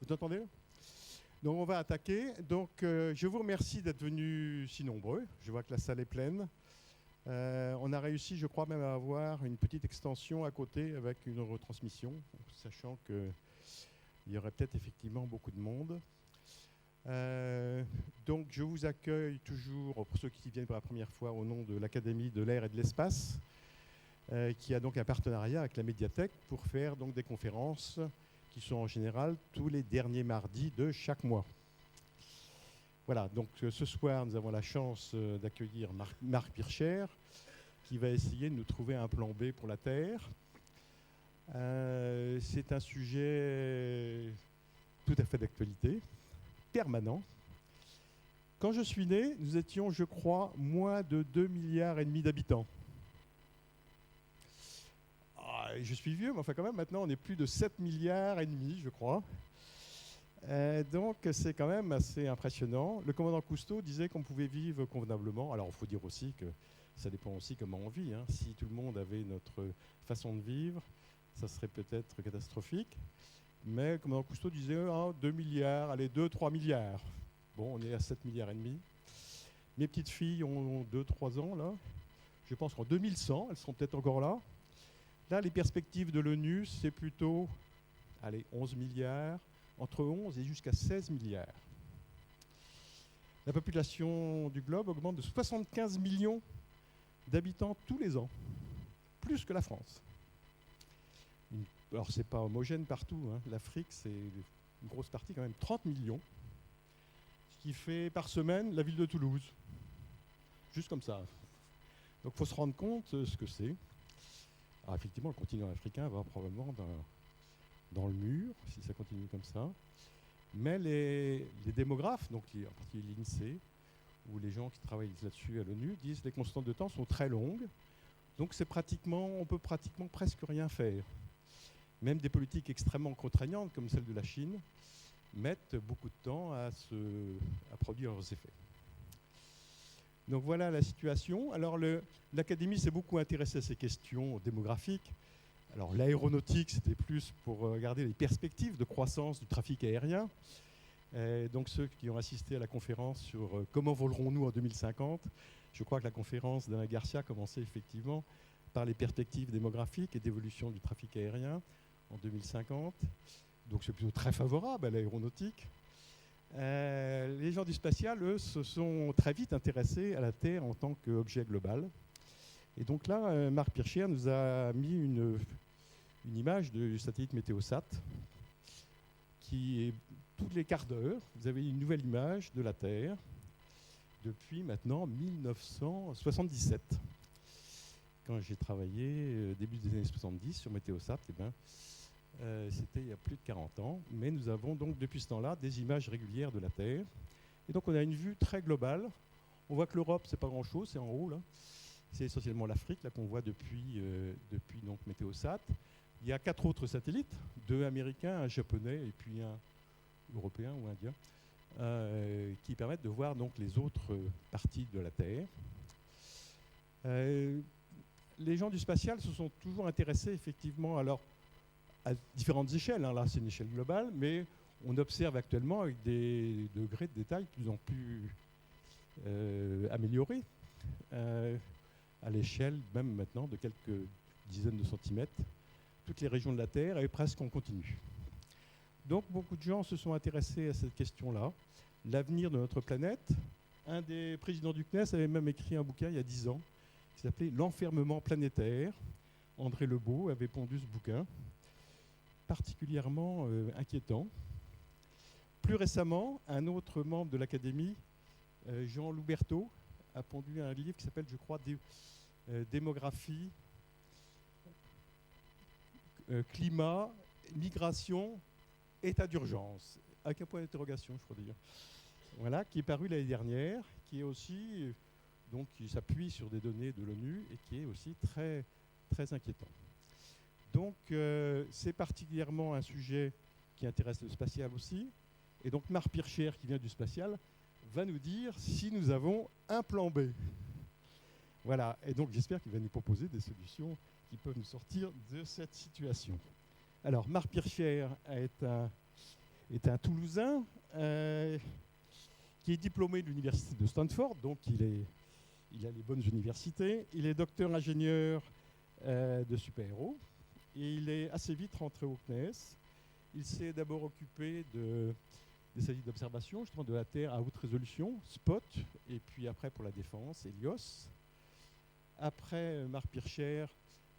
Vous entendez? Donc on va attaquer. Donc je vous remercie d'être venus si nombreux. Je vois que la salle est pleine. On a réussi, je crois, même à avoir une petite extension à côté avec une retransmission, sachant qu'il y aurait peut-être effectivement beaucoup de monde. Donc je vous accueille toujours, pour ceux qui viennent pour la première fois, au nom de l'Académie de l'air et de l'espace, qui a donc un partenariat avec la médiathèque pour faire donc des conférences qui sont en général tous les derniers mardis de chaque mois. Voilà, donc ce soir, nous avons la chance d'accueillir Marc Pircher, qui va essayer de nous trouver un plan B pour la Terre. C'est un sujet tout à fait d'actualité, permanent. Quand je suis né, nous étions, je crois, moins de 2,5 milliards d'habitants. Je suis vieux, mais enfin quand même, maintenant, on est plus de 7,5 milliards, je crois. Donc, c'est quand même assez impressionnant. Le commandant Cousteau disait qu'on pouvait vivre convenablement. Alors, il faut dire aussi que ça dépend aussi comment on vit. Si tout le monde avait notre façon de vivre, ça serait peut-être catastrophique. Mais le commandant Cousteau disait 2 milliards, allez, 2-3 milliards. Bon, on est à 7,5 milliards. Mes petites filles ont 2-3 ans, là. Je pense qu'en 2100, elles seront peut-être encore là. Là, les perspectives de l'ONU, c'est plutôt, allez, 11 milliards, entre 11 et jusqu'à 16 milliards. La population du globe augmente de 75 millions d'habitants tous les ans, plus que la France. Alors, ce n'est pas homogène partout. L'Afrique, c'est une grosse partie, quand même, 30 millions, ce qui fait par semaine la ville de Toulouse. Juste comme ça. Donc, il faut se rendre compte ce que c'est. Alors, effectivement, le continent africain va probablement dans le mur, si ça continue comme ça. Mais les démographes, donc en particulier l'INSEE, ou les gens qui travaillent là-dessus à l'ONU, disent que les constantes de temps sont très longues. Donc on peut pratiquement presque rien faire. Même des politiques extrêmement contraignantes, comme celle de la Chine, mettent beaucoup de temps à produire leurs effets. Donc voilà la situation. Alors l'Académie s'est beaucoup intéressée à ces questions démographiques. Alors l'aéronautique, c'était plus pour regarder les perspectives de croissance du trafic aérien. Donc ceux qui ont assisté à la conférence sur comment volerons-nous en 2050, je crois que la conférence d'Alain Garcia commençait effectivement par les perspectives démographiques et d'évolution du trafic aérien en 2050. Donc c'est plutôt très favorable à l'aéronautique. Les gens du spatial, eux, se sont très vite intéressés à la Terre en tant qu'objet global. Et donc là, Marc Pircher nous a mis une image du satellite Météosat qui est tous les quarts d'heure. Vous avez une nouvelle image de la Terre depuis maintenant 1977. Quand j'ai travaillé début des années 70 sur Météosat, c'était il y a plus de 40 ans. Mais nous avons donc depuis ce temps-là des images régulières de la Terre. Et donc on a une vue très globale. On voit que l'Europe, c'est pas grand-chose, c'est en haut là. C'est essentiellement l'Afrique là qu'on voit depuis donc Météosat. Il y a 4 autres satellites, 2 américains, un japonais et puis un européen ou indien, qui permettent de voir donc les autres parties de la Terre. Les gens du spatial se sont toujours intéressés effectivement à différentes échelles. Là, c'est une échelle globale, mais on observe actuellement avec des degrés de détail de plus en plus améliorés, à l'échelle même maintenant de quelques dizaines de centimètres, toutes les régions de la Terre et presque en continu. Donc beaucoup de gens se sont intéressés à cette question-là, l'avenir de notre planète. Un des présidents du CNES avait même écrit un bouquin il y a 10 ans qui s'appelait « L'enfermement planétaire ». André Lebeau avait pondu ce bouquin, particulièrement inquiétant. Plus récemment, un autre membre de l'Académie, Jean Louberto, a pondu un livre qui s'appelle, je crois, Démographie, climat, migration, état d'urgence, avec un point d'interrogation, je crois dire. Voilà, qui est paru l'année dernière, qui est aussi, donc, qui s'appuie sur des données de l'ONU et qui est aussi très, très inquiétant. Donc, c'est particulièrement un sujet qui intéresse le spatial aussi. Et donc, Marc Pircher, qui vient du spatial, va nous dire si nous avons un plan B. Voilà, et donc j'espère qu'il va nous proposer des solutions qui peuvent nous sortir de cette situation. Alors, Marc Pircher est un est un Toulousain qui est diplômé de l'université de Stanford, donc il a les bonnes universités. Il est docteur ingénieur de super-héros et il est assez vite rentré au CNES. Il s'est d'abord occupé des satellites d'observation, justement de la Terre à haute résolution, SPOT, et puis après pour la défense, Helios. Après, Marc Pircher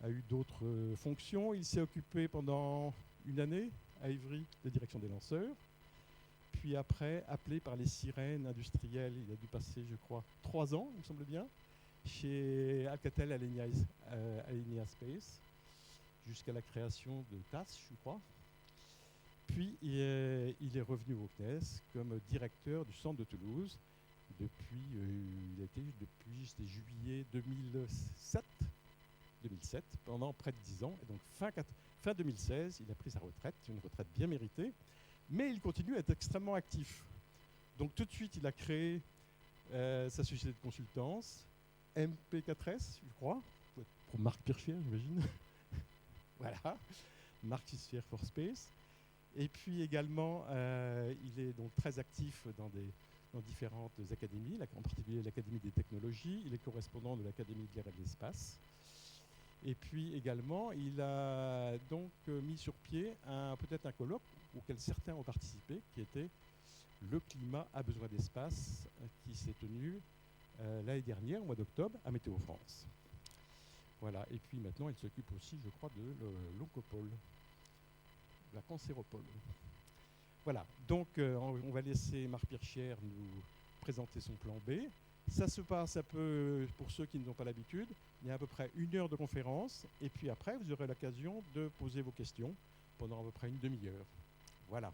a eu d'autres fonctions. Il s'est occupé pendant une année à Ivry de direction des lanceurs. Puis après, appelé par les sirènes industrielles, il a dû passer, je crois, 3 ans, il me semble bien, chez Alcatel Alenia Space, jusqu'à la création de TAS, je crois. Puis il est revenu au CNES comme directeur du centre de Toulouse il a été depuis juillet 2007, pendant près de 10 ans. Et donc fin 2016, il a pris sa retraite, une retraite bien méritée, mais il continue à être extrêmement actif. Donc tout de suite, il a créé sa société de consultance, MP4S, je crois, pour Marc Pircher, j'imagine. Voilà, Marc Sphere for Space. Et puis également, il est donc très actif dans différentes académies, en particulier l'Académie des technologies. Il est correspondant de l'Académie de l'air et de l'espace. Et puis également, il a donc mis sur pied peut-être un colloque auquel certains ont participé, qui était le climat a besoin d'espace, qui s'est tenu l'année dernière, au mois d'octobre, à Météo France. Voilà. Et puis maintenant, il s'occupe aussi, je crois, de l'oncopole, la cancéropole. Voilà. Donc, on va laisser Marc Pircher nous présenter son plan B. Ça se passe un peu, pour ceux qui n'ont pas l'habitude, il y a à peu près 1 heure de conférence, et puis après, vous aurez l'occasion de poser vos questions pendant à peu près une demi-heure. Voilà.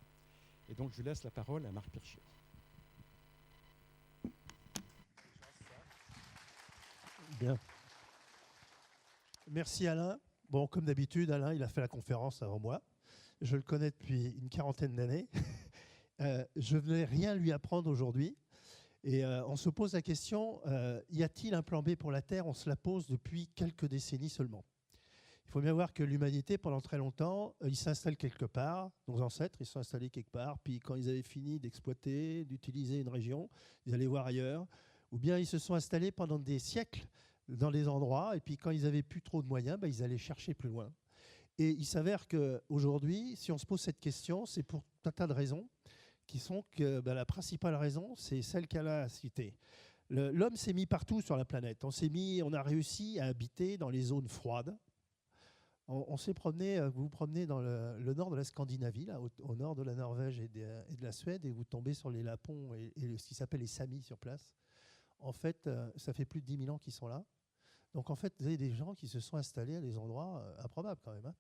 Et donc, je laisse la parole à Marc Pircher. Bien. Merci Alain. Bon, comme d'habitude, Alain, il a fait la conférence avant moi. Je le connais depuis une 40aine d'années. Je ne vais rien lui apprendre aujourd'hui. Et on se pose la question, y a-t-il un plan B pour la Terre? On se la pose depuis quelques décennies seulement. Il faut bien voir que l'humanité, pendant très longtemps, ils s'installent quelque part. Nos ancêtres, ils sont installés quelque part. Puis quand ils avaient fini d'exploiter, d'utiliser une région, ils allaient voir ailleurs. Ou bien ils se sont installés pendant des siècles dans des endroits. Et puis quand ils n'avaient plus trop de moyens, ils allaient chercher plus loin. Et il s'avère qu'aujourd'hui, si on se pose cette question, c'est pour un tas de raisons, qui sont que la principale raison, c'est celle qu'elle a citée. L'homme s'est mis partout sur la planète. On a réussi à habiter dans les zones froides. On s'est promené, vous vous promenez dans le nord de la Scandinavie, là, au nord de la Norvège et de la Suède, et vous tombez sur les Lapons et ce qui s'appelle les Samis sur place. En fait, ça fait plus de 10 000 ans qu'ils sont là. Donc en fait, vous avez des gens qui se sont installés à des endroits improbables quand même. Hein.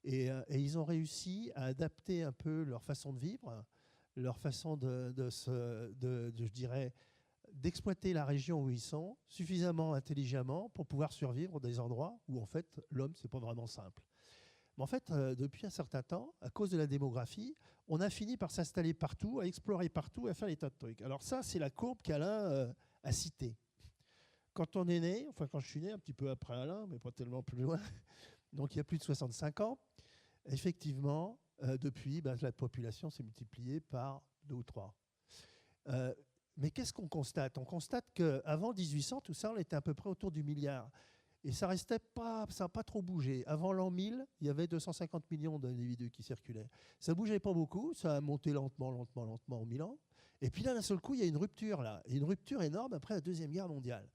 Et ils ont réussi à adapter un peu leur façon de vivre, leur façon je dirais, d'exploiter la région où ils sont suffisamment intelligemment pour pouvoir survivre dans des endroits où en fait l'homme c'est pas vraiment simple. Mais en fait, depuis un certain temps, à cause de la démographie, on a fini par s'installer partout, à explorer partout, à faire des tas de trucs. Alors ça, c'est la courbe qu'Alain a citée. Quand on est né, enfin quand je suis né, un petit peu après Alain, mais pas tellement plus loin, donc il y a plus de 65 ans, effectivement, depuis, la population s'est multipliée par 2 ou 3. Mais qu'est-ce qu'on constate? On constate qu'avant 1800, tout ça, on était à peu près autour du milliard. Et ça restait pas, ça n'a pas trop bougé. Avant l'an 1000, il y avait 250 millions d'individus qui circulaient. Ça ne bougeait pas beaucoup, ça a monté lentement en 1000 ans. Et puis là, d'un seul coup, il y a une rupture, là. Une rupture énorme après la Deuxième Guerre mondiale.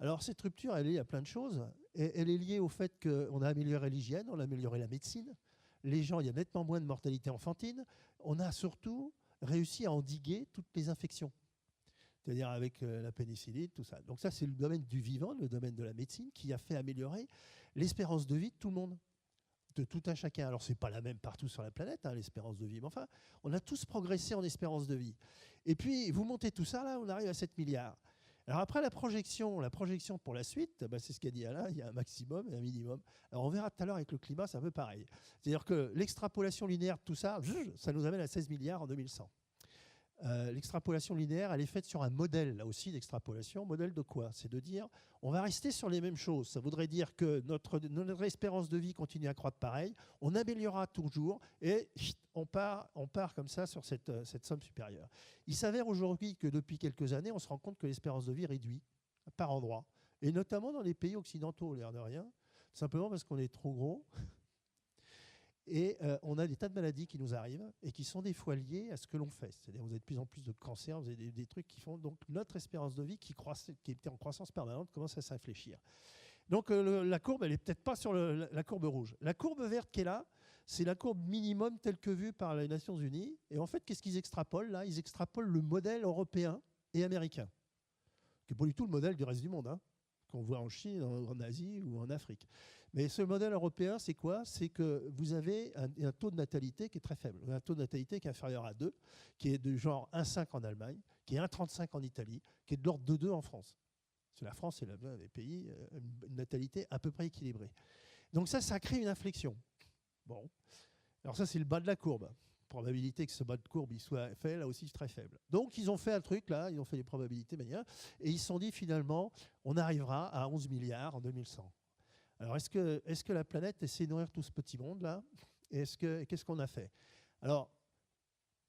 Alors cette rupture, elle est liée à plein de choses. Et elle est liée au fait qu'on a amélioré l'hygiène, on a amélioré la médecine. Les gens, il y a nettement moins de mortalité enfantine. On a surtout réussi à endiguer toutes les infections. C'est-à-dire avec la pénicilline, tout ça. Donc ça, c'est le domaine du vivant, le domaine de la médecine, qui a fait améliorer l'espérance de vie de tout le monde, de tout un chacun. Alors, ce n'est pas la même partout sur la planète, hein, l'espérance de vie, mais enfin, on a tous progressé en espérance de vie. Et puis, vous montez tout ça, là, on arrive à 7 milliards. Alors après, la projection pour la suite, c'est ce qu'a dit Alain, il y a un maximum et un minimum. Alors on verra tout à l'heure avec le climat, c'est un peu pareil. C'est-à-dire que l'extrapolation linéaire de tout ça, ça nous amène à 16 milliards en 2100. l'extrapolation linéaire, elle est faite sur un modèle, là aussi, d'extrapolation. Modèle de quoi? C'est de dire, on va rester sur les mêmes choses. Ça voudrait dire que notre espérance de vie continue à croître pareil, on améliorera toujours, et on part comme ça sur cette somme supérieure. Il s'avère aujourd'hui que depuis quelques années, on se rend compte que l'espérance de vie réduit par endroits, et notamment dans les pays occidentaux, l'air de rien, simplement parce qu'on est trop gros. Et on a des tas de maladies qui nous arrivent et qui sont des fois liées à ce que l'on fait. C'est-à-dire vous avez de plus en plus de cancers, vous avez des trucs qui font... Donc notre espérance de vie qui était en croissance permanente commence à s'infléchir. Donc la courbe, elle n'est peut-être pas sur la courbe rouge. La courbe verte qui est là, c'est la courbe minimum telle que vue par les Nations Unies. Et en fait, qu'est-ce qu'ils extrapolent là? Ils extrapolent le modèle européen et américain, qui n'est pas du tout le modèle du reste du monde, hein, qu'on voit en Chine, en Asie ou en Afrique. Mais ce modèle européen, c'est quoi? C'est que vous avez un taux de natalité qui est très faible. Un taux de natalité qui est inférieur à 2, qui est de genre 1,5 en Allemagne, qui est 1,35 en Italie, qui est de l'ordre de 2 en France. Parce que la France est l'un des pays, une natalité à peu près équilibrée. Donc ça crée une inflexion. Bon. Alors ça, c'est le bas de la courbe. Probabilité que ce bas de courbe il soit fait, là aussi, c'est très faible. Donc ils ont fait un truc, là, ils ont fait des probabilités, et ils se sont dit, finalement, on arrivera à 11 milliards en 2100. Alors, est-ce que la planète essaie de nourrir tout ce petit monde-là? Qu'est-ce qu'on a fait? Alors,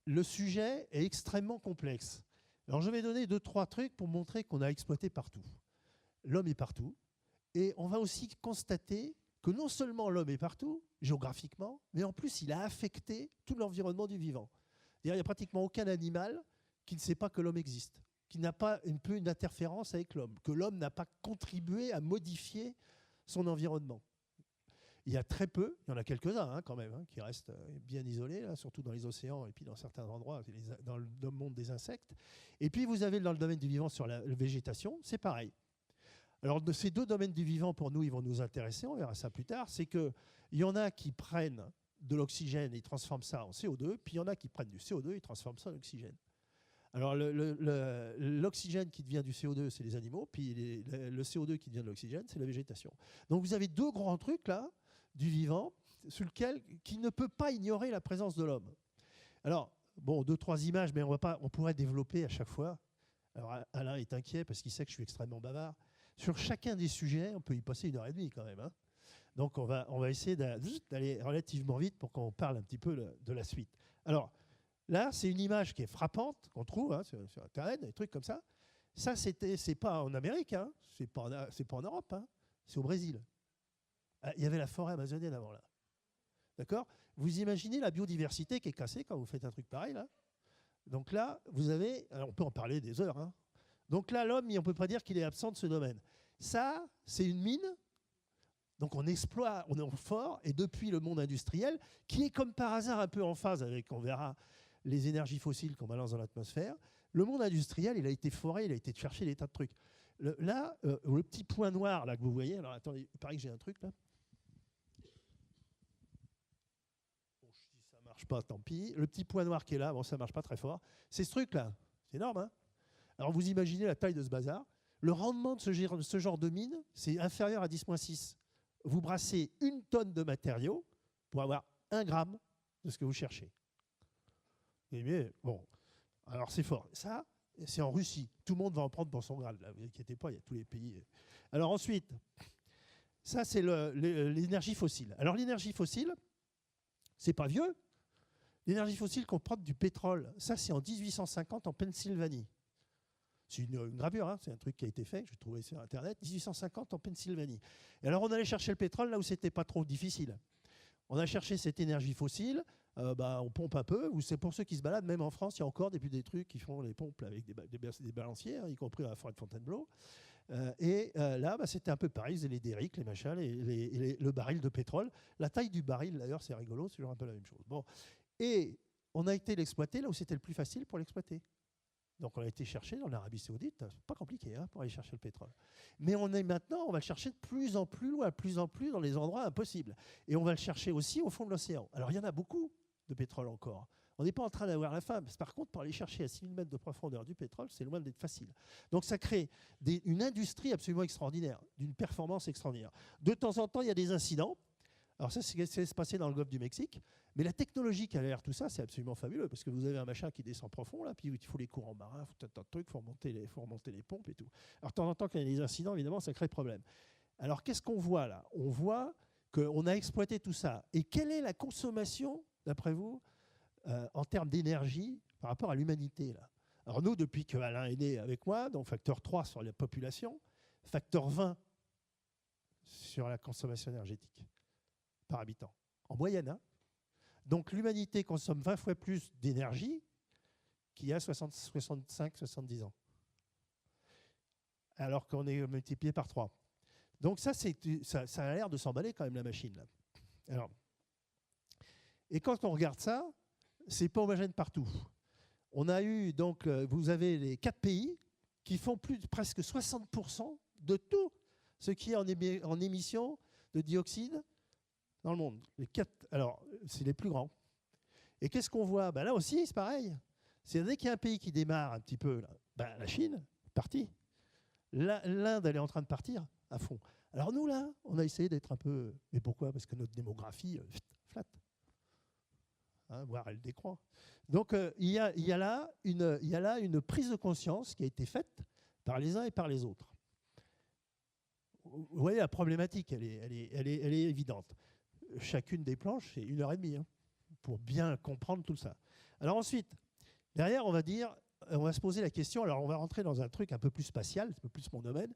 le sujet est extrêmement complexe. Alors, je vais donner 2-3 trucs pour montrer qu'on a exploité partout. L'homme est partout. Et on va aussi constater que non seulement l'homme est partout, géographiquement, mais en plus, il a affecté tout l'environnement du vivant. C'est-à-dire, il n'y a pratiquement aucun animal qui ne sait pas que l'homme existe, qui n'a pas un peu une interférence avec l'homme, que l'homme n'a pas contribué à modifier son environnement. Il y a très peu, il y en a quelques-uns quand même, qui restent bien isolés, là, surtout dans les océans et puis dans certains endroits, dans le monde des insectes. Et puis vous avez dans le domaine du vivant sur la végétation, c'est pareil. Alors de ces deux domaines du vivant, pour nous, ils vont nous intéresser, on verra ça plus tard, c'est qu'il y en a qui prennent de l'oxygène et ils transforment ça en CO2, puis il y en a qui prennent du CO2 et ils transforment ça en oxygène. Alors, l'oxygène qui devient du CO2, c'est les animaux, puis le CO2 qui devient de l'oxygène, c'est la végétation. Donc, vous avez deux grands trucs, là, du vivant, qui ne peut pas ignorer la présence de l'homme. Alors, bon, 2-3 images, mais on pourrait développer à chaque fois. Alors, Alain est inquiet parce qu'il sait que je suis extrêmement bavard. Sur chacun des sujets, on peut y passer 1h30 quand même, hein. Donc, on va essayer d'aller relativement vite pour qu'on parle un petit peu de la suite. Alors, là, c'est une image qui est frappante, qu'on trouve sur Internet, des trucs comme ça. Ça, c'est pas en Amérique, hein, c'est pas en Europe, hein, c'est au Brésil. Il y avait la forêt amazonienne avant là. D'accord? Vous imaginez la biodiversité qui est cassée quand vous faites un truc pareil là? Donc là, vous avez, alors on peut en parler des heures, hein. Donc là, l'homme, on ne peut pas dire qu'il est absent de ce domaine. Ça, c'est une mine. Donc on exploite, on est en fort, et depuis le monde industriel, qui est comme par hasard un peu en phase avec, on verra, les énergies fossiles qu'on balance dans l'atmosphère, le monde industriel, il a été foré, il a été chercher des tas de trucs. Là, le petit point noir là, que vous voyez, alors attendez, il paraît que j'ai un truc là. Bon, si ça ne marche pas, tant pis. Le petit point noir qui est là, bon, ça ne marche pas très fort. C'est ce truc là, c'est énorme, hein. Alors vous imaginez la taille de ce bazar. Le rendement de ce genre de mine, c'est inférieur à 10-6. Vous brassez 1 tonne de matériaux pour avoir 1 gramme de ce que vous cherchez. Et bien, bon, alors c'est fort. Ça, c'est en Russie. Tout le monde va en prendre pour son grade. Là, vous inquiétez pas, il y a tous les pays. Alors ensuite, ça c'est l'énergie fossile. Alors l'énergie fossile, c'est pas vieux. L'énergie fossile comprend du pétrole. Ça, c'est en 1850 en Pennsylvanie. C'est une gravure, hein, c'est un truc qui a été fait, j'ai trouvé sur Internet, 1850 en Pennsylvanie. Et alors on allait chercher le pétrole là où c'était pas trop difficile. On a cherché cette énergie fossile, on pompe un peu, ou c'est pour ceux qui se baladent, même en France, il y a encore des trucs qui font les pompes avec des balanciers, hein, y compris à la forêt de Fontainebleau. Là, c'était un peu pareil, ils faisaient les derricks, les machins, le baril de pétrole. La taille du baril, d'ailleurs, c'est rigolo, c'est toujours un peu la même chose. Bon. Et on a été l'exploiter là où c'était le plus facile pour l'exploiter. Donc on a été chercher dans l'Arabie Saoudite, c'est pas compliqué pour aller chercher le pétrole. Mais on va le chercher de plus en plus loin, de plus en plus dans les endroits impossibles. Et on va le chercher aussi au fond de l'océan. Alors il y en a beaucoup de pétrole encore. On n'est pas en train d'avoir la fin. Par contre, pour aller chercher à 6000 mètres de profondeur du pétrole, c'est loin d'être facile. Donc ça crée une industrie absolument extraordinaire, d'une performance extraordinaire. De temps en temps, il y a des incidents. Alors ça, c'est ce qui s'est passé dans le golfe du Mexique. Mais la technologie qui a derrière tout ça, c'est absolument fabuleux, parce que vous avez un machin qui descend profond, là, puis il faut les courants marins, il faut tout un tas de trucs, il faut remonter les pompes et tout. Alors de temps en temps, quand il y a des incidents, évidemment, ça crée problème. Alors qu'est-ce qu'on voit là? On voit qu'on a exploité tout ça. Et quelle est la consommation, d'après vous, en termes d'énergie par rapport à l'humanité là? Alors nous, depuis que Alain est né avec moi, donc facteur 3 sur la population, facteur 20 sur la consommation énergétique par habitant, en moyenne. Hein. Donc l'humanité consomme 20 fois plus d'énergie qu'il y a 65-70 ans, alors qu'on est multiplié par 3. Donc ça a l'air de s'emballer quand même, la machine. Là. Alors, et quand on regarde ça, c'est pas homogène partout. On a eu, donc, vous avez les 4 pays qui font presque 60% de tout ce qui est en émissions de dioxyde dans le monde. Les 4, alors, c'est les plus grands. Et qu'est-ce qu'on voit? Là aussi, c'est pareil. C'est dès qu'il y a un pays qui démarre un petit peu, là, la Chine, partie. L'Inde, elle est en train de partir à fond. Alors nous, là, on a essayé d'être un peu... Mais pourquoi? Parce que notre démographie, flatte. Hein, voire elle décroît. Donc il y a là une prise de conscience qui a été faite par les uns et par les autres. Vous voyez, la problématique, elle est évidente. Chacune des planches, c'est 1h30 hein, pour bien comprendre tout ça. Alors ensuite, derrière, on va se poser la question, alors on va rentrer dans un truc un peu plus spatial, un peu plus mon domaine.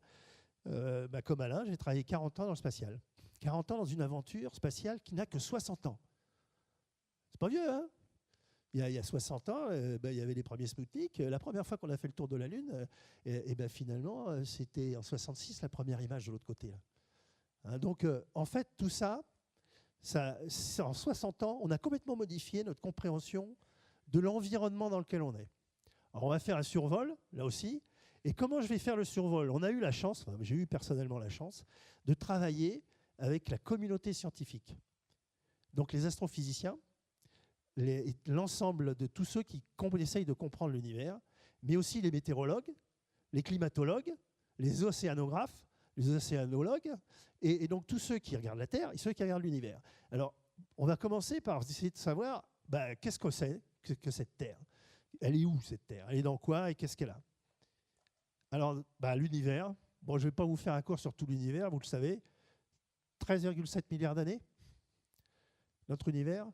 Comme Alain, j'ai travaillé 40 ans dans le spatial. 40 ans dans une aventure spatiale qui n'a que 60 ans. C'est pas vieux, hein? Il y a 60 ans, il y avait les premiers Sputnik. La première fois qu'on a fait le tour de la Lune, finalement, c'était en 66 la première image de l'autre côté. Là. Hein, donc, en fait, tout ça, en 60 ans, on a complètement modifié notre compréhension de l'environnement dans lequel on est. Alors, on va faire un survol, là aussi. Et comment je vais faire le survol? On a eu la chance, j'ai eu personnellement la chance, de travailler avec la communauté scientifique. Donc, les astrophysiciens, l'ensemble de tous ceux qui essayent de comprendre l'univers, mais aussi les météorologues, les climatologues, les océanographes, les océanologues, et donc tous ceux qui regardent la Terre et ceux qui regardent l'univers. Alors, on va commencer par essayer de savoir qu'est-ce que c'est que cette Terre. Elle est où, cette Terre? Elle est dans quoi et qu'est-ce qu'elle a? Alors, l'univers, je ne vais pas vous faire un cours sur tout l'univers, vous le savez, 13,7 milliards d'années, notre univers.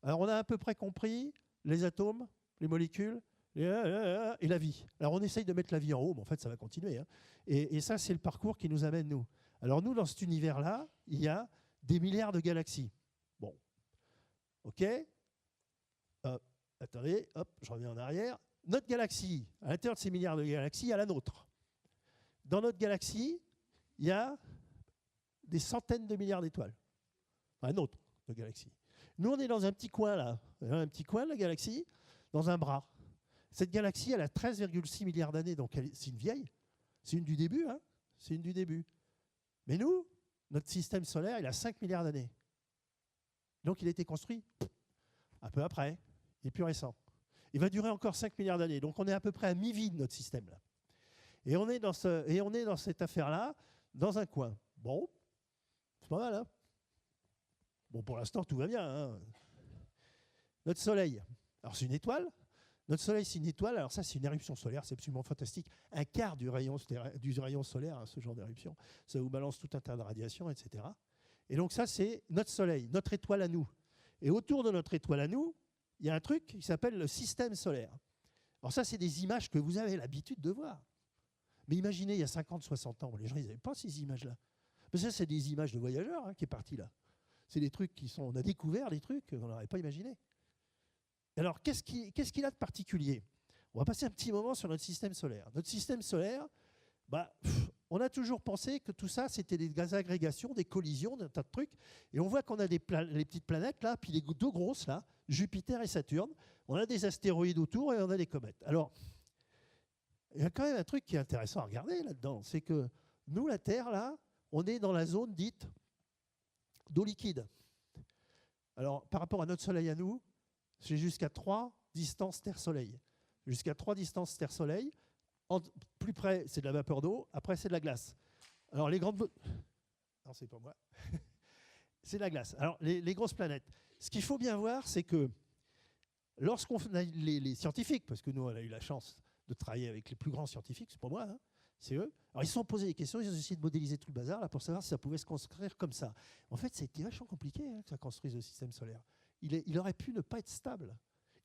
Alors, on a à peu près compris les atomes, les molécules et la vie. Alors, on essaye de mettre la vie en haut, mais en fait, ça va continuer. Hein. Et ça, c'est le parcours qui nous amène, nous. Alors, nous, dans cet univers-là, il y a des milliards de galaxies. Bon, OK. Attendez, hop, je reviens en arrière. Notre galaxie, à l'intérieur de ces milliards de galaxies, il y a la nôtre. Dans notre galaxie, il y a des centaines de milliards d'étoiles. Enfin, nôtre de galaxies. Nous, on est dans un petit coin, là. Un petit coin de la galaxie, dans un bras. Cette galaxie, elle a 13,6 milliards d'années, donc c'est une vieille. C'est une du début, hein. C'est une du début. Mais nous, notre système solaire, il a 5 milliards d'années. Donc, il a été construit un peu après. Il est plus récent. Il va durer encore 5 milliards d'années. Donc, on est à peu près à mi-vie de notre système, là. Et on est dans cette affaire-là, dans un coin. Bon, c'est pas mal, hein. Bon, pour l'instant, tout va bien. Hein. Notre Soleil, alors c'est une étoile. Notre Soleil, c'est une étoile. Alors ça, c'est une éruption solaire, c'est absolument fantastique. Un quart du rayon solaire, hein, ce genre d'éruption, ça vous balance tout un tas de radiations, etc. Et donc ça, c'est notre Soleil, notre étoile à nous. Et autour de notre étoile à nous, il y a un truc qui s'appelle le système solaire. Alors ça, c'est des images que vous avez l'habitude de voir. Mais imaginez, il y a 50, 60 ans, les gens, ils n'avaient pas ces images-là. Mais ça, c'est des images de voyageurs qui est parti là. C'est des trucs on a découvert des trucs qu'on n'aurait pas imaginés. Alors, qu'est-ce qu'il a de particulier? On va passer un petit moment sur notre système solaire. Notre système solaire, on a toujours pensé que tout ça, c'était des agrégations, des collisions, d'un tas de trucs. Et on voit qu'on a les petites planètes, là, puis les deux grosses, là, Jupiter et Saturne. On a des astéroïdes autour et on a des comètes. Alors, il y a quand même un truc qui est intéressant à regarder là-dedans. C'est que nous, la Terre, là, on est dans la zone dite d'eau liquide. Alors, par rapport à notre Soleil à nous, c'est jusqu'à 3 distances Terre-Soleil. Jusqu'à 3 distances Terre-Soleil. Plus près, c'est de la vapeur d'eau. Après, c'est de la glace. Alors, les grandes... Non, c'est pas moi. C'est la glace. Alors, les grosses planètes. Ce qu'il faut bien voir, c'est que lorsqu'on a les scientifiques, parce que nous, on a eu la chance de travailler avec les plus grands scientifiques, c'est pas moi, hein, c'est eux. Alors, ils se sont posés des questions, ils ont essayé de modéliser tout le bazar là, pour savoir si ça pouvait se construire comme ça. En fait, c'était vachement compliqué que ça construise le système solaire. Il aurait pu ne pas être stable.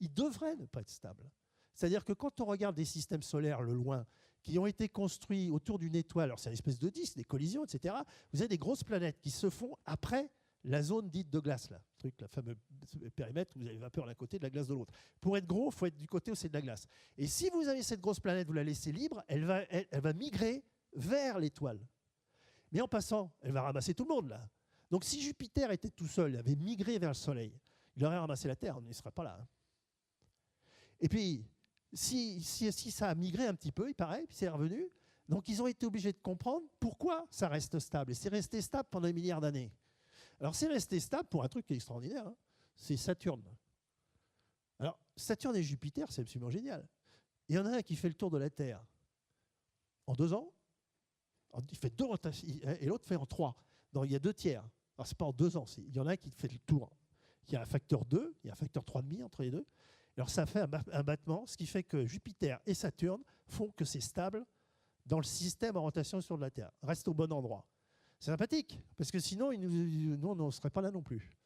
Il devrait ne pas être stable. C'est-à-dire que quand on regarde des systèmes solaires, le loin, qui ont été construits autour d'une étoile, alors c'est une espèce de disque, des collisions, etc., vous avez des grosses planètes qui se font après la zone dite de glace, là, le fameux périmètre où vous avez vapeur d'un côté, de la glace de l'autre. Pour être gros, il faut être du côté où c'est de la glace. Et si vous avez cette grosse planète, vous la laissez libre, elle va migrer vers l'étoile. Mais en passant, elle va ramasser tout le monde, là. Donc si Jupiter était tout seul, il avait migré vers le Soleil, il aurait ramassé la Terre, on n'y serait pas là. Hein. Et puis, si ça a migré un petit peu, il paraît, puis c'est revenu, donc ils ont été obligés de comprendre pourquoi ça reste stable. Et c'est resté stable pendant des milliards d'années. Alors c'est resté stable pour un truc qui est extraordinaire, hein. C'est Saturne. Alors Saturne et Jupiter, c'est absolument génial. Il y en a un qui fait le tour de la Terre en 2 ans, il fait 2 rotations, et l'autre fait en 3. Donc il y a 2 tiers. Alors c'est pas en 2 ans, il y en a un qui fait le tour. Il y a un facteur 2, il y a un facteur 3,5 entre les deux. Alors ça fait un battement, ce qui fait que Jupiter et Saturne font que c'est stable dans le système en rotation sur de la Terre. Reste au bon endroit. C'est sympathique, parce que sinon, nous, on ne serait pas là non plus.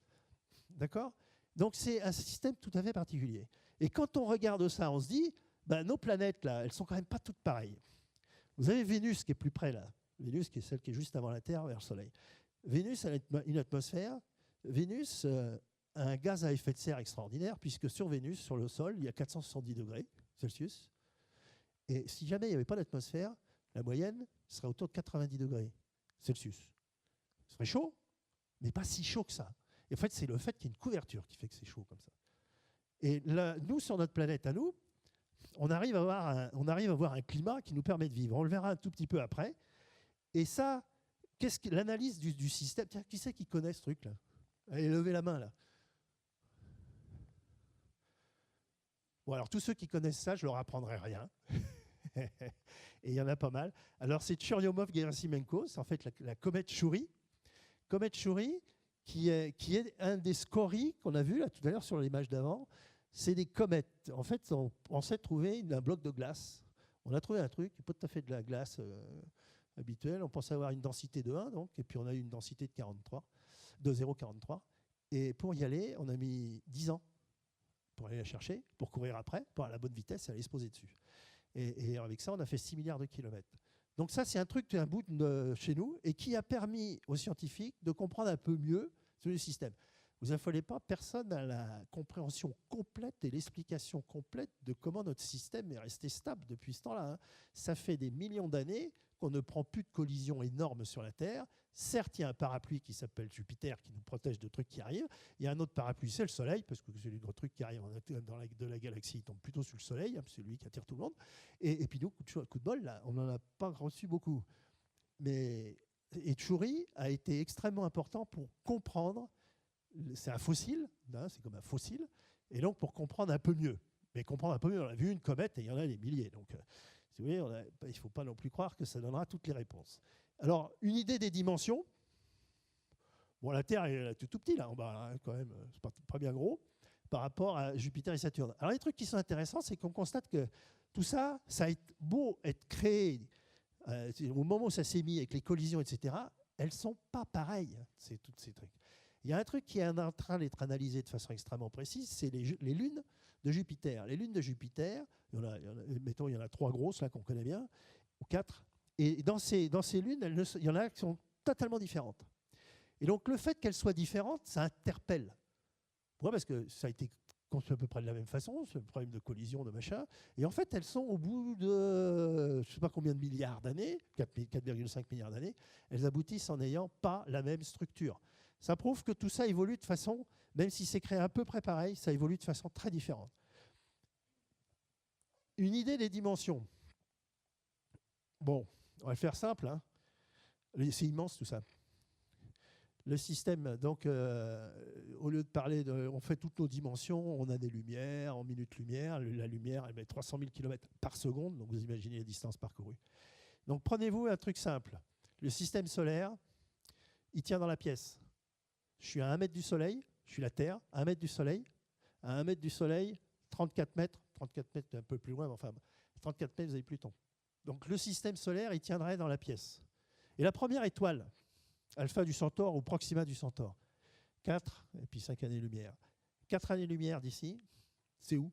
D'accord ? Donc, c'est un système tout à fait particulier. Et quand on regarde ça, on se dit, ben, nos planètes, là, elles sont quand même pas toutes pareilles. Vous avez Vénus qui est plus près, là. Vénus, qui est celle qui est juste avant la Terre, vers le Soleil. Vénus a une atmosphère. Vénus a un gaz à effet de serre extraordinaire, puisque sur Vénus, sur le sol, il y a 470 degrés Celsius. Et si jamais il n'y avait pas d'atmosphère, la moyenne serait autour de 90 degrés Celsius. Ce serait chaud, mais pas si chaud que ça. Et en fait, c'est le fait qu'il y ait une couverture qui fait que c'est chaud comme ça. Et là, nous, sur notre planète à nous, on arrive à avoir un climat qui nous permet de vivre. On le verra un tout petit peu après. Et ça, l'analyse du système... Tiens, qui c'est qui connaît ce truc-là ? Allez, levez la main, là. Bon, alors, tous ceux qui connaissent ça, je leur apprendrai rien. Et il y en a pas mal. Alors, c'est Churyumov-Gerasimenko, c'est en fait la comète Chury. Comète Chury, qui est un des scories qu'on a vu là tout à l'heure sur l'image d'avant. C'est des comètes. En fait, on pensait trouver un bloc de glace. On a trouvé un truc, pas tout à fait de la glace habituelle. On pensait avoir une densité de 1, donc, et puis on a eu une densité de 0,43. Et pour y aller, on a mis 10 ans pour aller la chercher, pour courir après, pour avoir la bonne vitesse et aller se poser dessus. Et avec ça, on a fait 6 milliards de kilomètres. Donc ça, c'est un truc, un bout de chez nous, et qui a permis aux scientifiques de comprendre un peu mieux le système. Vous affolez pas, personne n'a la compréhension complète et l'explication complète de comment notre système est resté stable depuis ce temps-là. Hein. Ça fait des millions d'années qu'on ne prend plus de collisions énormes sur la Terre. Certes, il y a un parapluie qui s'appelle Jupiter qui nous protège de trucs qui arrivent. Il y a un autre parapluie, c'est le Soleil, parce que c'est le gros truc qui arrive de la galaxie, il tombe plutôt sur le Soleil, hein, c'est lui qui attire tout le monde. Et puis nous, coup de bol, là, on n'en a pas reçu beaucoup. Et Chury a été extrêmement important pour comprendre. C'est un fossile, hein, c'est comme un fossile, et donc pour comprendre un peu mieux. Mais comprendre un peu mieux, on a vu une comète et il y en a des milliers. Donc, si vous voulez, il ne faut pas non plus croire que ça donnera toutes les réponses. Alors, une idée des dimensions. Bon, la Terre est tout petit là en bas, hein, quand même, c'est pas bien gros par rapport à Jupiter et Saturne. Alors, les trucs qui sont intéressants, c'est qu'on constate que tout ça, ça a beau être créé au moment où ça s'est mis avec les collisions, etc. Elles ne sont pas pareilles, tous ces trucs. Il y a un truc qui est en train d'être analysé de façon extrêmement précise, c'est les lunes de Jupiter. Les lunes de Jupiter, il y en a 3 grosses là qu'on connaît bien, ou 4. Et dans ces lunes, il y en a qui sont totalement différentes. Et donc le fait qu'elles soient différentes, ça interpelle. Pourquoi ? Parce que ça a été construit à peu près de la même façon, c'est un problème de collision, de machin. Et en fait, elles sont au bout de, je ne sais pas combien de milliards d'années, 4,5 milliards d'années, elles aboutissent en n'ayant pas la même structure. Ça prouve que tout ça évolue de façon, même si c'est créé à peu près pareil, ça évolue de façon très différente. Une idée des dimensions. Bon, on va le faire simple. Hein. C'est immense tout ça. Le système, donc, au lieu de parler on fait toutes nos dimensions, on a des lumières, en minutes-lumière. La lumière, elle met 300 000 km par seconde, donc vous imaginez les distances parcourues. Donc prenez-vous un truc simple. Le système solaire, il tient dans la pièce. Je suis à 1 mètre du Soleil, je suis la Terre, à 1 mètre du Soleil. À 1 mètre du Soleil, 34 mètres un peu plus loin, mais enfin, 34 mètres, vous avez Pluton. Donc le système solaire, il tiendrait dans la pièce. Et la première étoile, Alpha du Centaure ou Proxima du Centaure, 4 et puis 5 années-lumière. 4 années-lumière d'ici, c'est où?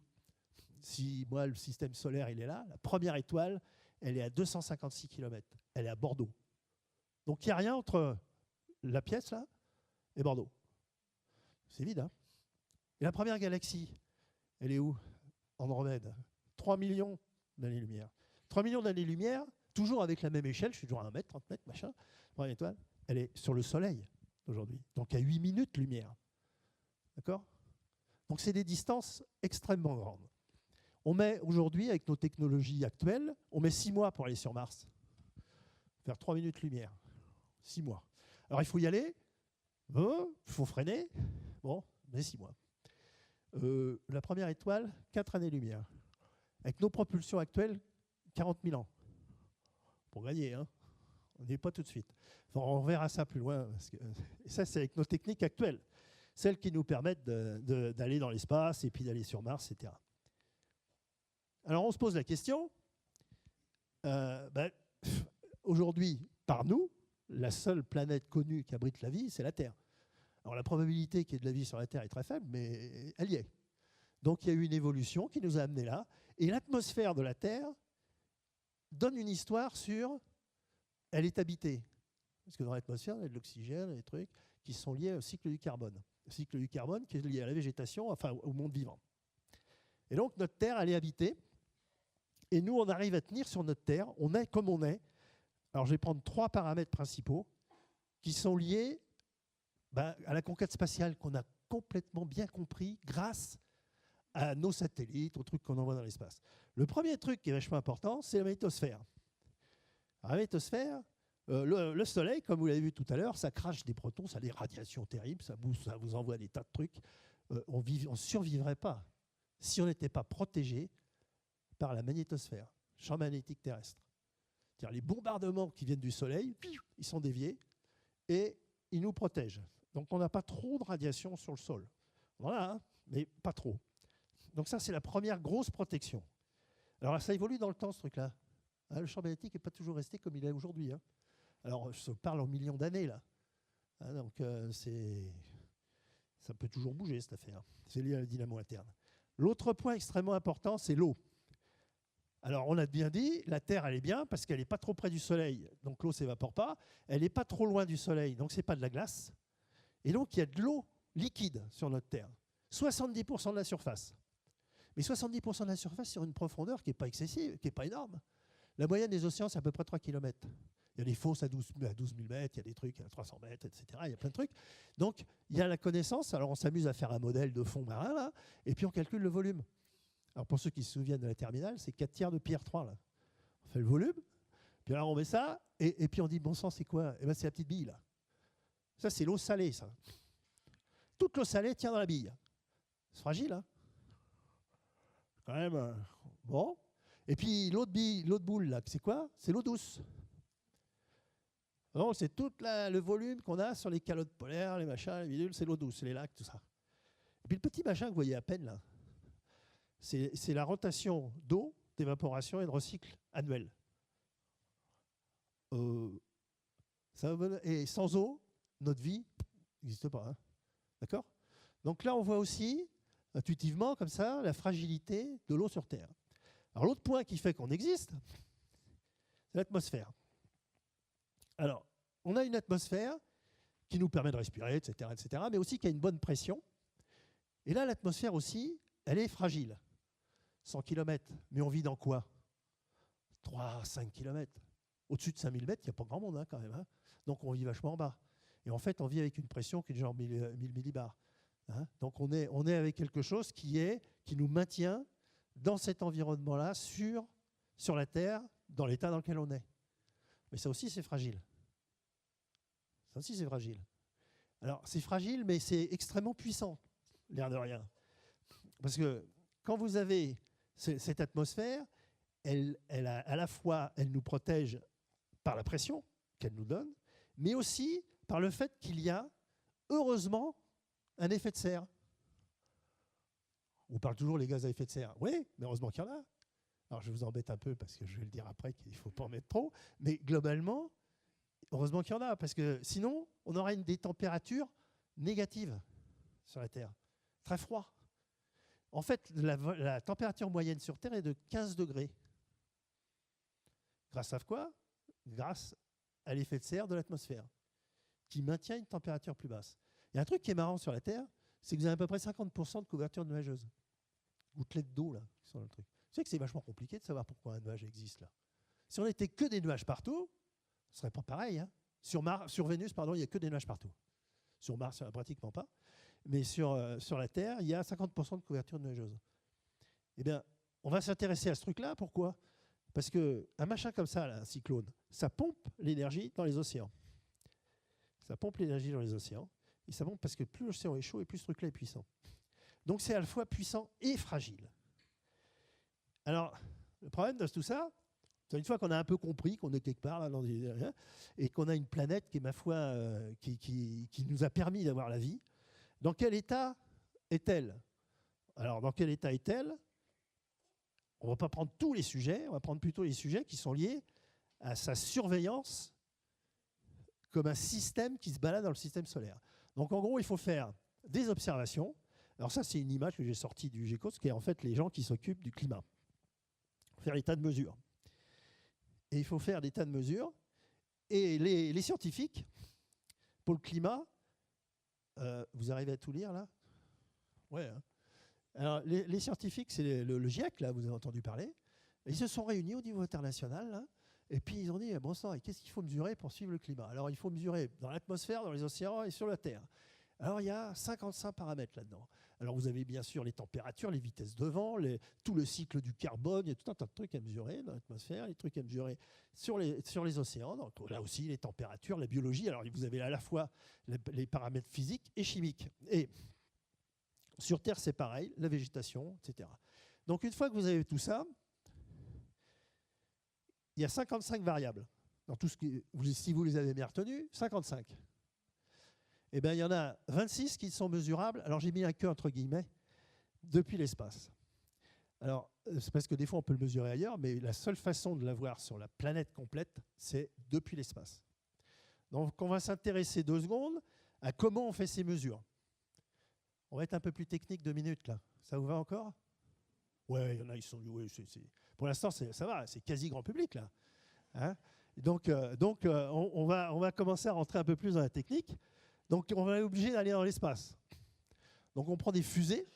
Si moi, le système solaire, il est là, la première étoile, elle est à 256 km. Elle est à Bordeaux. Donc il n'y a rien entre la pièce, là, et Bordeaux. C'est vide, hein? Et la première galaxie, elle est où? Andromède. 3 millions d'années-lumière. 3 millions d'années-lumière, toujours avec la même échelle, je suis toujours à 1 mètre, 30 mètres, machin. Première étoile, elle est sur le Soleil aujourd'hui. Donc à 8 minutes lumière. D'accord? Donc c'est des distances extrêmement grandes. On met aujourd'hui, avec nos technologies actuelles, on met 6 mois pour aller sur Mars. Faire 3 minutes lumière. 6 mois. Alors il faut y aller, il faut freiner, bon, mais 6 mois. La première étoile, 4 années-lumière. Avec nos propulsions actuelles, 40 000 ans. Pour gagner, hein. On n'y est pas tout de suite. Enfin, on verra ça plus loin. Et ça, c'est avec nos techniques actuelles. Celles qui nous permettent d'aller dans l'espace et puis d'aller sur Mars, etc. Alors, on se pose la question. Aujourd'hui, par nous, la seule planète connue qui abrite la vie, c'est la Terre. Alors la probabilité qu'il y ait de la vie sur la Terre est très faible, mais elle y est. Donc il y a eu une évolution qui nous a amenés là. Et l'atmosphère de la Terre donne une histoire sur... Elle est habitée. Parce que dans l'atmosphère, il y a de l'oxygène, des trucs qui sont liés au cycle du carbone. Le cycle du carbone qui est lié à la végétation, enfin au monde vivant. Et donc notre Terre, elle est habitée. Et nous, on arrive à tenir sur notre Terre. On est comme on est. Alors je vais prendre 3 paramètres principaux qui sont liés à la conquête spatiale qu'on a complètement bien compris grâce à nos satellites, aux trucs qu'on envoie dans l'espace. Le premier truc qui est vachement important, c'est la magnétosphère. Alors, la magnétosphère, le Soleil, comme vous l'avez vu tout à l'heure, ça crache des protons, ça a des radiations terribles, ça vous envoie des tas de trucs. On ne survivrait pas si on n'était pas protégé par la magnétosphère, champ magnétique terrestre. C'est-à-dire les bombardements qui viennent du Soleil, ils sont déviés et ils nous protègent. Donc on n'a pas trop de radiation sur le sol. Voilà, hein, mais pas trop. Donc ça, c'est la première grosse protection. Alors ça évolue dans le temps, ce truc-là. Hein, le champ magnétique n'est pas toujours resté comme il est aujourd'hui. Hein. Alors je parle en millions d'années, là. Hein, donc ça peut toujours bouger, cette affaire. C'est lié à la dynamo interne. L'autre point extrêmement important, c'est l'eau. Alors, on a bien dit, la Terre, elle est bien parce qu'elle n'est pas trop près du Soleil, donc l'eau ne s'évapore pas. Elle n'est pas trop loin du Soleil, donc ce n'est pas de la glace. Et donc, il y a de l'eau liquide sur notre Terre. 70% de la surface. Mais 70% de la surface sur une profondeur qui n'est pas excessive, qui n'est pas énorme. La moyenne des océans, c'est à peu près 3 km. Il y a des fosses à 12 000 mètres, il y a des trucs à 300 mètres, etc. Il y a plein de trucs. Donc, il y a la connaissance. Alors, on s'amuse à faire un modèle de fond marin, là, et puis on calcule le volume. Alors pour ceux qui se souviennent de la terminale, c'est 4 tiers de Pierre 3 là. On fait le volume, puis alors on met ça, et puis on dit bon sang c'est quoi? Eh ben c'est la petite bille là. Ça c'est l'eau salée ça. Toute l'eau salée tient dans la bille. C'est fragile hein. Quand même bon. Et puis l'autre bille, l'autre boule là, c'est quoi? C'est l'eau douce. Donc c'est tout le volume qu'on a sur les calottes polaires, les machins, les bidules, c'est l'eau douce, les lacs, tout ça. Et puis le petit machin que vous voyez à peine là. C'est la rotation d'eau, d'évaporation et de recycle annuelle. Et sans eau, notre vie n'existe pas. Hein. D'accord? Donc là, on voit aussi, intuitivement, comme ça, la fragilité de l'eau sur Terre. Alors l'autre point qui fait qu'on existe, c'est l'atmosphère. Alors, on a une atmosphère qui nous permet de respirer, etc., mais aussi qui a une bonne pression. Et là, l'atmosphère aussi, elle est fragile. 100 km. Mais on vit dans quoi? 3 à 5 km. Au-dessus de 5000 mètres, il n'y a pas grand monde hein, quand même. Hein. Donc on vit vachement en bas. Et en fait, on vit avec une pression qui est de genre 1000 millibars. Hein. Donc on est avec quelque chose qui nous maintient dans cet environnement-là, sur la Terre, dans l'état dans lequel on est. Mais ça aussi, c'est fragile. Ça aussi, c'est fragile. Alors, c'est fragile, mais c'est extrêmement puissant, l'air de rien. Parce que quand vous avez cette atmosphère, à la fois, elle nous protège par la pression qu'elle nous donne, mais aussi par le fait qu'il y a heureusement, un effet de serre. On parle toujours des gaz à effet de serre. Oui, mais heureusement qu'il y en a. Alors je vous embête un peu parce que je vais le dire après qu'il ne faut pas en mettre trop. Mais globalement, heureusement qu'il y en a, parce que sinon, on aurait des températures négatives sur la Terre. Très froid. En fait, la température moyenne sur Terre est de 15 degrés. Grâce à quoi? Grâce à l'effet de serre de l'atmosphère, qui maintient une température plus basse. Il y a un truc qui est marrant sur la Terre, c'est que vous avez à peu près 50% de couverture nuageuse. Gouttelettes d'eau, là, qui sont dans le truc. Vous savez que c'est vachement compliqué de savoir pourquoi un nuage existe, là. Si on n'était que des nuages partout, ce ne serait pas pareil. Hein. Sur Vénus, pardon, il n'y a que des nuages partout. Sur Mars, pratiquement pas. Mais sur la Terre, il y a 50% de couverture nuageuse. Eh bien, on va s'intéresser à ce truc-là. Pourquoi? Parce qu'un machin comme ça, là, un cyclone, ça pompe l'énergie dans les océans. Ça pompe l'énergie dans les océans. Et ça pompe parce que plus l'océan est chaud et plus ce truc-là est puissant. Donc c'est à la fois puissant et fragile. Alors, le problème de tout ça, c'est une fois qu'on a un peu compris qu'on est quelque part là, et qu'on a une planète qui est, ma foi, qui nous a permis d'avoir la vie, dans quel état est-elle? Alors, dans quel état est-elle? On ne va pas prendre tous les sujets, on va prendre plutôt les sujets qui sont liés à sa surveillance comme un système qui se balade dans le système solaire. Donc, en gros, il faut faire des observations. Alors ça, c'est une image que j'ai sortie du GECOS, qui est en fait les gens qui s'occupent du climat. Faire des tas de mesures. Et il faut faire des tas de mesures. Et les scientifiques, pour le climat, vous arrivez à tout lire là? Ouais. Hein. Alors, les scientifiques, c'est le GIEC, là, vous avez entendu parler. Ils se sont réunis au niveau international, là, et puis ils ont dit, bon sang, qu'est-ce qu'il faut mesurer pour suivre le climat? Alors, il faut mesurer dans l'atmosphère, dans les océans et sur la Terre. Alors, il y a 55 paramètres là-dedans. Alors, vous avez bien sûr les températures, les vitesses de vent, tout le cycle du carbone, il y a tout un tas de trucs à mesurer dans l'atmosphère, les trucs à mesurer sur les océans. Donc, là aussi, les températures, la biologie. Alors, vous avez à la fois les paramètres physiques et chimiques. Et sur Terre, c'est pareil, la végétation, etc. Donc, une fois que vous avez tout ça, il y a 55 variables. Dans tout ce qui, si vous les avez bien retenues, 55. Eh bien, il y en a 26 qui sont mesurables. Alors, j'ai mis un que entre guillemets, depuis l'espace. Alors, c'est parce que des fois, on peut le mesurer ailleurs, mais la seule façon de l'avoir sur la planète complète, c'est depuis l'espace. Donc, on va s'intéresser 2 secondes à comment on fait ces mesures. On va être un peu plus technique 2 minutes, là. Ça vous va encore? Ouais, il y en a, ils sont... Ouais, pour l'instant, ça va, c'est quasi grand public, là. Hein? Donc on va commencer à rentrer un peu plus dans la technique. Donc, on va être obligé d'aller dans l'espace. Donc, on prend des fusées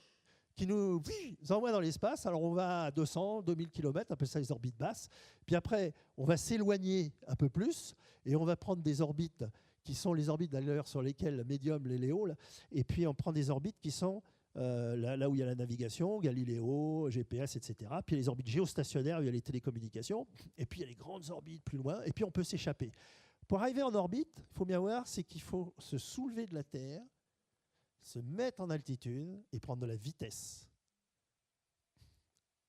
qui nous envoient dans l'espace. Alors, on va à 200, 2000 km, on appelle ça les orbites basses. Puis après, on va s'éloigner un peu plus et on va prendre des orbites qui sont les orbites d'ailleurs sur lesquelles Medium, les Léo, là, et puis on prend des orbites qui sont là où il y a la navigation, Galiléo, GPS, etc. Puis il y a les orbites géostationnaires où il y a les télécommunications. Et puis il y a les grandes orbites plus loin. Et puis on peut s'échapper. Pour arriver en orbite, il faut bien voir, c'est qu'il faut se soulever de la Terre, se mettre en altitude et prendre de la vitesse.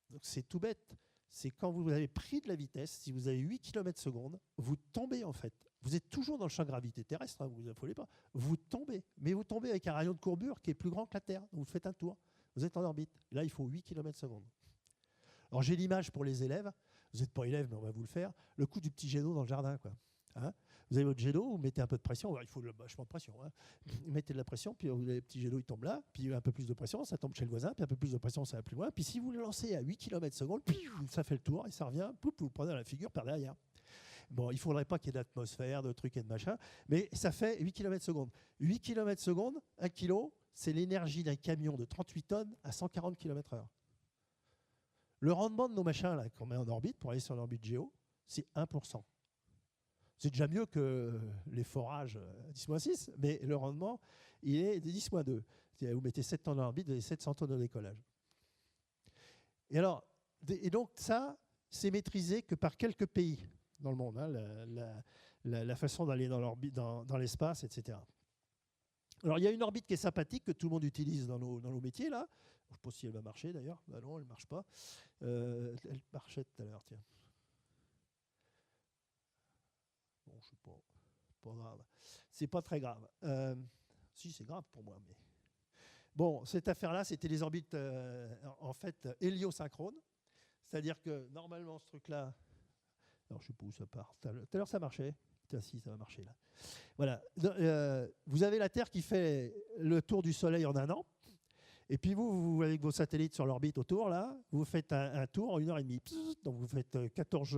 Donc c'est tout bête. C'est quand vous avez pris de la vitesse, si vous avez 8 km/s, vous tombez en fait. Vous êtes toujours dans le champ de gravité terrestre, hein, vous ne vous affolez pas. Vous tombez, mais vous tombez avec un rayon de courbure qui est plus grand que la Terre. Vous faites un tour, vous êtes en orbite. Là, il faut 8 km/s. Alors j'ai l'image pour les élèves. Vous n'êtes pas élève, mais on va vous le faire. Le coup du petit jet d'eau dans le jardin, quoi. Hein, vous avez votre jet d'eau, vous mettez un peu de pression. Il faut vachement de pression. Hein. Vous mettez de la pression, puis le petit jet d'eau il tombe là, puis un peu plus de pression, ça tombe chez le voisin, puis un peu plus de pression, ça va plus loin. Puis si vous le lancez à 8 km/s, ça fait le tour et ça revient, vous prenez la figure par derrière. Bon, il ne faudrait pas qu'il y ait d'atmosphère, de trucs et de machin, mais ça fait 8 km/s. 8 km/s, 1 kg, c'est l'énergie d'un camion de 38 tonnes à 140 km/h. Le rendement de nos machins là, qu'on met en orbite, pour aller sur l'orbite géo, c'est 1%. C'est déjà mieux que les forages 10-6, mais le rendement, il est de 10-2. Vous mettez 7 tonnes en orbite, vous avez 700 tonnes de décollage. Et donc ça, c'est maîtrisé que par quelques pays dans le monde, hein, la façon d'aller dans l'orbite, dans l'espace, etc. Alors il y a une orbite qui est sympathique, que tout le monde utilise dans nos métiers, là. Je ne sais pas si elle va marcher d'ailleurs. Ben non, elle ne marche pas. Elle marchait tout à l'heure, tiens. Bon, je ne sais pas grave. C'est pas très grave. Si, c'est grave pour moi. Mais... Bon, cette affaire-là, c'était les orbites en fait héliosynchrones. C'est-à-dire que normalement, ce truc-là, alors je ne sais pas où ça part. Tout à l'heure, ça marchait. Putain, si, ça va marcher là. Voilà. Vous avez la Terre qui fait le tour du Soleil en un an. Et puis vous, avec vos satellites sur l'orbite autour, là, vous faites un tour en 1h30. Donc vous faites 14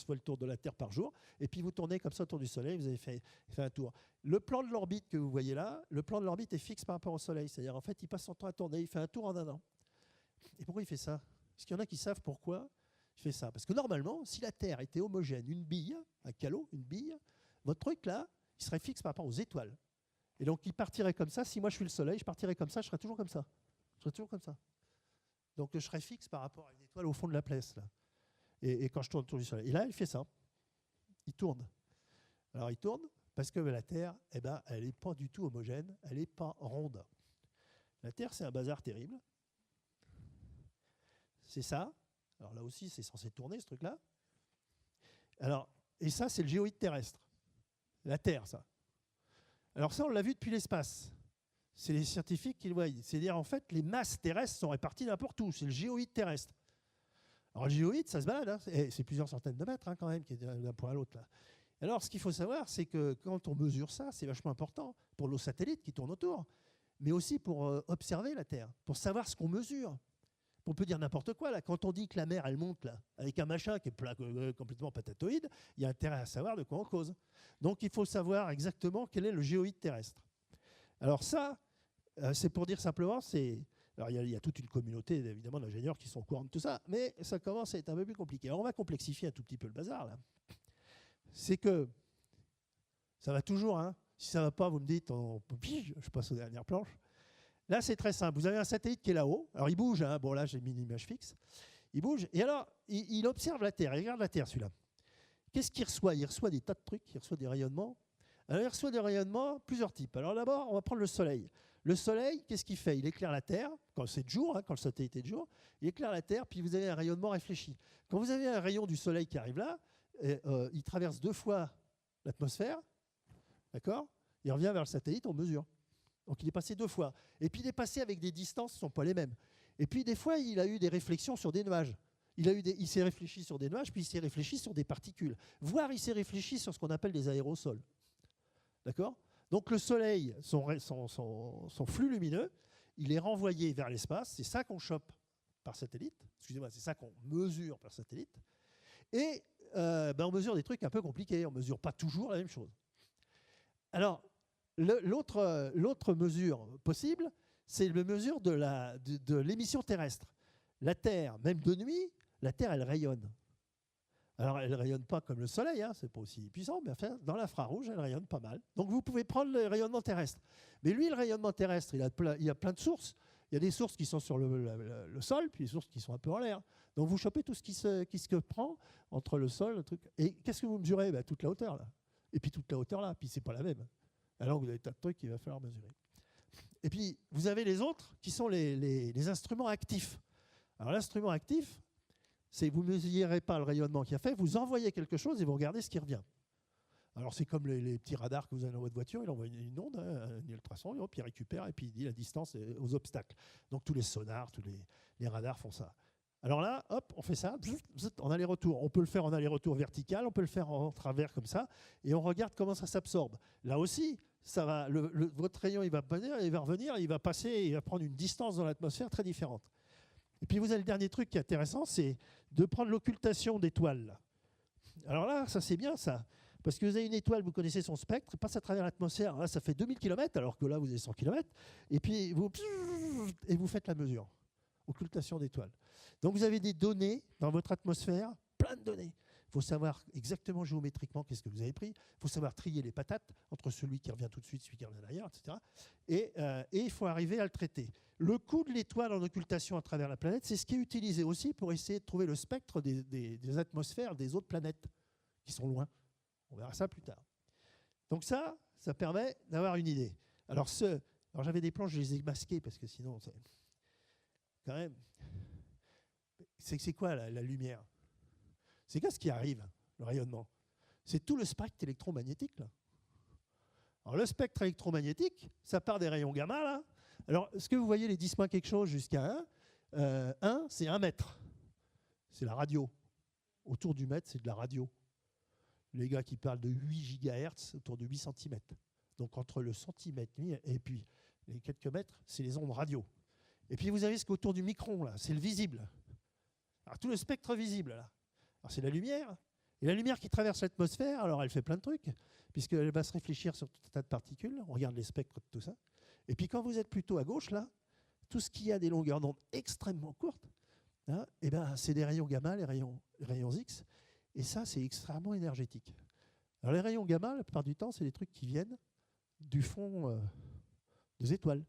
fois le tour de la Terre par jour. Et puis vous tournez comme ça autour du Soleil, vous avez fait un tour. Le plan de l'orbite que vous voyez là, le plan de l'orbite est fixe par rapport au Soleil. C'est-à-dire, en fait, il passe son temps à tourner, il fait un tour en un an. Et pourquoi il fait ça? Parce qu'il y en a qui savent pourquoi il fait ça. Parce que normalement, si la Terre était homogène, une bille, un calot, une bille, votre truc là, il serait fixe par rapport aux étoiles. Et donc il partirait comme ça. Si moi je suis le Soleil, je partirais comme ça, je serais toujours comme ça. Je serais toujours comme ça. Donc je serais fixe par rapport à une étoile au fond de la place. Là. Et quand je tourne autour du Soleil. Et là, il fait ça. Il tourne. Alors il tourne parce que la Terre, eh ben, elle n'est pas du tout homogène, elle n'est pas ronde. La Terre, c'est un bazar terrible. C'est ça. Alors là aussi, c'est censé tourner, ce truc-là. Alors, et ça, c'est le géoïde terrestre. La Terre, ça. Alors ça, on l'a vu depuis l'espace. C'est les scientifiques qui le voient. C'est-à-dire, en fait, les masses terrestres sont réparties n'importe où. C'est le géoïde terrestre. Alors, le géoïde, ça se balade. Hein. C'est plusieurs centaines de mètres, hein, quand même, qui est d'un point à l'autre. Là. Alors, ce qu'il faut savoir, c'est que quand on mesure ça, c'est vachement important pour nos satellites qui tournent autour, mais aussi pour observer la Terre, pour savoir ce qu'on mesure. On peut dire n'importe quoi. Là. Quand on dit que la mer, elle monte là, avec un machin qui est complètement patatoïde, il y a intérêt à savoir de quoi on cause. Donc, il faut savoir exactement quel est le géoïde terrestre. Alors ça, c'est pour dire simplement, alors il y a toute une communauté évidemment d'ingénieurs qui sont au courant de tout ça, mais ça commence à être un peu plus compliqué. Alors on va complexifier un tout petit peu le bazar là. C'est que ça va toujours, hein. Si ça ne va pas, vous me dites, je passe aux dernières planches. Là, c'est très simple. Vous avez un satellite qui est là-haut. Alors il bouge, hein. Bon là j'ai mis une image fixe. Il bouge et alors il observe la Terre, il regarde la Terre celui-là. Qu'est-ce qu'il reçoit? Il reçoit des tas de trucs, il reçoit des rayonnements. Alors il reçoit des rayonnements, plusieurs types. Alors d'abord, on va prendre le Soleil. Le Soleil, qu'est-ce qu'il fait? Il éclaire la Terre, quand c'est de jour, hein, quand le satellite est de jour, il éclaire la Terre, puis vous avez un rayonnement réfléchi. Quand vous avez un rayon du Soleil qui arrive là, il traverse 2 fois l'atmosphère, d'accord? Il revient vers le satellite, on mesure. Donc il est passé 2 fois. Et puis il est passé avec des distances qui ne sont pas les mêmes. Et puis des fois, il a eu des réflexions sur des nuages. Il s'est réfléchi sur des nuages, puis il s'est réfléchi sur des particules. Voire il s'est réfléchi sur ce qu'on appelle des aérosols. D'accord? Donc le Soleil, son flux lumineux, il est renvoyé vers l'espace. C'est ça qu'on chope par satellite. Excusez-moi, c'est ça qu'on mesure par satellite. Et on mesure des trucs un peu compliqués. On ne mesure pas toujours la même chose. Alors, l'autre mesure possible, c'est la mesure de l'émission terrestre. La Terre, même de nuit, la Terre, elle rayonne. Alors, elle ne rayonne pas comme le Soleil, hein, c'est pas aussi puissant, mais enfin, dans l'infrarouge, elle rayonne pas mal. Donc, vous pouvez prendre le rayonnement terrestre. Mais lui, le rayonnement terrestre, il y a plein de sources. Il y a des sources qui sont sur le sol, puis des sources qui sont un peu en l'air. Donc, vous chopez tout ce qui se prend entre le sol, le truc. Et qu'est-ce que vous mesurez? Toute la hauteur, là. Et puis toute la hauteur, là. Puis c'est pas la même. Alors, vous avez des tas de trucs qu'il va falloir mesurer. Et puis, vous avez les autres qui sont les instruments actifs. Alors, l'instrument actif, c'est vous ne mesurez pas le rayonnement qu'il a fait, vous envoyez quelque chose et vous regardez ce qui revient. Alors c'est comme les petits radars que vous avez dans votre voiture, il envoie une onde, un ultrason, et hop, il récupère et puis il dit la distance aux obstacles. Donc tous les sonars, tous les radars font ça. Alors là, hop, on fait ça en aller-retour. On peut le faire en aller-retour vertical, on peut le faire en travers comme ça, et on regarde comment ça s'absorbe. Là aussi, ça va, votre rayon il va revenir, il va passer, il va prendre une distance dans l'atmosphère très différente. Et puis vous avez le dernier truc qui est intéressant, c'est de prendre l'occultation d'étoiles. Alors là, ça c'est bien ça. Parce que vous avez une étoile, vous connaissez son spectre, elle passe à travers l'atmosphère. Là, ça fait 2000 km, alors que là, vous avez 100 km. Et puis, vous faites la mesure. Occultation d'étoiles. Donc, vous avez des données dans votre atmosphère, plein de données. Il faut savoir exactement géométriquement qu'est-ce que vous avez pris. Il faut savoir trier les patates entre celui qui revient tout de suite, celui qui revient derrière, etc. Et il faut arriver à le traiter. Le coût de l'étoile en occultation à travers la planète, c'est ce qui est utilisé aussi pour essayer de trouver le spectre des atmosphères des autres planètes qui sont loin. On verra ça plus tard. Donc ça permet d'avoir une idée. Alors j'avais des plans, je les ai masqués parce que sinon, quand même, c'est quoi la lumière? C'est qu'est-ce qui arrive, le rayonnement? C'est tout le spectre électromagnétique, là. Alors, le spectre électromagnétique, ça part des rayons gamma, là. Alors, est-ce que vous voyez les 10 quelque chose jusqu'à 1 1, c'est 1 mètre. C'est la radio. Autour du mètre, c'est de la radio. Les gars qui parlent de 8 gigahertz, autour de 8 cm. Donc, entre le centimètre et puis les quelques mètres, c'est les ondes radio. Et puis, vous avez ce qu'autour du micron, là, c'est le visible. Alors, tout le spectre visible, là. Alors, c'est la lumière. Et la lumière qui traverse l'atmosphère, alors elle fait plein de trucs, puisqu'elle va se réfléchir sur tout un tas de particules. On regarde les spectres de tout ça. Et puis quand vous êtes plutôt à gauche, là, tout ce qui a des longueurs d'onde extrêmement courtes, hein, eh ben, c'est des rayons gamma, les rayons X. Et ça, c'est extrêmement énergétique. Alors les rayons gamma, la plupart du temps, c'est des trucs qui viennent du fond des étoiles.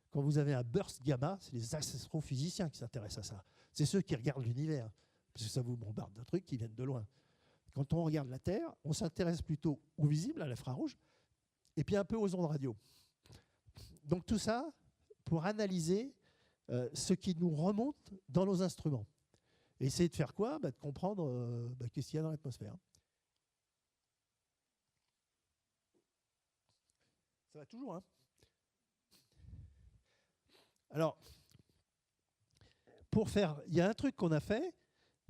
Quand vous avez un burst gamma, c'est les astrophysiciens qui s'intéressent à ça. C'est ceux qui regardent l'univers, parce que ça vous bombarde de trucs qui viennent de loin. Quand on regarde la Terre, on s'intéresse plutôt au visible, à l'infrarouge, et puis un peu aux ondes radio. Donc tout ça pour analyser ce qui nous remonte dans nos instruments. Et essayer de faire quoi ? De comprendre qu'est-ce qu'il y a dans l'atmosphère. Ça va toujours, hein ? Alors, pour faire, il y a un truc qu'on a fait.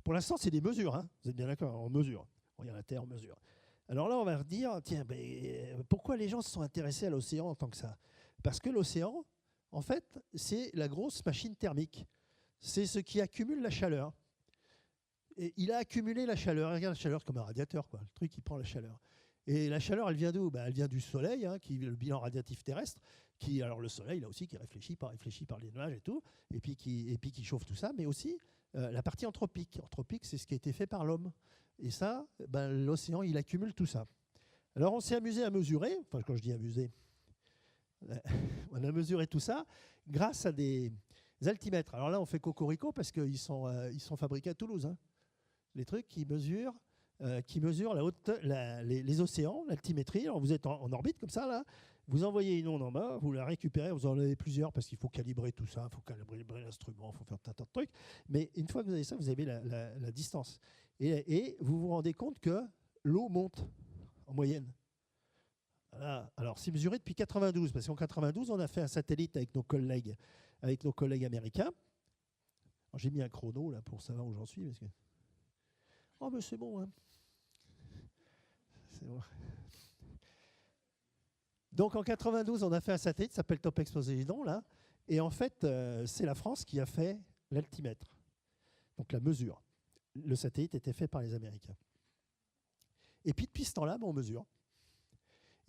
Pour l'instant, c'est des mesures. Hein. Vous êtes bien d'accord ? On mesure. On regarde la Terre, on mesure. Alors là, on va dire, tiens, pourquoi les gens se sont intéressés à l'océan en tant que ça ? Parce que l'océan, en fait, c'est la grosse machine thermique. C'est ce qui accumule la chaleur. Et il a accumulé la chaleur. Regarde la chaleur comme un radiateur, quoi. Le truc qui prend la chaleur. Et la chaleur, elle vient d'où ? Elle vient du Soleil, hein, qui est le bilan radiatif terrestre. Alors le Soleil, là aussi, qui réfléchit par les nuages et tout, et puis qui chauffe tout ça, mais aussi la partie anthropique. Anthropique, c'est ce qui a été fait par l'homme. Et ça, l'océan, il accumule tout ça. Alors on s'est amusé à mesurer, enfin quand je dis amusé, on a mesuré tout ça grâce à des altimètres. Alors là, on fait cocorico parce qu'ils sont fabriqués à Toulouse. Hein. Les trucs qui mesurent les océans, l'altimétrie. Alors vous êtes en orbite comme ça, là. Vous envoyez une onde en bas, vous la récupérez, vous en avez plusieurs parce qu'il faut calibrer tout ça, il faut calibrer l'instrument, il faut faire un tas de trucs. Mais une fois que vous avez ça, vous avez la distance. Et vous vous rendez compte que l'eau monte en moyenne. Voilà. Alors, c'est mesuré depuis 92, parce qu'en 92, on a fait un satellite avec nos collègues américains. J'ai mis un chrono là pour savoir où j'en suis. Parce que... Oh, mais c'est bon. Hein. C'est bon. Donc en 92, on a fait un satellite qui s'appelle Topex Poséidon, là. Et en fait, c'est la France qui a fait l'altimètre, donc la mesure. Le satellite était fait par les Américains. Et puis depuis ce temps-là, on mesure.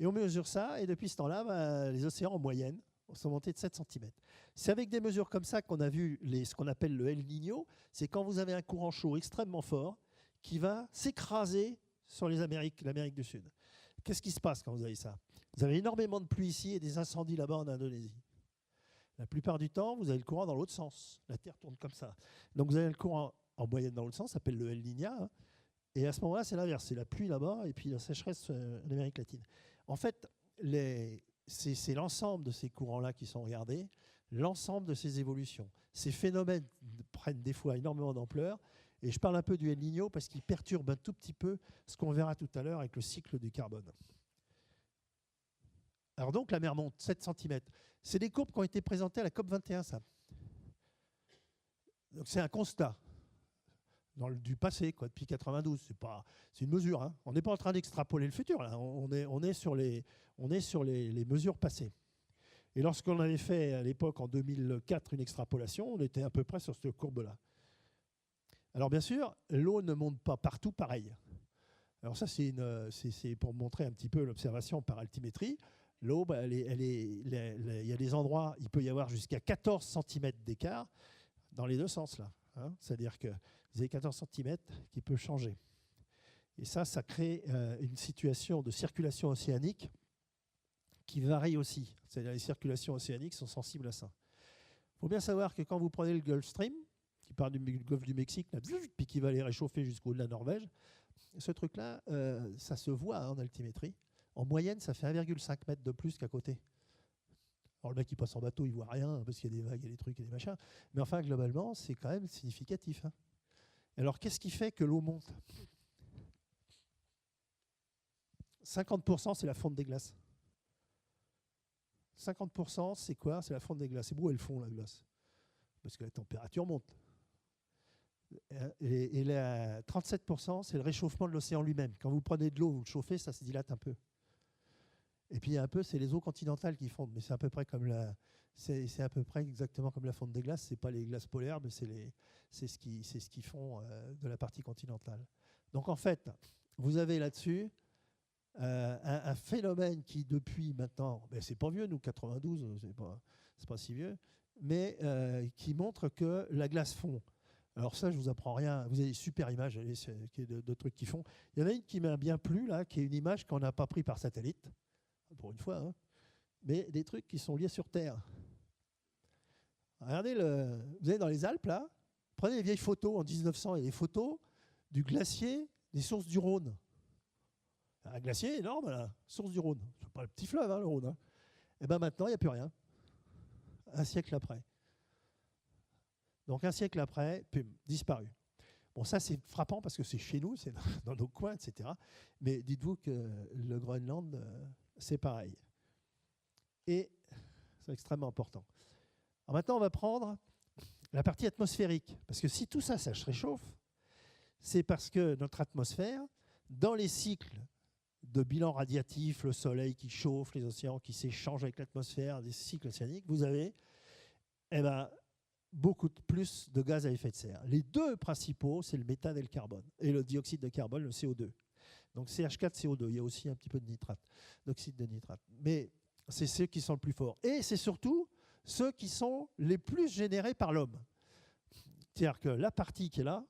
Et on mesure ça, et depuis ce temps-là, les océans en moyenne sont montés de 7 cm. C'est avec des mesures comme ça qu'on a vu ce qu'on appelle le El Niño. C'est quand vous avez un courant chaud extrêmement fort qui va s'écraser sur l'Amérique du Sud. Qu'est-ce qui se passe quand vous avez ça ? Vous avez énormément de pluie ici et des incendies là-bas en Indonésie. La plupart du temps, vous avez le courant dans l'autre sens. La Terre tourne comme ça. Donc vous avez le courant en moyenne dans l'autre sens, ça s'appelle le El Niño. Hein. Et à ce moment-là, c'est l'inverse. C'est la pluie là-bas et puis la sécheresse en Amérique latine. En fait, c'est l'ensemble de ces courants-là qui sont regardés, l'ensemble de ces évolutions. Ces phénomènes prennent des fois énormément d'ampleur. Et je parle un peu du El Niño parce qu'il perturbe un tout petit peu ce qu'on verra tout à l'heure avec le cycle du carbone. Alors donc, la mer monte 7 cm. C'est des courbes qui ont été présentées à la COP21, ça. Donc c'est un constat du passé, quoi, depuis 92. C'est une mesure. Hein. On n'est pas en train d'extrapoler le futur. Là. On est sur les mesures passées. Et lorsqu'on avait fait à l'époque, en 2004, une extrapolation, on était à peu près sur cette courbe-là. Alors bien sûr, l'eau ne monte pas partout pareil. Alors ça, c'est pour montrer un petit peu l'observation par altimétrie. L'eau, il y a des endroits, il peut y avoir jusqu'à 14 cm d'écart dans les deux sens. Là, hein. C'est-à-dire que vous avez 14 cm qui peut changer. Et ça crée une situation de circulation océanique qui varie aussi. C'est-à-dire les circulations océaniques sont sensibles à ça. Il faut bien savoir que quand vous prenez le Gulf Stream, qui part du golfe du Mexique, là, puis qui va aller réchauffer jusqu'au de la Norvège, ce truc-là, ça se voit en altimétrie. En moyenne, ça fait 1,5 mètre de plus qu'à côté. Alors le mec qui passe en bateau, il ne voit rien, parce qu'il y a des vagues, il y a des trucs, il y a des machins. Mais enfin, globalement, c'est quand même significatif. Hein. Alors, qu'est-ce qui fait que l'eau monte ? 50%, c'est la fonte des glaces. 50%, c'est quoi? C'est la fonte des glaces. C'est où elles font, la glace? Parce que la température monte. Et 37%, c'est le réchauffement de l'océan lui-même. Quand vous prenez de l'eau, vous le chauffez, ça se dilate un peu. Et puis un peu, c'est les eaux continentales qui fondent, mais c'est à peu près comme c'est à peu près exactement comme la fonte des glaces. C'est pas les glaces polaires, mais c'est ce qui fond de la partie continentale. Donc en fait, vous avez là-dessus un phénomène qui depuis maintenant, ben c'est pas vieux, nous 92, c'est pas si vieux, mais qui montre que la glace fond. Alors ça, je vous apprends rien. Vous avez des super images de trucs qui font. Il y en a une qui m'a bien plu là, qui est une image qu'on n'a pas prise par satellite, pour une fois, hein, mais des trucs qui sont liés sur Terre. Regardez, vous allez dans les Alpes là, prenez les vieilles photos en 1900 et les photos du glacier des sources du Rhône. Un glacier énorme, là, source du Rhône. C'est pas le petit fleuve, hein, le Rhône. Hein. Et bien maintenant, il n'y a plus rien. Un siècle après. Donc un siècle après, pum, disparu. Bon, ça c'est frappant parce que c'est chez nous, c'est dans nos coins, etc. Mais dites-vous que le Groenland, c'est pareil. Et c'est extrêmement important. Alors maintenant, on va prendre la partie atmosphérique. Parce que si tout ça, ça se réchauffe, c'est parce que notre atmosphère, dans les cycles de bilan radiatif, le soleil qui chauffe, les océans qui s'échangent avec l'atmosphère, des cycles océaniques, vous avez beaucoup plus de gaz à effet de serre. Les deux principaux, c'est le méthane et le carbone, et le dioxyde de carbone, le CO2. Donc CH4, CO2, il y a aussi un petit peu de nitrate, d'oxyde de nitrate. Mais c'est ceux qui sont le plus forts. Et c'est surtout ceux qui sont les plus générés par l'homme. C'est-à-dire que la partie qui est là,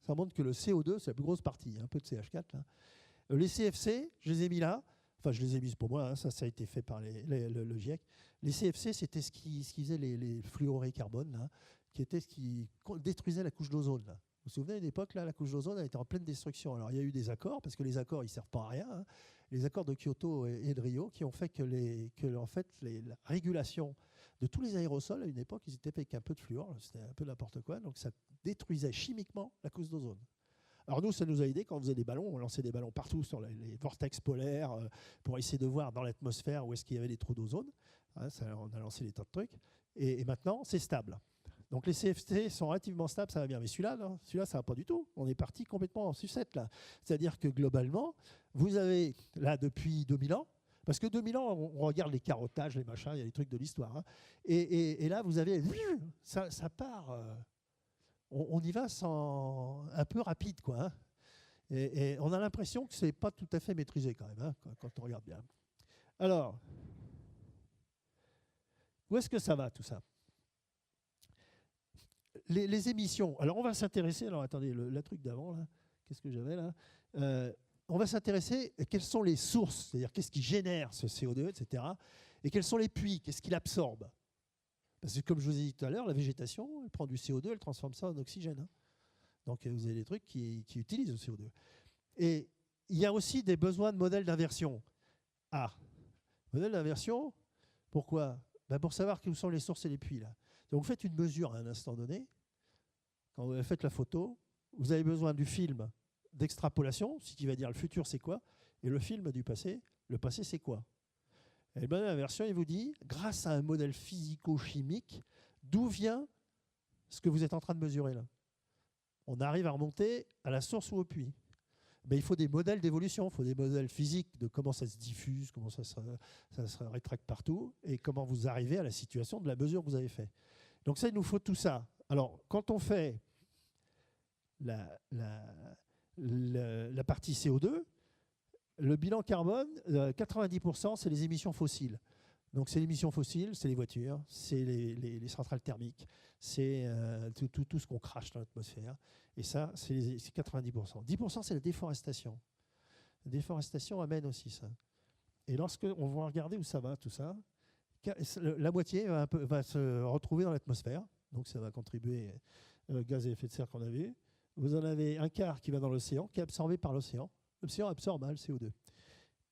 ça montre que le CO2, c'est la plus grosse partie, un peu de CH4 là. Les CFC, je les ai mis là. Enfin, je les ai mis pour moi, hein, ça a été fait par le GIEC. Les CFC, c'était ce qui faisait les fluorés carbone, là, qui était ce qui détruisait la couche d'ozone. Vous vous souvenez, à une époque, là, la couche d'ozone a été en pleine destruction. Alors, il y a eu des accords, parce que les accords, ils ne servent pas à rien. Hein. Les accords de Kyoto et de Rio, qui ont fait que la régulation de tous les aérosols, à une époque, ils étaient faits avec un peu de fluor, c'était un peu n'importe quoi, donc ça détruisait chimiquement la couche d'ozone. Alors nous, ça nous a aidé quand on faisait des ballons, on lançait des ballons partout sur les vortex polaires pour essayer de voir dans l'atmosphère où est-ce qu'il y avait des trous d'ozone. Hein, on a lancé des tas de trucs. Et maintenant, c'est stable. Donc les CFC sont relativement stables, ça va bien. Mais celui-là, ça va pas du tout. On est parti complètement en sucette là. C'est-à-dire que globalement, vous avez là depuis 2000 ans, parce que 2000 ans, on regarde les carottages, les machins, il y a des trucs de l'histoire. Hein. Et là, vous avez, ça part. On y va un peu rapide, quoi. Hein. Et on a l'impression que c'est pas tout à fait maîtrisé quand même, hein, quand on regarde bien. Alors, où est-ce que ça va tout ça? Les émissions. Alors, on va s'intéresser. Alors, attendez, le truc d'avant là. Qu'est-ce que j'avais là? On va s'intéresser à quelles sont les sources, c'est-à-dire qu'est-ce qui génère ce CO2, etc. Et quels sont les puits, qu'est-ce qu'il absorbe? Parce que comme je vous ai dit tout à l'heure, la végétation, elle prend du CO2, elle transforme ça en oxygène. Hein. Donc vous avez des trucs qui utilisent le CO2. Et il y a aussi des besoins de modèles d'inversion. Ah, modèle d'inversion, pourquoi? Pour savoir où sont les sources et les puits. Là. Donc vous faites une mesure à un instant donné. Quand vous faites la photo, vous avez besoin du film d'extrapolation, ce qui va dire le futur c'est quoi, et le film du passé, le passé c'est quoi. Et le modèle d'inversion, il vous dit, grâce à un modèle physico-chimique, d'où vient ce que vous êtes en train de mesurer là. On arrive à remonter à la source ou au puits. Mais il faut des modèles d'évolution, il faut des modèles physiques de comment ça se diffuse, comment ça se rétracte partout, et comment vous arrivez à la situation de la mesure que vous avez faite. Donc ça, il nous faut tout ça. Alors, quand on fait la partie CO2, le bilan carbone, 90%, c'est les émissions fossiles. Donc c'est l'émission fossile, c'est les voitures, c'est les centrales thermiques, c'est tout ce qu'on crache dans l'atmosphère. Et ça, c'est 90%. 10%, c'est la déforestation. La déforestation amène aussi ça. Et lorsqu'on va regarder où ça va, tout ça, la moitié va se retrouver dans l'atmosphère. Donc ça va contribuer au gaz à effet de serre qu'on a vu. Vous en avez un quart qui va dans l'océan, qui est absorbé par l'océan. L'océan absorbe le CO2.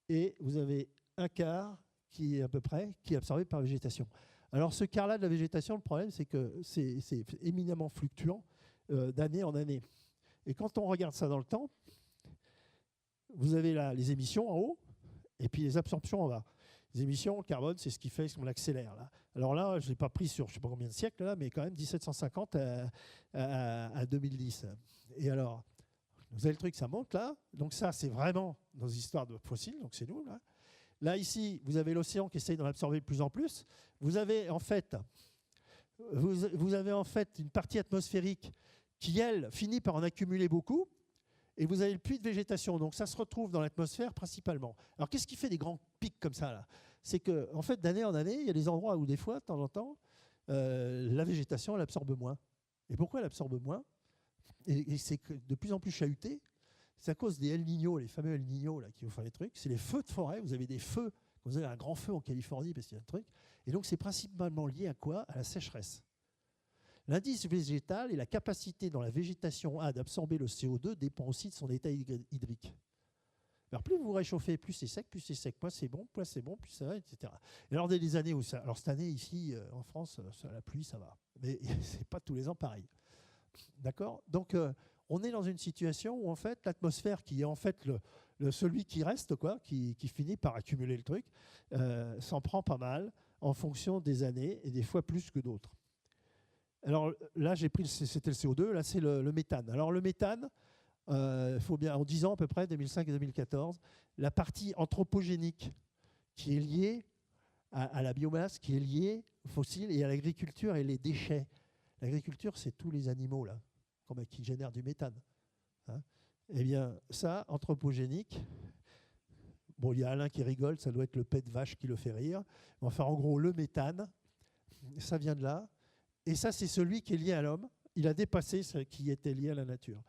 Et vous avez un quart qui est à peu près qui est absorbé par la végétation. Alors ce quart-là de la végétation, le problème, c'est que c'est éminemment fluctuant d'année en année. Et quand on regarde ça dans le temps, vous avez là les émissions en haut et puis les absorptions en bas. Les émissions, le carbone, c'est ce qui fait qu'on l'accélère. Là. Alors là, je ne l'ai pas pris sur je ne sais pas combien de siècles, là, mais quand même 1750 à 2010. Et alors, vous avez le truc, ça monte là. Donc ça, c'est vraiment nos histoires de fossiles, donc c'est nous. Là. Là, ici, vous avez l'océan qui essaye d'en absorber de plus en plus. Vous avez en fait une partie atmosphérique qui, elle, finit par en accumuler beaucoup. Et vous avez le puits de végétation. Donc ça se retrouve dans l'atmosphère principalement. Alors qu'est-ce qui fait des grands pics comme ça là? C'est que, en fait, d'année en année, il y a des endroits où des fois, de temps en temps, la végétation, elle absorbe moins. Et pourquoi elle absorbe moins? Et c'est de plus en plus chahuté. C'est à cause des El Niño, les fameux El Niño là, qui vous font des trucs. C'est les feux de forêt. Vous avez des feux. Vous avez un grand feu en Californie parce qu'il y a un truc. Et donc c'est principalement lié à quoi? À la sécheresse. L'indice végétal et la capacité dont la végétation a d'absorber le CO2 dépend aussi de son état hydrique. Alors plus vous réchauffez, plus c'est sec, moins c'est bon, plus ça va, etc. Et alors des années où ça, alors cette année ici en France, la pluie ça va, mais c'est pas tous les ans pareil. D'accord? Donc on est dans une situation où en fait l'atmosphère qui est en fait celui qui reste quoi, qui finit par accumuler le truc, s'en prend pas mal en fonction des années et des fois plus que d'autres. Alors là, c'était le CO2, là c'est le méthane. Alors le méthane, faut bien, en 10 ans à peu près, 2005 et 2014, la partie anthropogénique qui est liée à la biomasse, qui est liée aux fossiles et à l'agriculture et les déchets. L'agriculture, c'est tous les animaux là, qui génèrent du méthane. Hein. Eh bien, ça, anthropogénique, bon, il y a Alain qui rigole, ça doit être le pet de vache qui le fait rire. Enfin, en gros, le méthane, ça vient de là. Et ça, c'est celui qui est lié à l'homme. Il a dépassé ce qui était lié à la nature.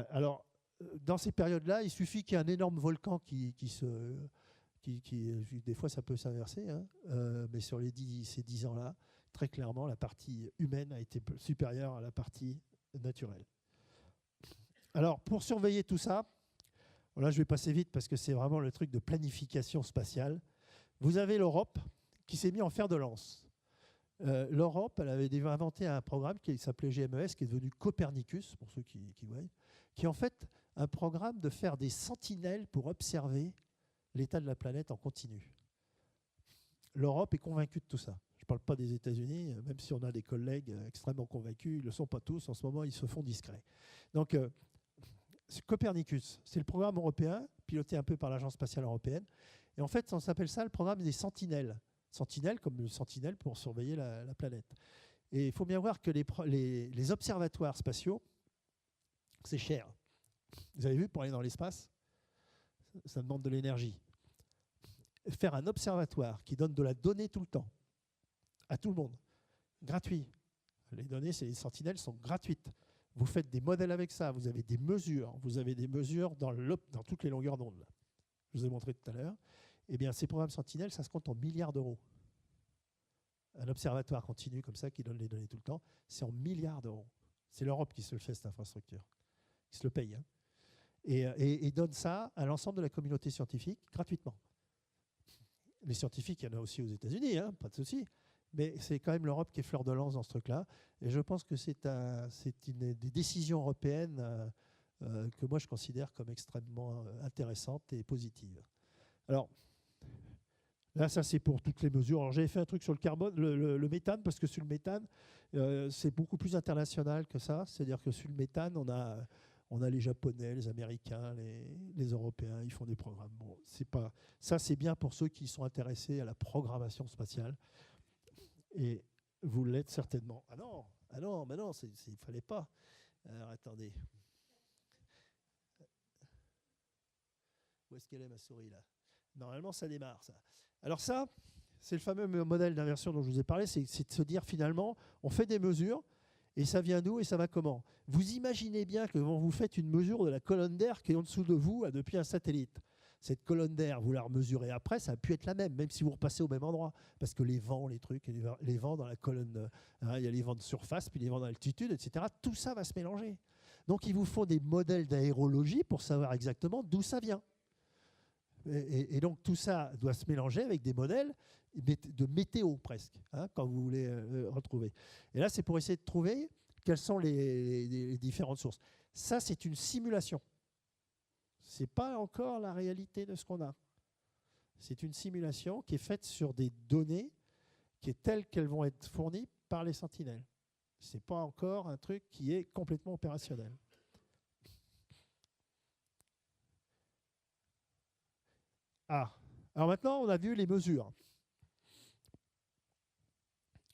Alors, dans ces périodes-là, il suffit qu'il y ait un énorme volcan qui des fois, ça peut s'inverser, hein, mais sur ces 10 ans-là, très clairement, la partie humaine a été supérieure à la partie naturelle. Alors, pour surveiller tout ça, là, je vais passer vite parce que c'est vraiment le truc de planification spatiale. Vous avez l'Europe qui s'est mise en fer de lance. L'Europe, elle avait déjà inventé un programme qui s'appelait GMES, qui est devenu Copernicus, pour ceux qui voient, qui est en fait un programme de faire des sentinelles pour observer l'état de la planète en continu. L'Europe est convaincue de tout ça. Je ne parle pas des États-Unis, même si on a des collègues extrêmement convaincus, ils ne le sont pas tous, en ce moment ils se font discrets. Donc Copernicus, c'est le programme européen, piloté un peu par l'Agence spatiale européenne, et en fait on s'appelle ça le programme des sentinelles. Sentinelle comme le sentinelle pour surveiller la planète. Et il faut bien voir que les observatoires spatiaux, c'est cher. Vous avez vu, pour aller dans l'espace, ça demande de l'énergie. Faire un observatoire qui donne de la donnée tout le temps, à tout le monde, gratuit. Les données, les sentinelles sont gratuites. Vous faites des modèles avec ça, vous avez des mesures dans toutes les longueurs d'onde. Je vous ai montré tout à l'heure. Eh bien, ces programmes sentinelles, ça se compte en milliards d'euros. Un observatoire continu comme ça, qui donne les données tout le temps, c'est en milliards d'euros. C'est l'Europe qui se le fait, cette infrastructure. Qui se le paye. Hein. Et donne ça à l'ensemble de la communauté scientifique gratuitement. Les scientifiques, il y en a aussi aux États-Unis, hein, pas de souci. Mais c'est quand même l'Europe qui est fleur de lance dans ce truc-là. Et je pense que c'est une des décisions européennes que moi je considère comme extrêmement intéressantes et positives. Alors, là, ça c'est pour toutes les mesures. Alors, j'avais fait un truc sur le carbone, le méthane, parce que sur le méthane, c'est beaucoup plus international que ça. C'est-à-dire que sur le méthane, on a les Japonais, les Américains, les Européens, ils font des programmes. Bon, ça c'est bien pour ceux qui sont intéressés à la programmation spatiale. Et vous l'êtes certainement. Ah non, il ne fallait pas. Alors, attendez. Où est-ce qu'elle est, ma souris, là? Normalement, ça démarre, ça. Alors ça, c'est le fameux modèle d'inversion dont je vous ai parlé, c'est de se dire, finalement, on fait des mesures, et ça vient d'où et ça va comment? Vous imaginez bien que quand vous faites une mesure de la colonne d'air qui est en dessous de vous depuis un satellite. Cette colonne d'air, vous la remesurez après, ça a pu être la même si vous repassez au même endroit. Parce que les vents, les vents dans la colonne, il y a les vents de surface, puis les vents d'altitude, etc. Tout ça va se mélanger. Donc, il vous faut des modèles d'aérologie pour savoir exactement d'où ça vient. Et donc, tout ça doit se mélanger avec des modèles de météo, presque, hein, quand vous voulez retrouver. Et là, c'est pour essayer de trouver quelles sont les différentes sources. Ça, c'est une simulation. Ce n'est pas encore la réalité de ce qu'on a. C'est une simulation qui est faite sur des données qui est telles qu'elles vont être fournies par les sentinelles. Ce n'est pas encore un truc qui est complètement opérationnel. Ah, alors maintenant, on a vu les mesures.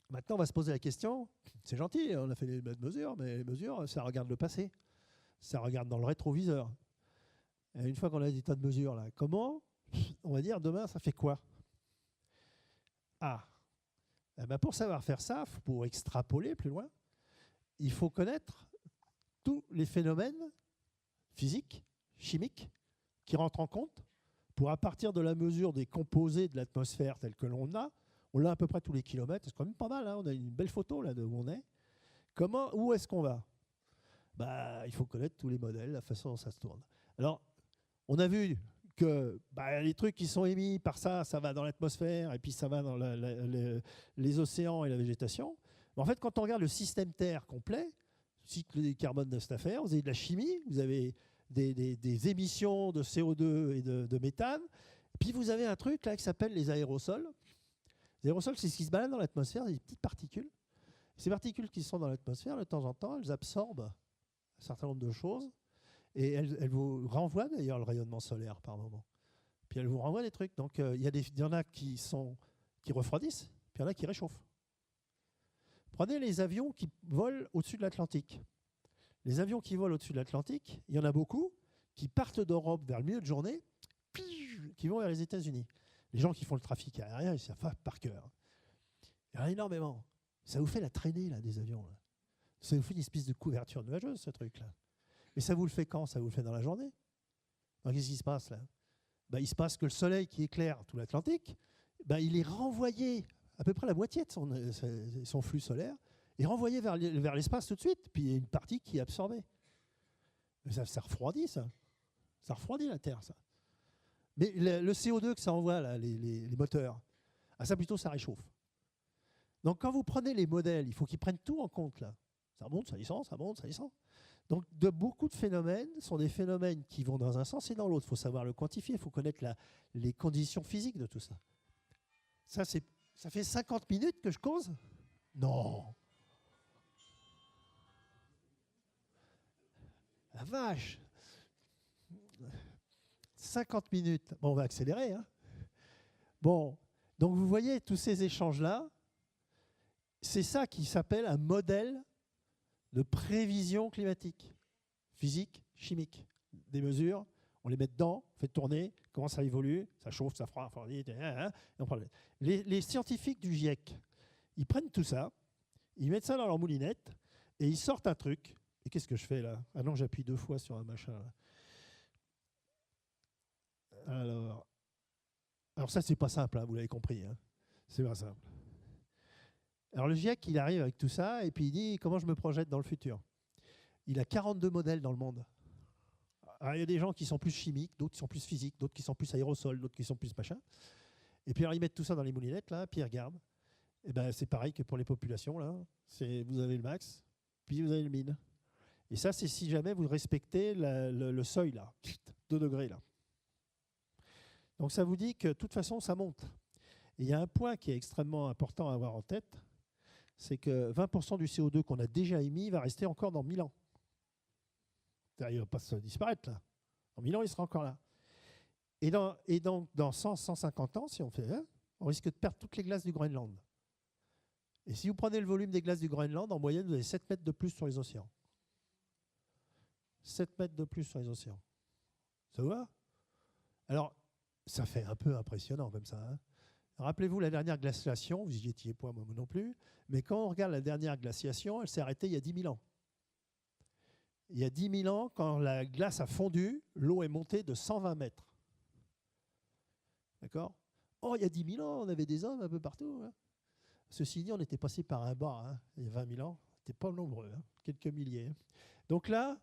Maintenant, on va se poser la question, c'est gentil, on a fait les mesures, mais les mesures, ça regarde le passé. Ça regarde dans le rétroviseur. Et une fois qu'on a des tas de mesures, là, comment, on va dire, demain, ça fait quoi? Ah, eh ben pour savoir faire ça, pour extrapoler plus loin, il faut connaître tous les phénomènes physiques, chimiques, qui rentrent en compte pour, à partir de la mesure des composés de l'atmosphère telle que l'on a, on l'a à peu près tous les kilomètres, c'est quand même pas mal, hein, on a une belle photo là de où on est. Où est-ce qu'on va? Bah, il faut connaître tous les modèles, la façon dont ça se tourne. Alors, on a vu que les trucs qui sont émis par ça, ça va dans l'atmosphère et puis ça va dans les océans et la végétation. Mais en fait, quand on regarde le système Terre complet, cycle du carbone de cette affaire, vous avez de la chimie, vous avez des émissions de CO2 et de méthane, puis vous avez un truc là qui s'appelle les aérosols. Les aérosols, c'est ce qui se balade dans l'atmosphère, des petites particules. Ces particules qui sont dans l'atmosphère, de temps en temps, elles absorbent un certain nombre de choses et elles vous renvoient d'ailleurs le rayonnement solaire par moment. Puis elles vous renvoient des trucs. Donc il y en a qui refroidissent, puis il y en a qui réchauffent. Prenez les avions qui volent au-dessus de l'Atlantique. Les avions qui volent au-dessus de l'Atlantique, il y en a beaucoup qui partent d'Europe vers le milieu de journée, qui vont vers les États-Unis. Les gens qui font le trafic aérien, ils savent par cœur. Il y en a énormément. Ça vous fait la traînée là, des avions. Là. Ça vous fait une espèce de couverture nuageuse, ce truc-là. Mais ça vous le fait quand? Ça vous le fait dans la journée. Alors, qu'est-ce qui se passe là? Il se passe que le soleil qui éclaire tout l'Atlantique, il est renvoyé à peu près la moitié de son flux solaire, est renvoyé vers l'espace tout de suite, puis il y a une partie qui est absorbée. Mais ça refroidit, ça. Ça refroidit la Terre, ça. Mais le CO2 que ça envoie, là, les moteurs, ça plutôt, ça réchauffe. Donc quand vous prenez les modèles, il faut qu'ils prennent tout en compte, là. Ça monte, ça descend, ça monte, ça descend. Donc beaucoup de phénomènes sont des phénomènes qui vont dans un sens et dans l'autre. Il faut savoir le quantifier, il faut connaître les conditions physiques de tout ça. Ça fait 50 minutes que je cause? Non. La vache. 50 minutes. Bon, on va accélérer. Hein. Bon, donc vous voyez tous ces échanges-là, c'est ça qui s'appelle un modèle de prévision climatique, physique, chimique. Des mesures, on les met dedans, on fait tourner, comment ça évolue, ça chauffe, ça froid, et on parle. Les scientifiques du GIEC, ils prennent tout ça, ils mettent ça dans leur moulinette et ils sortent un truc. Et qu'est-ce que je fais là? Ah non, j'appuie 2 fois sur un machin. Là. Alors ça, c'est pas simple, hein, vous l'avez compris. Hein. C'est pas simple. Alors le GIEC, il arrive avec tout ça et puis il dit comment je me projette dans le futur. Il a 42 modèles dans le monde. Alors, il y a des gens qui sont plus chimiques, d'autres qui sont plus physiques, d'autres qui sont plus aérosols, d'autres qui sont plus machin. Et puis alors, ils mettent tout ça dans les moulinettes, là, puis ils regardent. Et c'est pareil que pour les populations, là. Vous avez le max, puis vous avez le min. Et ça, c'est si jamais vous respectez le seuil, là, 2 degrés, là. Donc ça vous dit que de toute façon, ça monte. Et il y a un point qui est extrêmement important à avoir en tête, c'est que 20% du CO2 qu'on a déjà émis va rester encore dans 1000 ans. Il ne va pas se disparaître, là. Dans 1000 ans, il sera encore là. Et donc, dans 100, 150 ans, si on fait on risque de perdre toutes les glaces du Groenland. Et si vous prenez le volume des glaces du Groenland, en moyenne, vous avez 7 mètres de plus sur les océans. 7 mètres de plus sur les océans. Ça va? Alors, ça fait un peu impressionnant comme ça. Hein. Rappelez-vous la dernière glaciation, vous n'y étiez pas, moi non plus, mais quand on regarde la dernière glaciation, elle s'est arrêtée il y a 10 000 ans. Il y a 10 000 ans, quand la glace a fondu, l'eau est montée de 120 mètres. D'accord? Oh, il y a 10 000 ans, on avait des hommes un peu partout. Hein. Ceci dit, on était passé par un bas, hein, il y a 20 000 ans. On n'était pas nombreux, hein, quelques milliers. Donc là,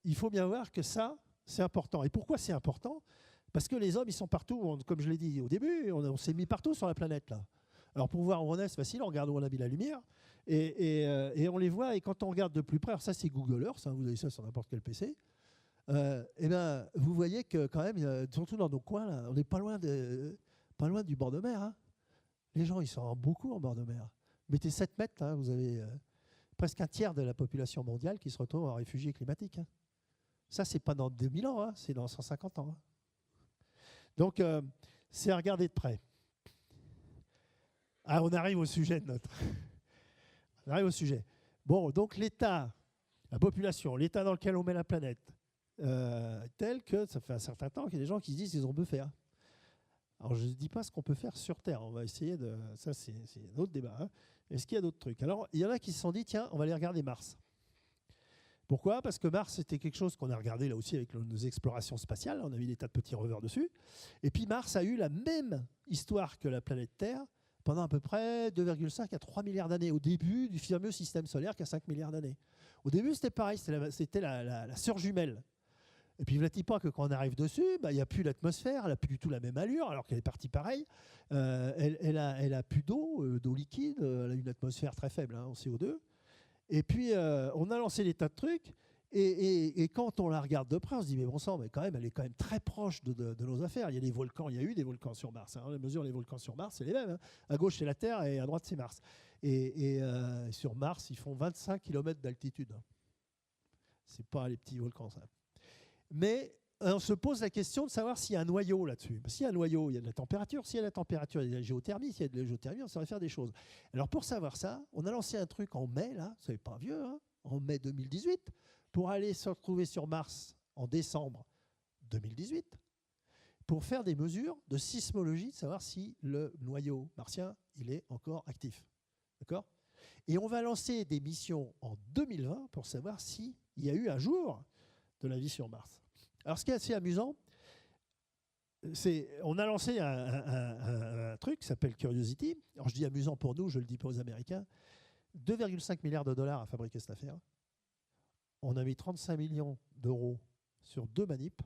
il faut bien voir que ça, c'est important. Et pourquoi c'est important? Parce que les hommes, ils sont partout, comme je l'ai dit au début, on s'est mis partout sur la planète. Là. Alors pour voir où on est, c'est facile, on regarde où on a mis la lumière, et on les voit, et quand on regarde de plus près, alors ça c'est Google Earth, hein, vous avez ça sur n'importe quel PC, eh ben, vous voyez que quand même, surtout dans nos coins, là, on n'est pas loin du bord de mer. Hein. Les gens, ils sont beaucoup en bord de mer. Mettez 7 mètres, hein, vous avez presque un tiers de la population mondiale qui se retrouve en réfugié climatique. Hein. Ça, c'est pas dans 2000 ans, hein, c'est dans 150 ans. Hein. Donc, c'est à regarder de près. Ah, on arrive au sujet de notre... On arrive au sujet. Bon, donc l'état, la population, l'état dans lequel on met la planète, tel que ça fait un certain temps qu'il y a des gens qui se disent qu'ils ont peut faire. Alors, je ne dis pas ce qu'on peut faire sur Terre. On va essayer de... Ça, c'est un autre débat. Hein. Est-ce qu'il y a d'autres trucs? Alors, il y en a qui se sont dit, tiens, on va aller regarder Mars. Pourquoi? Parce que Mars, c'était quelque chose qu'on a regardé là aussi avec nos explorations spatiales. On a vu des tas de petits rovers dessus. Et puis, Mars a eu la même histoire que la planète Terre pendant à peu près 2,5 à 3 milliards d'années, au début du fameux système solaire qui a 5 milliards d'années. Au début, c'était pareil, c'était la sœur jumelle. Et puis, ne vous pas que quand on arrive dessus, il n'y a plus l'atmosphère, elle n'a plus du tout la même allure, alors qu'elle est partie pareil. Elle a plus d'eau liquide, elle a une atmosphère très faible, hein, en CO2. Et puis, on a lancé des tas de trucs. Et quand on la regarde de près, on se dit, mais bon sang, mais quand même, elle est quand même très proche de nos affaires. Il y a des volcans, il y a eu des volcans sur Mars. Hein. On mesure les volcans sur Mars, c'est les mêmes. Hein. À gauche, c'est la Terre et à droite, c'est Mars. Et sur Mars, ils font 25 km d'altitude. Ce n'est pas les petits volcans, ça. Mais on se pose la question de savoir s'il y a un noyau là-dessus. S'il y a un noyau, il y a de la température. S'il y a de la température, il y a de la géothermie. S'il y a de la géothermie, on saurait faire des choses. Alors, pour savoir ça, on a lancé un truc en mai, là, c'est pas vieux, hein, en mai 2018, pour aller se retrouver sur Mars en décembre 2018, pour faire des mesures de sismologie, de savoir si le noyau martien il est encore actif. D'accord ? Et on va lancer des missions en 2020 pour savoir s'il y a eu un jour de la vie sur Mars. Alors, ce qui est assez amusant, c'est on a lancé un truc qui s'appelle Curiosity. Alors, je dis amusant pour nous, je ne le dis pas aux Américains. 2,5 milliards de dollars à fabriquer cette affaire. On a mis 35 millions d'euros sur 2 manips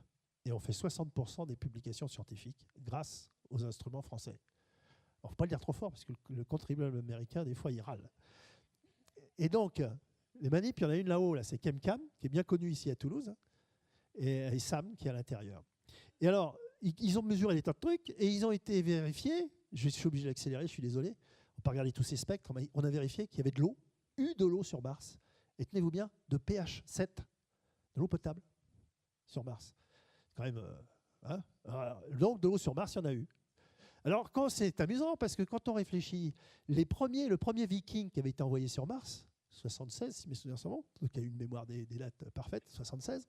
et on fait 60% des publications scientifiques grâce aux instruments français. Il ne faut pas le dire trop fort parce que le contribuable américain, des fois, il râle. Et donc, les manips, il y en a une là-haut, là, c'est ChemCam, qui est bien connue ici à Toulouse, et SAM, qui est à l'intérieur. Et alors, ils ont mesuré des tas de trucs et ils ont été vérifiés. Je suis obligé d'accélérer, je suis désolé. On ne peut pas regarder tous ces spectres. On a vérifié qu'il y avait de l'eau sur Mars. Et tenez-vous bien, de pH 7, de l'eau potable sur Mars. C'est quand même... hein, donc, de l'eau sur Mars, il y en a eu. Alors, c'est amusant, parce que quand on réfléchit, le premier Viking qui avait été envoyé sur Mars, 76, si mes souvenirs sont bons, donc il y a eu une mémoire des dates parfaite, 76,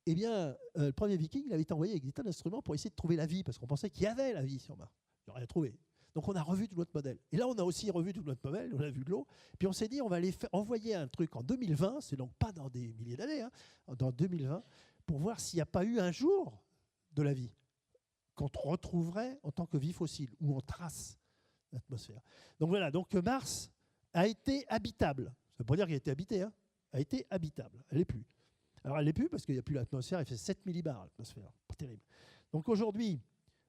eh bien, le premier Viking, il avait été envoyé avec des tas d'instruments pour essayer de trouver la vie, parce qu'on pensait qu'il y avait la vie sur Mars. Il n'aurait rien trouvé. Donc, on a revu tout notre modèle. Et là, on a aussi revu tout notre modèle, on a vu de l'eau. Puis, on s'est dit, on va aller envoyer un truc en 2020, c'est donc pas dans des milliers d'années, hein, dans 2020, pour voir s'il n'y a pas eu un jour de la vie qu'on retrouverait en tant que vie fossile, ou en trace l'atmosphère. Donc, voilà. Donc, Mars a été habitable. Ça ne veut pas dire qu'il a été habité, hein, a été habitable. Elle n'est plus. Alors, elle n'est plus parce qu'il n'y a plus l'atmosphère, il fait 7 millibars l'atmosphère. Pas terrible. Donc, aujourd'hui,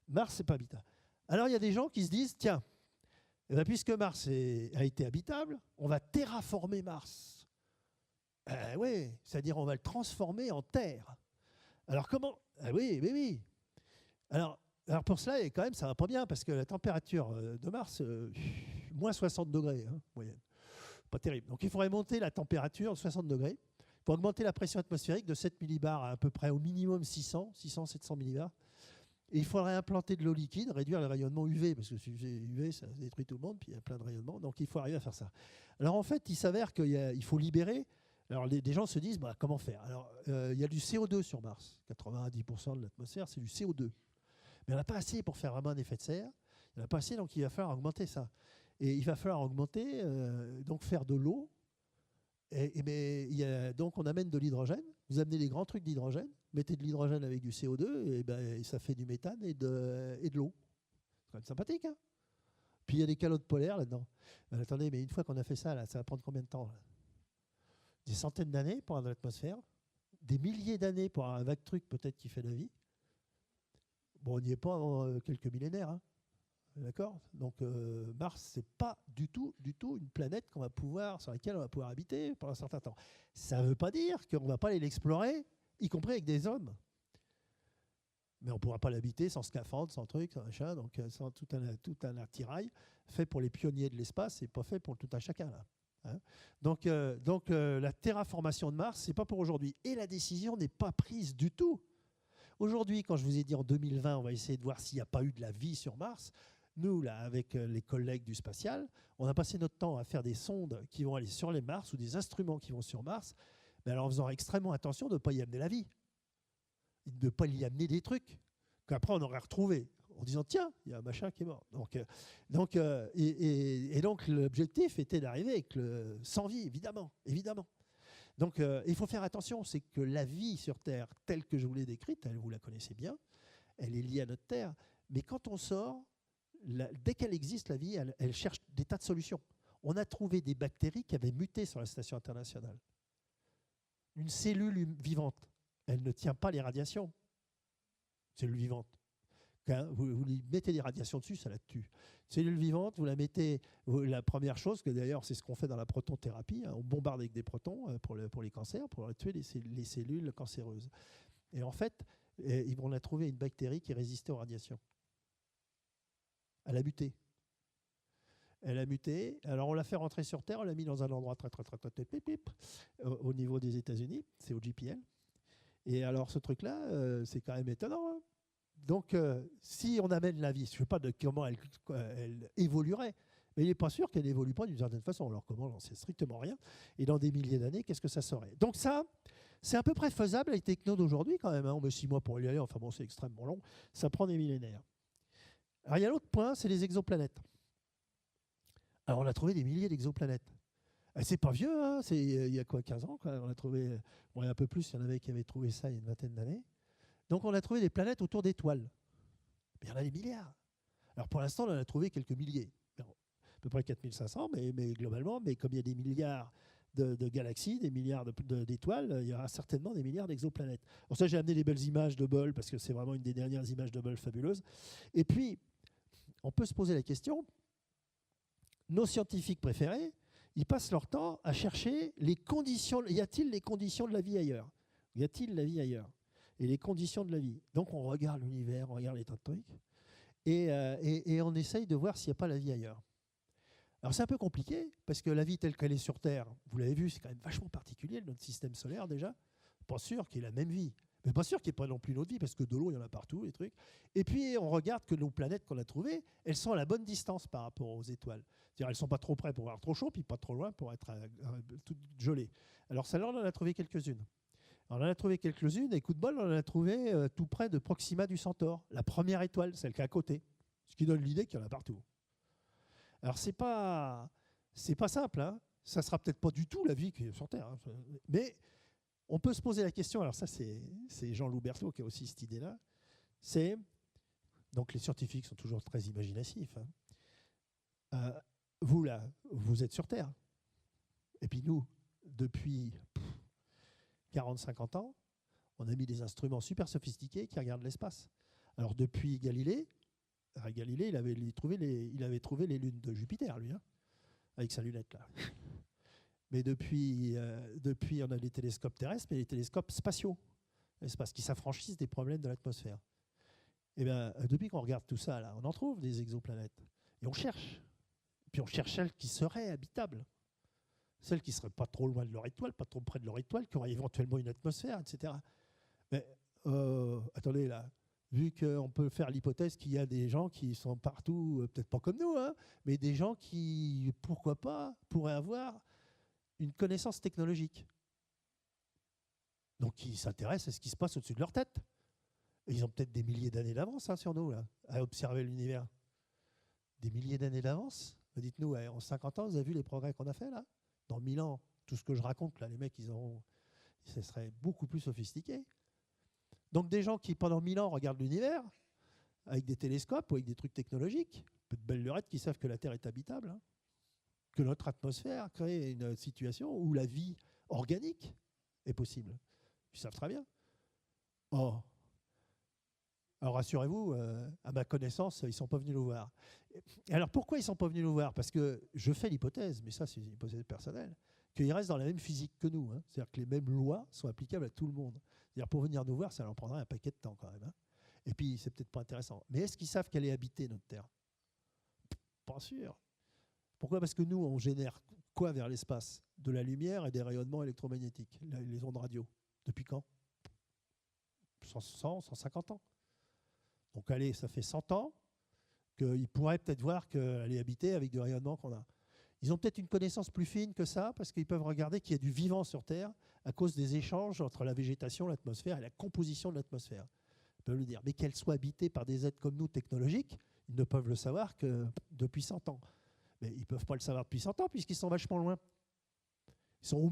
Mars, ce n'est pas habitable. Alors, il y a des gens qui se disent, tiens, eh bien, puisque Mars a été habitable, on va terraformer Mars. Oui, c'est-à-dire on va le transformer en terre. Alors, comment? Oui. Alors, pour cela, quand même, ça ne va pas bien, parce que la température de Mars, moins 60 degrés, hein, moyenne. Pas terrible. Donc, il faudrait monter la température de 60 degrés pour augmenter la pression atmosphérique de 7 millibars à peu près au minimum 600-700 millibars. Et il faudrait implanter de l'eau liquide, réduire le rayonnement UV, parce que UV, ça détruit tout le monde, puis il y a plein de rayonnements, donc il faut arriver à faire ça. Alors en fait, il s'avère qu'il faut libérer. Alors des gens se disent, comment faire? Alors il y a du CO2 sur Mars, 90% de l'atmosphère, c'est du CO2. Mais il n'y en a pas assez pour faire vraiment un effet de serre, il n'y en a pas assez, donc il va falloir augmenter ça. Et il va falloir augmenter, donc faire de l'eau. Donc on amène de l'hydrogène, vous amenez les grands trucs d'hydrogène, mettez de l'hydrogène avec du CO2, et ça fait du méthane et de l'eau. C'est quand même sympathique, hein. Puis il y a des calottes polaires là-dedans. Attendez, mais une fois qu'on a fait ça, là, ça va prendre combien de temps là? Des centaines d'années pour avoir de l'atmosphère, des milliers d'années pour avoir un vague truc peut-être qui fait la vie. Bon, on n'y est pas en quelques millénaires, hein. D'accord? Donc Mars, c'est pas du tout une planète sur laquelle on va pouvoir habiter pendant un certain temps. Ça ne veut pas dire qu'on ne va pas aller l'explorer y compris avec des hommes. Mais on ne pourra pas l'habiter sans scaphandre, sans truc, sans machin, donc sans tout un attirail fait pour les pionniers de l'espace et pas fait pour tout un chacun. Là. Hein. Donc, la terraformation de Mars, ce n'est pas pour aujourd'hui. Et la décision n'est pas prise du tout. Aujourd'hui, quand je vous ai dit en 2020, on va essayer de voir s'il n'y a pas eu de la vie sur Mars, nous, là, avec les collègues du spatial, on a passé notre temps à faire des sondes qui vont aller sur les Mars ou des instruments qui vont sur Mars, mais alors en faisant extrêmement attention de ne pas y amener la vie, de ne pas y amener des trucs qu'après on aurait retrouvé en disant tiens, il y a un machin qui est mort. Donc l'objectif était d'arriver avec sans vie, évidemment. Donc il faut faire attention, c'est que la vie sur Terre, telle que je vous l'ai décrite, vous la connaissez bien, elle est liée à notre Terre, mais quand on sort, dès qu'elle existe, la vie, elle cherche des tas de solutions. On a trouvé des bactéries qui avaient muté sur la station internationale. Une cellule vivante, elle ne tient pas les radiations. Cellule vivante. Quand vous lui mettez des radiations dessus, ça la tue. Cellule vivante, vous la mettez... La première chose, que d'ailleurs c'est ce qu'on fait dans la protonthérapie, hein, on bombarde avec des protons pour les cancers, pour tuer les cellules cancéreuses. Et en fait, on a trouvé une bactérie qui résistait aux radiations. Elle a muté. Alors on l'a fait rentrer sur Terre, on l'a mis dans un endroit très au niveau des États-Unis, c'est au JPL. Et alors ce truc-là, c'est quand même étonnant. Hein. Donc si on amène la vie, je ne sais pas de comment elle évoluerait, mais il n'est pas sûr qu'elle n'évolue pas d'une certaine façon. Alors comment, j'en sais strictement rien. Et dans des milliers d'années, qu'est-ce que ça serait? Donc ça, c'est à peu près faisable avec les technos d'aujourd'hui quand même. Hein. On met 6 mois pour y aller, enfin bon, c'est extrêmement long. Ça prend des millénaires. Alors il y a l'autre point, c'est les exoplanètes. Alors on a trouvé des milliers d'exoplanètes. C'est pas vieux, hein, il y a quoi, 15 ans quoi. On a trouvé, bon, il y a un peu plus, il y en avait qui avaient trouvé ça il y a une vingtaine d'années. Donc on a trouvé des planètes autour d'étoiles. Il y en a des milliards. Alors pour l'instant, on en a trouvé quelques milliers. À peu près 4500, mais globalement, mais comme il y a des milliards de galaxies, des milliards d'étoiles, il y aura certainement des milliards d'exoplanètes. Pour ça, j'ai amené les belles images de Hubble, parce que c'est vraiment une des dernières images de Hubble fabuleuses. Et puis, on peut se poser la question, nos scientifiques préférés, ils passent leur temps à chercher les conditions. Y a-t-il les conditions de la vie ailleurs? Y a-t-il la vie ailleurs? Et les conditions de la vie. Donc on regarde l'univers, on regarde les tas de trucs, et on essaye de voir s'il n'y a pas la vie ailleurs. Alors c'est un peu compliqué, parce que la vie telle qu'elle est sur Terre, vous l'avez vu, c'est quand même vachement particulier, notre système solaire déjà. Pas sûr qu'il ait la même vie. Mais pas sûr qu'il n'y ait pas non plus notre vie, parce que de l'eau, il y en a partout, les trucs. Et puis, on regarde que nos planètes qu'on a trouvées, elles sont à la bonne distance par rapport aux étoiles. C'est-à-dire, elles ne sont pas trop près pour avoir trop chaud, puis pas trop loin pour être toutes gelées. Alors, celle-là, on en a trouvé quelques-unes. On en a trouvé quelques-unes, et coup de bol, on en a trouvé tout près de Proxima du Centaure, la première étoile, celle qui est à côté. Ce qui donne l'idée qu'il y en a partout. Alors, c'est pas simple, hein. Ça ne sera peut-être pas du tout la vie qui est sur Terre. Hein. Mais on peut se poser la question, alors ça c'est Jean-Loup Berthaud qui a aussi cette idée-là, c'est, donc les scientifiques sont toujours très imaginatifs, hein. Vous là, vous êtes sur Terre, et puis nous, depuis 40-50 ans, on a mis des instruments super sophistiqués qui regardent l'espace. Alors depuis Galilée, il avait trouvé les lunes de Jupiter, lui, hein, avec sa lunette là. Mais depuis, on a les télescopes terrestres, mais les télescopes spatiaux, l'espace, qui s'affranchissent des problèmes de l'atmosphère. Et bien, depuis qu'on regarde tout ça, là, on en trouve des exoplanètes. Et on cherche. Puis on cherche celles qui seraient habitables. Celles qui ne seraient pas trop loin de leur étoile, pas trop près de leur étoile, qui auraient éventuellement une atmosphère, etc. Mais attendez, là, vu qu'on peut faire l'hypothèse qu'il y a des gens qui sont partout, peut-être pas comme nous, hein, mais des gens qui, pourquoi pas, pourraient avoir une connaissance technologique. Donc, ils s'intéressent à ce qui se passe au-dessus de leur tête. Et ils ont peut-être des milliers d'années d'avance sur nous, là, à observer l'univers. Des milliers d'années d'avance. Dites-nous, en 50 ans, vous avez vu les progrès qu'on a fait, là? Dans 1000 ans, tout ce que je raconte, là, les mecs, ce serait beaucoup plus sophistiqué. Donc, des gens qui, pendant 1000 ans, regardent l'univers, avec des télescopes ou avec des trucs technologiques, peu de belles lurettes qui savent que la Terre est habitable, hein, que notre atmosphère crée une situation où la vie organique est possible. Ils savent très bien. Oh. Alors rassurez-vous, à ma connaissance, ils ne sont pas venus nous voir. Et alors pourquoi ils ne sont pas venus nous voir? Parce que je fais l'hypothèse, mais ça c'est une hypothèse personnelle, qu'ils restent dans la même physique que nous. Hein. C'est-à-dire que les mêmes lois sont applicables à tout le monde. C'est-à-dire, pour venir nous voir, ça leur prendrait un paquet de temps quand même. Hein. Et puis, c'est peut-être pas intéressant. Mais est-ce qu'ils savent qu'elle est habitée, notre Terre? Pas sûr. Pourquoi? Parce que nous, on génère quoi vers l'espace? De la lumière et des rayonnements électromagnétiques, les ondes radio. Depuis quand? 100, 150 ans. Donc, allez, ça fait 100 ans qu'ils pourraient peut-être voir qu'elle est habitée avec du rayonnement qu'on a. Ils ont peut-être une connaissance plus fine que ça, parce qu'ils peuvent regarder qu'il y a du vivant sur Terre à cause des échanges entre la végétation, l'atmosphère et la composition de l'atmosphère. Ils peuvent le dire. Mais qu'elle soit habitée par des êtres comme nous, technologiques, ils ne peuvent le savoir que depuis 100 ans. Mais ils ne peuvent pas le savoir depuis 100 ans, puisqu'ils sont vachement loin. Ils sont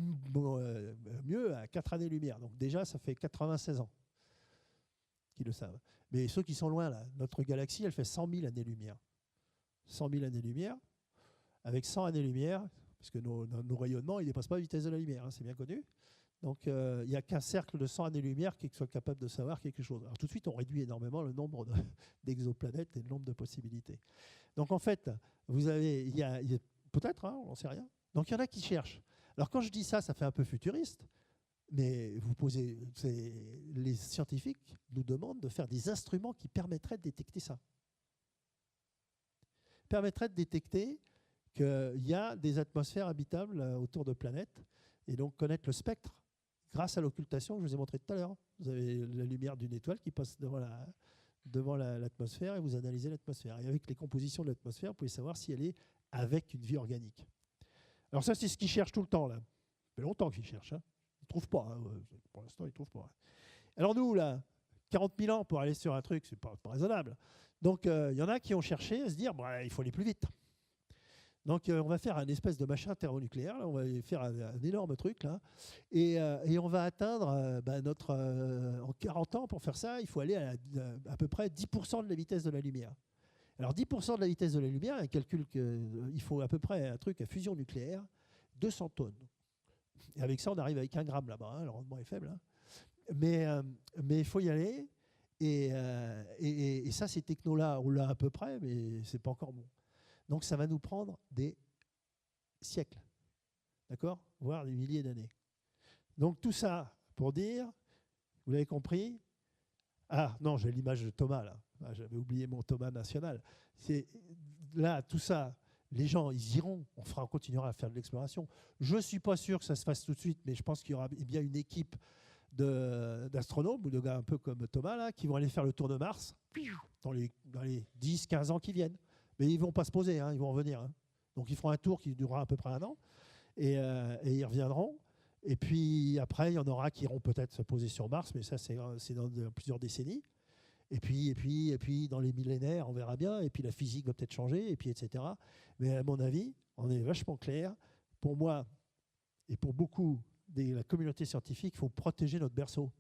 mieux à 4 années-lumière. Donc déjà, ça fait 96 ans qu'ils le savent. Mais ceux qui sont loin, là, notre galaxie, elle fait 100 000 années-lumière. 100 000 années-lumière. Avec 100 années-lumière, parce que nos rayonnements, ils ne dépassent pas la vitesse de la lumière, hein, c'est bien connu. Donc, il n'y a qu'un cercle de 100 années-lumière qui soit capable de savoir quelque chose. Alors, tout de suite, on réduit énormément le nombre d'exoplanètes et le nombre de possibilités. Donc, en fait, il y a peut-être, hein, on n'en sait rien. Donc, il y en a qui cherchent. Alors, quand je dis ça, ça fait un peu futuriste, mais les scientifiques nous demandent de faire des instruments qui permettraient de détecter ça. Permettraient de détecter qu'il y a des atmosphères habitables autour de planètes et donc connaître le spectre grâce à l'occultation que je vous ai montré tout à l'heure. Vous avez la lumière d'une étoile qui passe devant l'atmosphère et vous analysez l'atmosphère. Et avec les compositions de l'atmosphère, vous pouvez savoir si elle est avec une vie organique. Alors ça, c'est ce qu'ils cherchent tout le temps. Là. Ça fait longtemps qu'ils cherchent. Hein. Ils ne trouvent pas. Hein. Pour l'instant, ils ne trouvent pas. Alors nous, là, 40 000 ans pour aller sur un truc, c'est pas raisonnable. Donc, il y en a qui ont cherché à se dire, il faut aller plus vite. Donc, on va faire un espèce de machin thermonucléaire. Là, on va faire un énorme truc. Là, et on va atteindre en 40 ans, pour faire ça, il faut aller à peu près 10% de la vitesse de la lumière. Alors, 10% de la vitesse de la lumière, il calcule qu'il faut à peu près un truc à fusion nucléaire, 200 tonnes. Et avec ça, on arrive avec 1 gramme là-bas. Hein, le rendement est faible. Hein. Mais il faut y aller. Et ça, ces technos-là, on l'a à peu près, mais ce n'est pas encore bon. Donc, ça va nous prendre des siècles, d'accord, voire des milliers d'années. Donc, tout ça pour dire, vous l'avez compris. Ah, non, j'ai l'image de Thomas, là. Ah, j'avais oublié mon Thomas national. Là, tout ça, les gens, ils iront. On continuera à faire de l'exploration. Je ne suis pas sûr que ça se fasse tout de suite, mais je pense qu'il y aura bien une équipe d'astronomes ou de gars un peu comme Thomas, là, qui vont aller faire le tour de Mars dans les 10-15 ans qui viennent. Mais ils ne vont pas se poser, hein, ils vont revenir. Hein. Donc ils feront un tour qui durera à peu près 1 an et ils reviendront. Et puis après, il y en aura qui iront peut-être se poser sur Mars, mais ça, c'est dans plusieurs décennies. Et puis dans les millénaires, on verra bien. Et puis la physique va peut-être changer, et puis etc. Mais à mon avis, on est vachement clair. Pour moi et pour beaucoup de la communauté scientifique, il faut protéger notre berceau.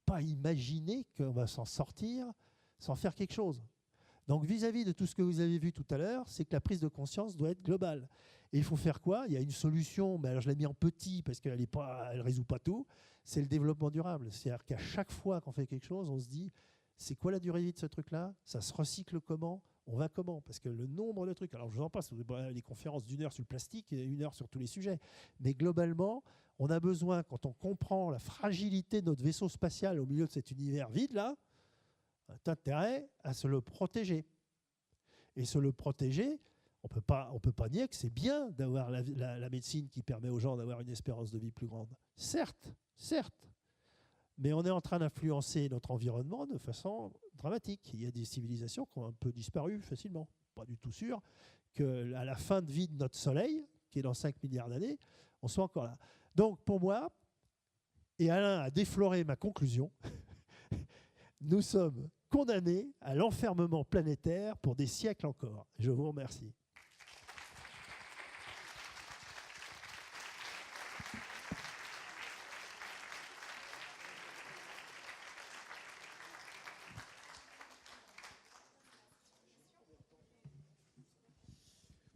Pas imaginer qu'on va s'en sortir sans faire quelque chose. Donc vis-à-vis de tout ce que vous avez vu tout à l'heure, c'est que la prise de conscience doit être globale. Et il faut faire quoi? Il y a une solution, mais alors je l'ai mis en petit parce qu'elle ne résout pas tout, c'est le développement durable. C'est-à-dire qu'à chaque fois qu'on fait quelque chose, on se dit, c'est quoi la durée de vie de ce truc-là? Ça se recycle comment? On va comment? Parce que le nombre de trucs, alors je vous en passe, les conférences d'1 heure sur le plastique et 1 heure sur tous les sujets, mais globalement, on a besoin, quand on comprend la fragilité de notre vaisseau spatial au milieu de cet univers vide, là, intérêt à se le protéger. Et se le protéger, on peut pas nier que c'est bien d'avoir la médecine qui permet aux gens d'avoir une espérance de vie plus grande. Certes, mais on est en train d'influencer notre environnement de façon dramatique. Il y a des civilisations qui ont un peu disparu facilement. Pas du tout sûr qu'à la fin de vie de notre Soleil, qui est dans 5 milliards d'années, on soit encore là. Donc pour moi, et Alain a défloré ma conclusion, nous sommes condamnés à l'enfermement planétaire pour des siècles encore. Je vous remercie.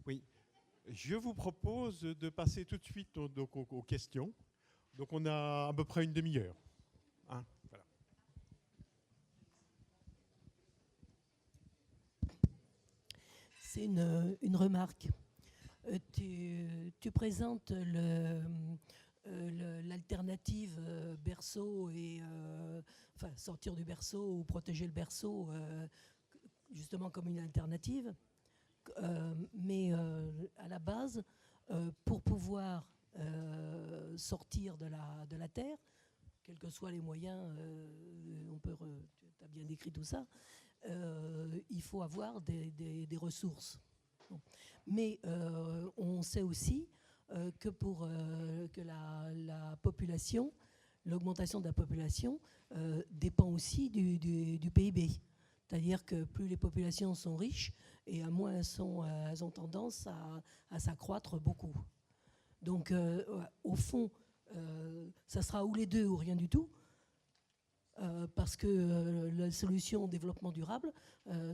Oui, je vous propose de passer tout de suite aux questions. Donc on a à peu près une demi-heure. Hein, voilà. C'est une remarque. Tu présentes l'alternative berceau et enfin sortir du berceau ou protéger le berceau justement comme une alternative. Mais à la base, pour pouvoir sortir de la terre, quels que soient les moyens, tu as bien décrit tout ça, il faut avoir des ressources. Bon. Mais on sait aussi que pour que la population, l'augmentation de la population dépend aussi du PIB. C'est-à-dire que plus les populations sont riches, et moins elles ont tendance à s'accroître beaucoup. Donc, au fond, ça sera ou les deux ou rien du tout, parce que la solution au développement durable,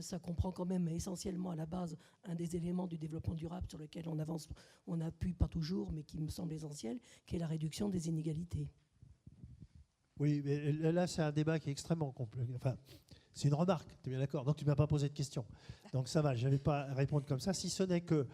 ça comprend quand même essentiellement à la base un des éléments du développement durable sur lequel on avance, on n'appuie pas toujours, mais qui me semble essentiel, qui est la réduction des inégalités. Oui, mais là, c'est un débat qui est extrêmement complexe. Enfin, c'est une remarque, tu es bien d'accord. Donc, tu ne m'as pas posé de question. Donc, ça va, je n'avais pas à répondre comme ça. Si ce n'est que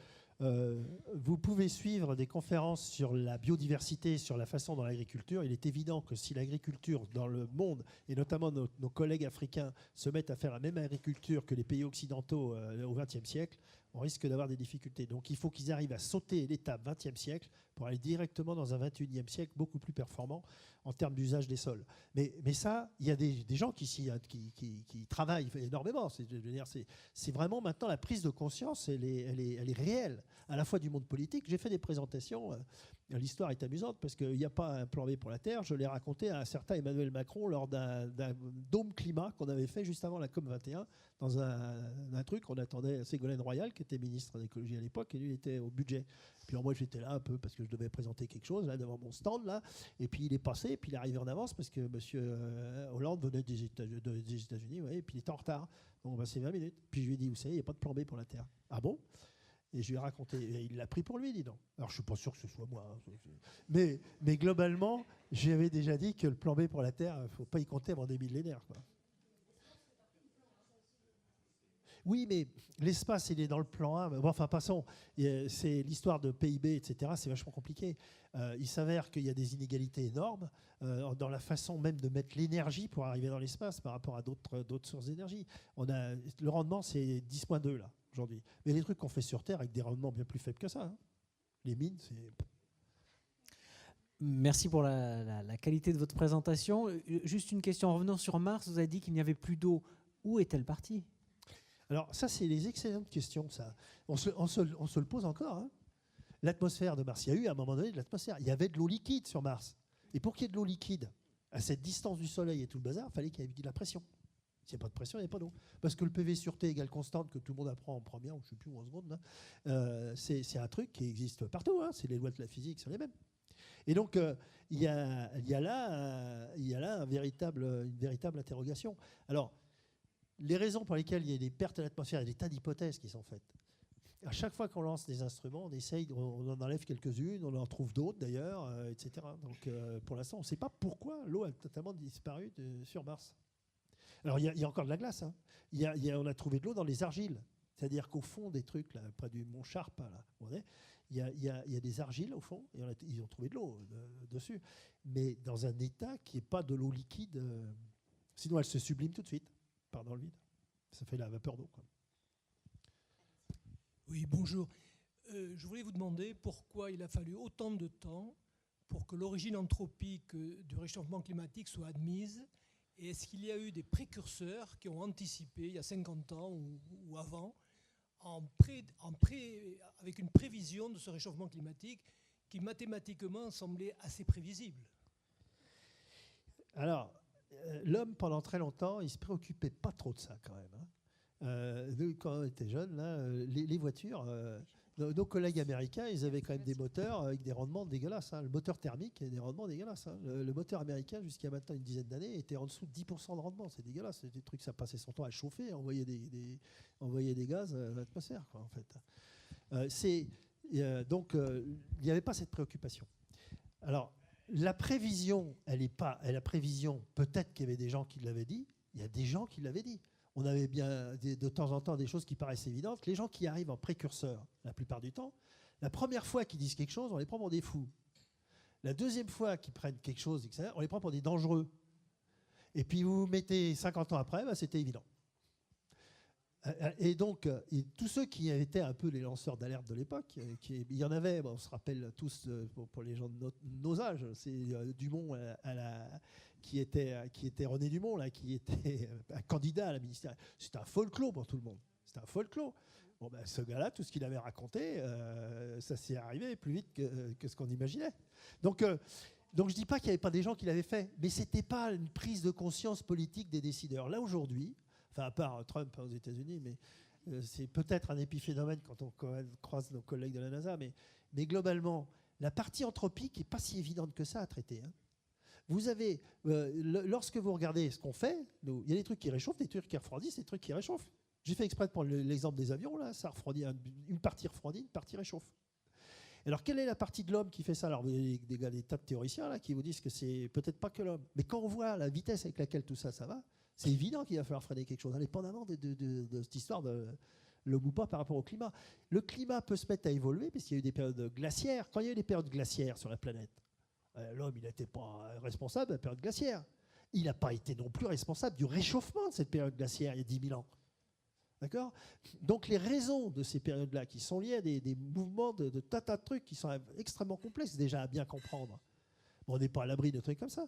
vous pouvez suivre des conférences sur la biodiversité, sur la façon dont l'agriculture. Il est évident que si l'agriculture dans le monde, et notamment nos collègues africains, se mettent à faire la même agriculture que les pays occidentaux au XXe siècle, on risque d'avoir des difficultés. Donc il faut qu'ils arrivent à sauter l'étape XXe siècle pour aller directement dans un XXIe siècle beaucoup plus performant en termes d'usage des sols. Mais ça, il y a des gens qui travaillent énormément. C'est vraiment maintenant la prise de conscience, elle est réelle, à la fois du monde politique. J'ai fait des présentations, l'histoire est amusante parce qu'il n'y a pas un plan B pour la Terre. Je l'ai raconté à un certain Emmanuel Macron lors d'un dôme climat qu'on avait fait juste avant la COP21, dans un truc, on attendait Ségolène Royal, qui était ministre de l'écologie à l'époque, et lui il était au budget. Puis moi j'étais là un peu parce que je devais présenter quelque chose là devant mon stand là, et puis il est passé, et puis il est arrivé en avance parce que M. Hollande venait des États-Unis, ouais, et puis il était en retard. Donc c'est 20 minutes. Puis je lui ai dit, vous savez, il n'y a pas de plan B pour la Terre. Ah bon? Et je lui ai raconté, et il l'a pris pour lui, dis donc. Alors je suis pas sûr que ce soit moi, hein. Mais globalement, j'avais déjà dit que le plan B pour la Terre, il ne faut pas y compter avant des millénaires, quoi. Oui, mais l'espace, il est dans le plan A. Bon, enfin, passons. C'est l'histoire de PIB, etc. C'est vachement compliqué. Il s'avère qu'il y a des inégalités énormes dans la façon même de mettre l'énergie pour arriver dans l'espace par rapport à d'autres sources d'énergie. Le rendement, c'est 10,2 là, aujourd'hui. Mais les trucs qu'on fait sur Terre avec des rendements bien plus faibles que ça, hein. Les mines, c'est... Merci pour la qualité de votre présentation. Juste une question. En revenant sur Mars, vous avez dit qu'il n'y avait plus d'eau. Où est-elle partie ? Alors ça, c'est les excellentes questions, ça. On se le pose encore, hein. L'atmosphère de Mars, il y a eu à un moment donné de l'atmosphère. Il y avait de l'eau liquide sur Mars. Et pour qu'il y ait de l'eau liquide, à cette distance du Soleil et tout le bazar, il fallait qu'il y ait de la pression. S'il n'y a pas de pression, il n'y a pas d'eau. Parce que le PV sur T égale constante, que tout le monde apprend en première, ou je ne sais plus, ou en seconde, hein, c'est un truc qui existe partout, hein. C'est les lois de la physique, sont les mêmes. Et donc, il y a là une véritable interrogation. Alors, les raisons pour lesquelles il y a des pertes à l'atmosphère, il y a des tas d'hypothèses qui sont faites. À chaque fois qu'on lance des instruments, on en enlève quelques-unes, on en trouve d'autres d'ailleurs, etc. Donc pour l'instant, on ne sait pas pourquoi l'eau a totalement disparu sur Mars. Alors il y a encore de la glace, hein. On a trouvé de l'eau dans les argiles. C'est-à-dire qu'au fond des trucs, là, près du mont Sharp, là, il y a des argiles au fond, et ils ont trouvé de l'eau dessus. Mais dans un état qui n'est pas de l'eau liquide, sinon elle se sublime tout de suite. Part dans le vide. Ça fait la vapeur d'eau, quoi. Oui, bonjour. Je voulais vous demander pourquoi il a fallu autant de temps pour que l'origine anthropique du réchauffement climatique soit admise, et est-ce qu'il y a eu des précurseurs qui ont anticipé, il y a 50 ans ou avant, avec une prévision de ce réchauffement climatique qui mathématiquement semblait assez prévisible? Alors, l'homme, pendant très longtemps, il ne se préoccupait pas trop de ça quand même, hein. Nous, quand on était jeunes, là, les voitures, nos collègues américains, ils avaient quand même des moteurs avec des rendements dégueulasses, hein. Le moteur thermique a des rendements dégueulasses, hein. Le moteur américain, jusqu'à maintenant une dizaine d'années, était en dessous de 10% de rendement. C'est dégueulasse. C'est des trucs, ça passait son temps à chauffer, à envoyer des gaz à l'atmosphère, quoi, en fait. Donc, il n'y avait pas cette préoccupation. Alors, la prévision, la prévision, peut-être qu'il y avait des gens qui l'avaient dit. Il y a des gens qui l'avaient dit. On avait bien de temps en temps des choses qui paraissent évidentes. Les gens qui arrivent en précurseur, la plupart du temps, la première fois qu'ils disent quelque chose, on les prend pour des fous. La deuxième fois qu'ils prennent quelque chose, etc., on les prend pour des dangereux. Et puis vous vous mettez 50 ans après, c'était évident. Et donc, tous ceux qui étaient un peu les lanceurs d'alerte de l'époque, il y en avait, on se rappelle tous, pour les gens de nos âges, c'est Dumont, qui était René Dumont, là, qui était un candidat à la ministérielle. C'était un folklore pour tout le monde. C'était un folklore. Bon, ce gars-là, tout ce qu'il avait raconté, ça s'est arrivé plus vite que ce qu'on imaginait. Donc je ne dis pas qu'il n'y avait pas des gens qui l'avaient fait, mais ce n'était pas une prise de conscience politique des décideurs. Là, aujourd'hui, enfin, à part Trump aux États-Unis, mais c'est peut-être un épiphénomène quand on croise nos collègues de la NASA, mais globalement, la partie anthropique n'est pas si évidente que ça à traiter. Hein. Vous avez, lorsque vous regardez ce qu'on fait, il y a des trucs qui réchauffent, des trucs qui refroidissent, des trucs qui réchauffent. J'ai fait exprès de prendre l'exemple des avions, là, ça refroidit, une partie refroidit, une partie réchauffe. Alors, quelle est la partie de l'homme qui fait ça? Alors, il y a des tas de théoriciens là, qui vous disent que c'est peut-être pas que l'homme. Mais quand on voit la vitesse avec laquelle tout ça va, c'est évident qu'il va falloir freiner quelque chose, indépendamment de cette histoire de l'homme ou pas par rapport au climat. Le climat peut se mettre à évoluer, parce qu'il y a eu des périodes glaciaires. Quand il y a eu des périodes glaciaires sur la planète, l'homme, il n'était pas responsable de la période glaciaire. Il n'a pas été non plus responsable du réchauffement de cette période glaciaire il y a 10 000 ans. D'accord ? Donc les raisons de ces périodes-là, qui sont liées à des mouvements de tas de trucs qui sont extrêmement complexes déjà à bien comprendre. Bon, on n'est pas à l'abri de trucs comme ça.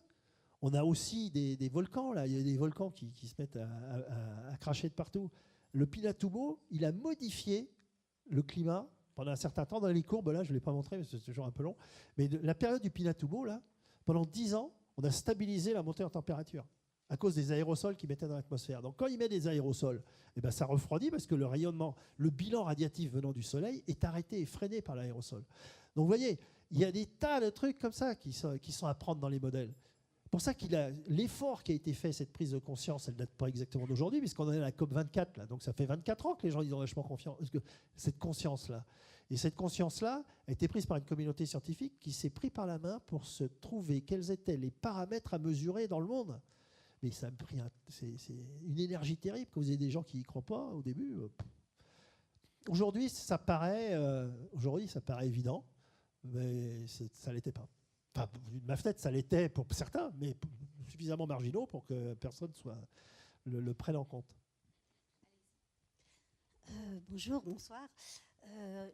On a aussi des volcans, là. Il y a des volcans qui se mettent à cracher de partout. Le Pinatubo, il a modifié le climat pendant un certain temps. Dans les courbes, là, je ne l'ai pas montré, mais c'est toujours un peu long. Mais la période du Pinatubo, là, pendant 10 ans, on a stabilisé la montée en température à cause des aérosols qu'il mettait dans l'atmosphère. Donc quand il met des aérosols, ça refroidit parce que le rayonnement, le bilan radiatif venant du Soleil est arrêté et freiné par l'aérosol. Donc vous voyez, il y a des tas de trucs comme ça qui sont à prendre dans les modèles. C'est pour ça l'effort qui a été fait, cette prise de conscience, elle ne date pas exactement d'aujourd'hui, puisqu'on est à la COP24, là, donc ça fait 24 ans que les gens ils ont vachement confiance, cette conscience-là. Et cette conscience-là a été prise par une communauté scientifique qui s'est pris par la main pour se trouver quels étaient les paramètres à mesurer dans le monde. Mais ça a pris c'est une énergie terrible, que vous avez des gens qui n'y croient pas au début. Aujourd'hui, ça paraît évident, mais ça ne l'était pas. Enfin, de ma fenêtre, ça l'était pour certains, mais suffisamment marginaux pour que personne le prenne en compte. Bonjour, bonsoir.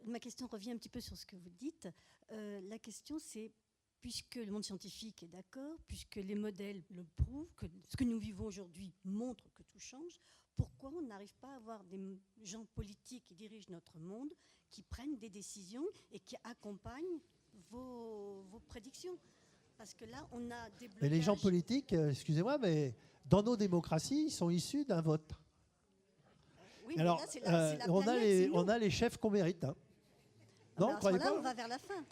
Ma question revient un petit peu sur ce que vous dites. La question, c'est, puisque le monde scientifique est d'accord, puisque les modèles le prouvent, que ce que nous vivons aujourd'hui montre que tout change, pourquoi on n'arrive pas à avoir des gens politiques qui dirigent notre monde, qui prennent des décisions et qui accompagnent vos prédictions? Parce que là, on a des blocages. Mais les gens politiques, excusez-moi, mais dans nos démocraties, ils sont issus d'un vote. Oui, alors, là, c'est la on a les chefs qu'on mérite. Hein. Non, croyez pas ? On va vers la fin.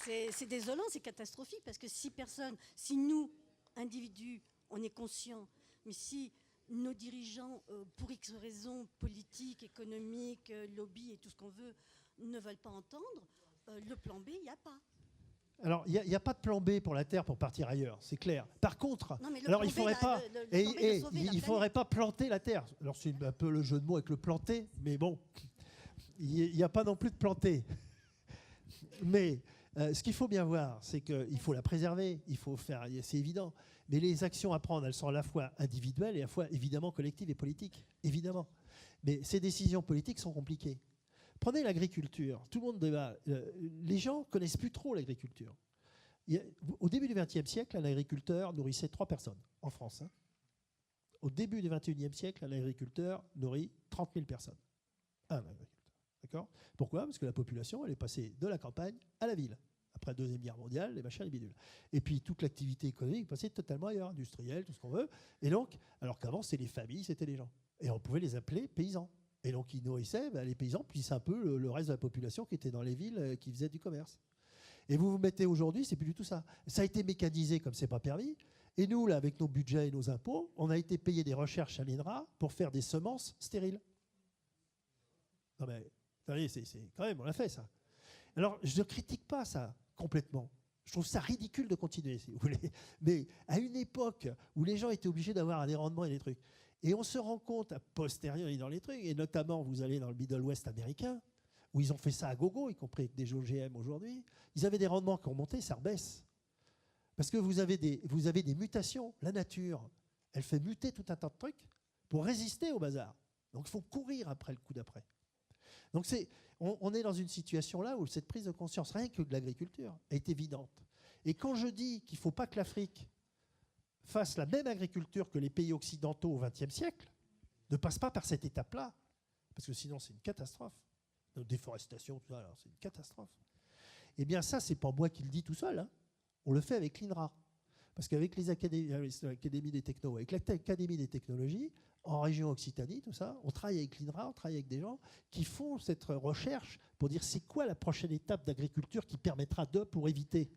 C'est désolant, c'est catastrophique, parce que si nous, individus, on est conscients, mais si nos dirigeants, pour X raisons politiques, économiques, lobby et tout ce qu'on veut, ne veulent pas entendre, le plan B, il n'y a pas. Alors, il n'y a pas de plan B pour la Terre pour partir ailleurs, c'est clair. Par contre, alors il ne faudrait pas planter la Terre. Alors c'est un peu le jeu de mots avec le planter, mais bon, il n'y a pas non plus de planter. Mais ce qu'il faut bien voir, c'est qu'il faut la préserver, il faut faire, c'est évident. Mais les actions à prendre, elles sont à la fois individuelles et à la fois évidemment collectives et politiques, évidemment. Mais ces décisions politiques sont compliquées. Prenez l'agriculture, tout le monde débat. Les gens ne connaissent plus trop l'agriculture. Au début du XXe siècle, un agriculteur nourrissait 3 personnes en France. Hein. Au début du XXIe siècle, un agriculteur nourrit 30 000 personnes. Un agriculteur. D'accord ? Pourquoi ? Parce que la population, elle est passée de la campagne à la ville. Après la Deuxième Guerre mondiale, les machins, les bidules. Et puis toute l'activité économique est passée totalement ailleurs, industrielle, tout ce qu'on veut. Et donc, alors qu'avant, c'était les familles, c'était les gens. Et on pouvait les appeler paysans. Et donc, ils nourrissaient les paysans, puis c'est un peu le reste de la population qui était dans les villes, qui faisait du commerce. Et vous mettez aujourd'hui, c'est plus du tout ça. Ça a été mécanisé comme c'est pas permis. Et nous, là, avec nos budgets et nos impôts, on a été payé des recherches à l'INRA pour faire des semences stériles. Non mais, c'est quand même, on l'a fait ça. Alors, je ne critique pas ça complètement. Je trouve ça ridicule de continuer, si vous voulez. Mais à une époque où les gens étaient obligés d'avoir des rendements et des trucs, et on se rend compte a posteriori dans les trucs, et notamment vous allez dans le Middle West américain, où ils ont fait ça à gogo, y compris avec des OGM aujourd'hui. Ils avaient des rendements qui ont monté, ça rebaisse. Parce que vous avez des mutations. La nature, elle fait muter tout un tas de trucs pour résister au bazar. Donc il faut courir après le coup d'après. Donc on est dans une situation là où cette prise de conscience, rien que de l'agriculture, est évidente. Et quand je dis qu'il ne faut pas que l'Afrique fasse la même agriculture que les pays occidentaux au XXe siècle, ne passe pas par cette étape-là, parce que sinon c'est une catastrophe. La déforestation, tout ça, alors c'est une catastrophe. Eh bien ça, c'est pas moi qui le dis tout seul, hein. On le fait avec l'INRA. Parce qu'avec l'Académie des technos, avec l'Académie des technologies, en région Occitanie, tout ça, on travaille avec l'INRA, on travaille avec des gens qui font cette recherche pour dire c'est quoi la prochaine étape d'agriculture qui permettra pour éviter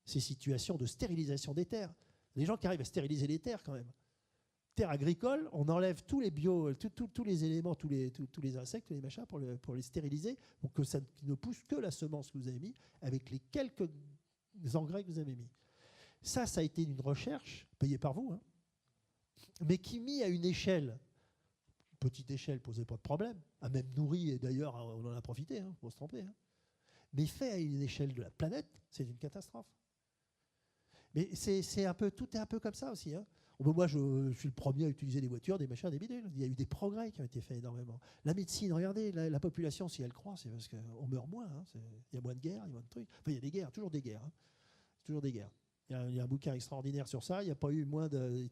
ces situations de stérilisation des terres. Les gens qui arrivent à stériliser les terres quand même. Terre agricole, on enlève tous les tous les éléments, tous les insectes, tous les machins pour les stériliser, pour que ça ne pousse que la semence que vous avez mis avec les quelques engrais que vous avez mis. Ça a été une recherche payée par vous, hein, mais qui, mis à une échelle, petite échelle, posait pas de problème, a même nourri, et d'ailleurs on en a profité, hein, pour se tromper, hein. Mais fait à une échelle de la planète, c'est une catastrophe. Mais tout est un peu comme ça aussi, hein. Moi, je suis le premier à utiliser des voitures, des machins, des bidules. Il y a eu des progrès qui ont été faits énormément. La médecine, regardez, la population, si elle croît, c'est parce qu'on meurt moins, hein. Il y a moins de guerres, il y a moins de trucs. Enfin, il y a des guerres, toujours des guerres, hein. Toujours des guerres. Il y a un bouquin extraordinaire sur ça. Il n'y a pas eu moins de...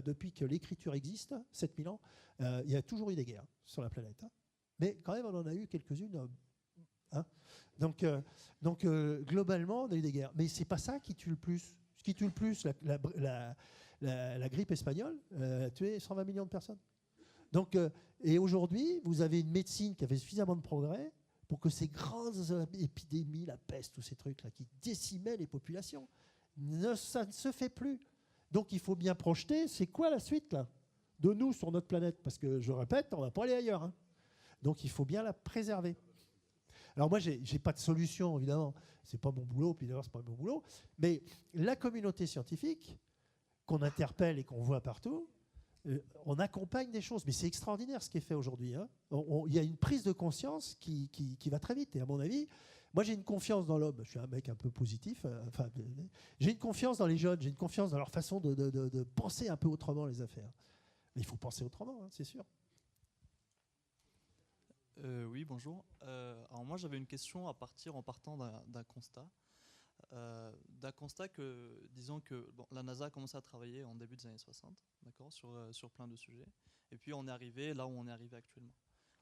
Depuis que l'écriture existe, 7000 ans, il y a toujours eu des guerres sur la planète, hein. Mais quand même, on en a eu quelques-unes. Hein. Donc, globalement, on a eu des guerres. Mais ce n'est pas ça qui tue le plus. Ce qui tue le plus, la grippe espagnole a tué 120 millions de personnes. Donc, et aujourd'hui, vous avez une médecine qui avait suffisamment de progrès pour que ces grandes épidémies, la peste, tous ces trucs-là, qui décimaient les populations, ça ne se fait plus. Donc, il faut bien projeter, c'est quoi la suite là, de nous sur notre planète? Parce que, je répète, on ne va pas aller ailleurs, hein. Donc, il faut bien la préserver. Alors moi, je n'ai pas de solution, évidemment. Ce n'est pas mon boulot, puis d'ailleurs, ce n'est pas mon boulot. Mais la communauté scientifique, qu'on interpelle et qu'on voit partout, on accompagne des choses. Mais c'est extraordinaire ce qui est fait aujourd'hui, hein. Il y a une prise de conscience qui va très vite. Et à mon avis, moi, j'ai une confiance dans l'homme. Je suis un mec un peu positif. J'ai une confiance dans les jeunes. J'ai une confiance dans leur façon de penser un peu autrement les affaires. Mais il faut penser autrement, hein, c'est sûr. Oui, bonjour. Alors moi, j'avais une question en partant d'un constat. Que, disons que la NASA a commencé à travailler en début des années 60, d'accord, sur plein de sujets. Et puis on est arrivé là où on est arrivé actuellement.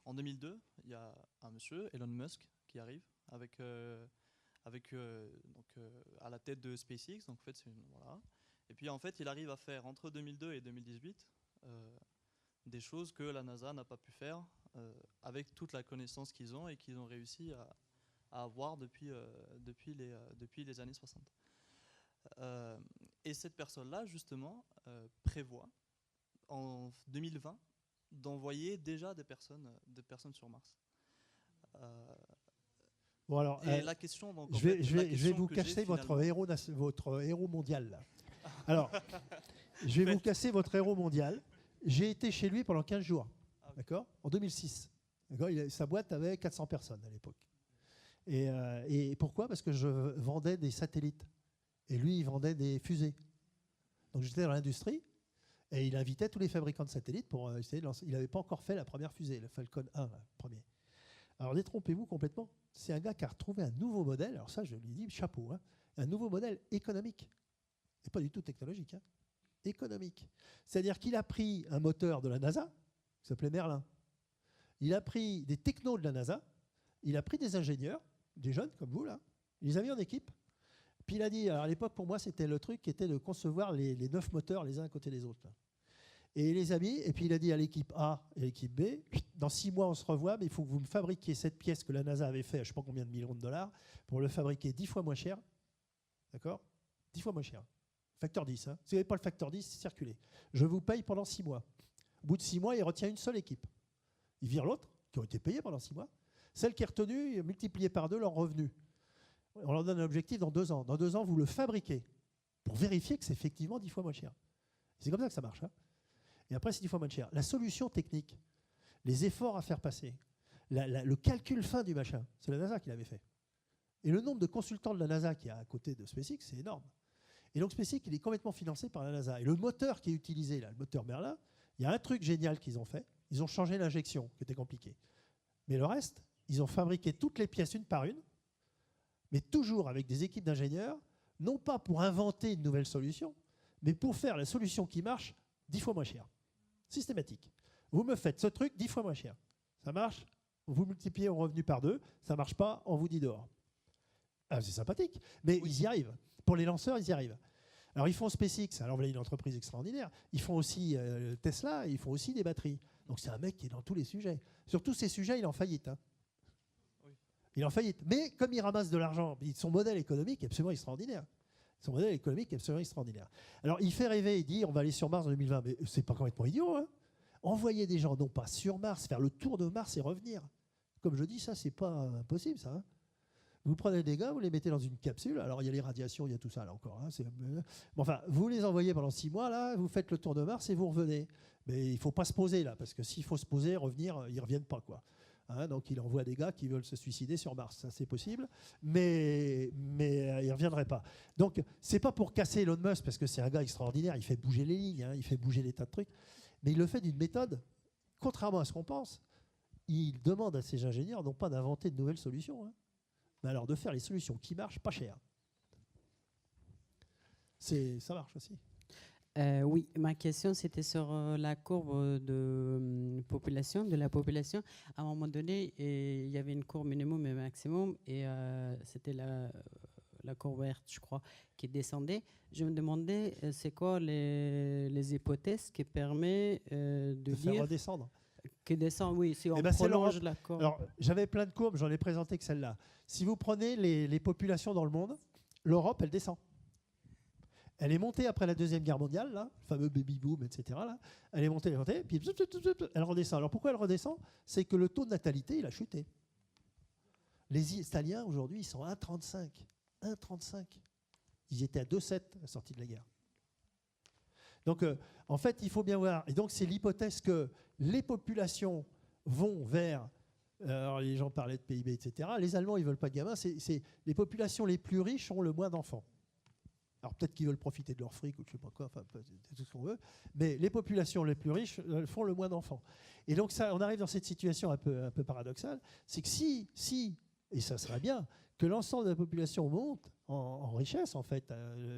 En 2002, il y a un monsieur, Elon Musk, qui arrive à la tête de SpaceX. Donc en fait, voilà. Et puis en fait, il arrive à faire entre 2002 et 2018 des choses que la NASA n'a pas pu faire avec toute la connaissance qu'ils ont et qu'ils ont réussi à avoir depuis les années 60. Et cette personne-là, justement, prévoit en 2020 d'envoyer déjà des personnes sur Mars. Bon alors, la question, donc, je vais vous casser votre héros mondial. Là. Alors, je vais vous casser votre héros mondial. J'ai été chez lui pendant 15 jours, d'accord, en 2006. D'accord, sa boîte avait 400 personnes à l'époque. Et pourquoi? Parce que je vendais des satellites. Et lui, il vendait des fusées. Donc j'étais dans l'industrie et il invitait tous les fabricants de satellites pour essayer de lancer. Il n'avait pas encore fait la première fusée, le Falcon 1, le premier. Alors détrompez-vous complètement. C'est un gars qui a retrouvé un nouveau modèle. Alors ça, je lui dis chapeau. Hein, un nouveau modèle économique. Et pas du tout technologique. Hein, économique. C'est-à-dire qu'il a pris un moteur de la NASA, qui s'appelait Merlin. Il a pris des technos de la NASA. Il a pris des ingénieurs, des jeunes comme vous, là. Il les a mis en équipe. Puis il a dit, alors à l'époque, pour moi, c'était le truc qui était de concevoir les 9 moteurs les uns à côté des autres. Là. Et il les a mis, et puis il a dit à l'équipe A et à l'équipe B, dans 6 mois, on se revoit, mais il faut que vous me fabriquiez cette pièce que la NASA avait fait, je ne sais pas combien de millions de dollars, pour le fabriquer 10 fois moins cher. D'accord? 10 fois moins cher. Facteur 10. Hein. Si vous n'avez pas le facteur 10, circulez. Je vous paye pendant 6 mois. Au bout de 6 mois, il retient une seule équipe. Il vire l'autre, qui ont été payés pendant 6 mois. Celle qui est retenue, il a multiplié par 2 leur revenu. On leur donne un objectif dans 2 ans. Dans 2 ans, vous le fabriquez pour vérifier que c'est effectivement 10 fois moins cher. C'est comme ça que ça marche. Hein. Et après, c'est 10 fois moins cher. La solution technique, les efforts à faire passer, le calcul fin du machin, c'est la NASA qui l'avait fait. Et le nombre de consultants de la NASA qui est à côté de SpaceX, c'est énorme. Et donc SpaceX, il est complètement financé par la NASA. Et le moteur qui est utilisé, là, le moteur Merlin, il y a un truc génial qu'ils ont fait. Ils ont changé l'injection, qui était compliqué. Mais le reste, ils ont fabriqué toutes les pièces une par une, mais toujours avec des équipes d'ingénieurs, non pas pour inventer une nouvelle solution, mais pour faire la solution qui marche 10 fois moins cher. Systématique. Vous me faites ce truc 10 fois moins cher. Ça marche, vous multipliez en revenu par 2, ça ne marche pas, on vous dit dehors. Ah, c'est sympathique, mais ils y arrivent. Pour les lanceurs, ils y arrivent. Alors, ils font SpaceX, alors voilà une entreprise extraordinaire. Ils font aussi Tesla, ils font aussi des batteries. Donc, c'est un mec qui est dans tous les sujets. Sur tous ces sujets, il est en faillite. Hein. Oui. Il est en faillite. Mais comme il ramasse de l'argent, son modèle économique est absolument extraordinaire. Son modèle économique est absolument extraordinaire. Alors, il fait rêver, il dit on va aller sur Mars en 2020. Mais c'est pas complètement idiot. Hein. Envoyer des gens, non pas sur Mars, faire le tour de Mars et revenir. Comme je dis, ça, c'est pas impossible, ça. Hein. Vous prenez des gars, vous les mettez dans une capsule. Alors, il y a les radiations, il y a tout ça, là encore. Hein, bon, enfin, vous les envoyez pendant 6 mois, là, vous faites le tour de Mars et vous revenez. Mais il ne faut pas se poser, là, parce que s'il faut se poser, revenir, ils ne reviennent pas, quoi. Hein, donc, il envoie des gars qui veulent se suicider sur Mars. Ça, c'est possible. Mais ils ne reviendraient pas. Donc, ce n'est pas pour casser Elon Musk, parce que c'est un gars extraordinaire. Il fait bouger les lignes, hein, il fait bouger des tas de trucs. Mais il le fait d'une méthode, contrairement à ce qu'on pense. Il demande à ses ingénieurs, non pas d'inventer de nouvelles solutions, hein, mais alors de faire les solutions qui marchent pas cher. Ça marche aussi. Oui, ma question c'était sur la courbe de la population. À un moment donné, il y avait une courbe minimum et maximum, et c'était la courbe verte, je crois, qui descendait. Je me demandais, c'est quoi les hypothèses qui permettent de faire dire redescendre. Qui descend, oui, si on ben prolonge la courbe. Alors, j'avais plein de courbes, j'en ai présenté que celle-là. Si vous prenez les populations dans le monde, l'Europe, elle descend. Elle est montée après la Deuxième Guerre mondiale, là, le fameux baby-boom, etc. Là. Elle est montée, puis elle redescend. Alors pourquoi elle redescend? C'est que le taux de natalité, il a chuté. Les Italiens, aujourd'hui, ils sont à 1,35. 1,35. Ils étaient à 2,7 à la sortie de la guerre. Donc, en fait, il faut bien voir. Et donc, c'est l'hypothèse que les populations vont vers... alors, les gens parlaient de PIB, etc. Les Allemands, ils ne veulent pas de gamins. C'est les populations les plus riches ont le moins d'enfants. Alors, peut-être qu'ils veulent profiter de leur fric ou je ne sais pas quoi, enfin, c'est tout ce qu'on veut. Mais les populations les plus riches font le moins d'enfants. Et donc, ça, on arrive dans cette situation un peu paradoxale. C'est que si, et ça serait bien, que l'ensemble de la population monte en richesse, en fait.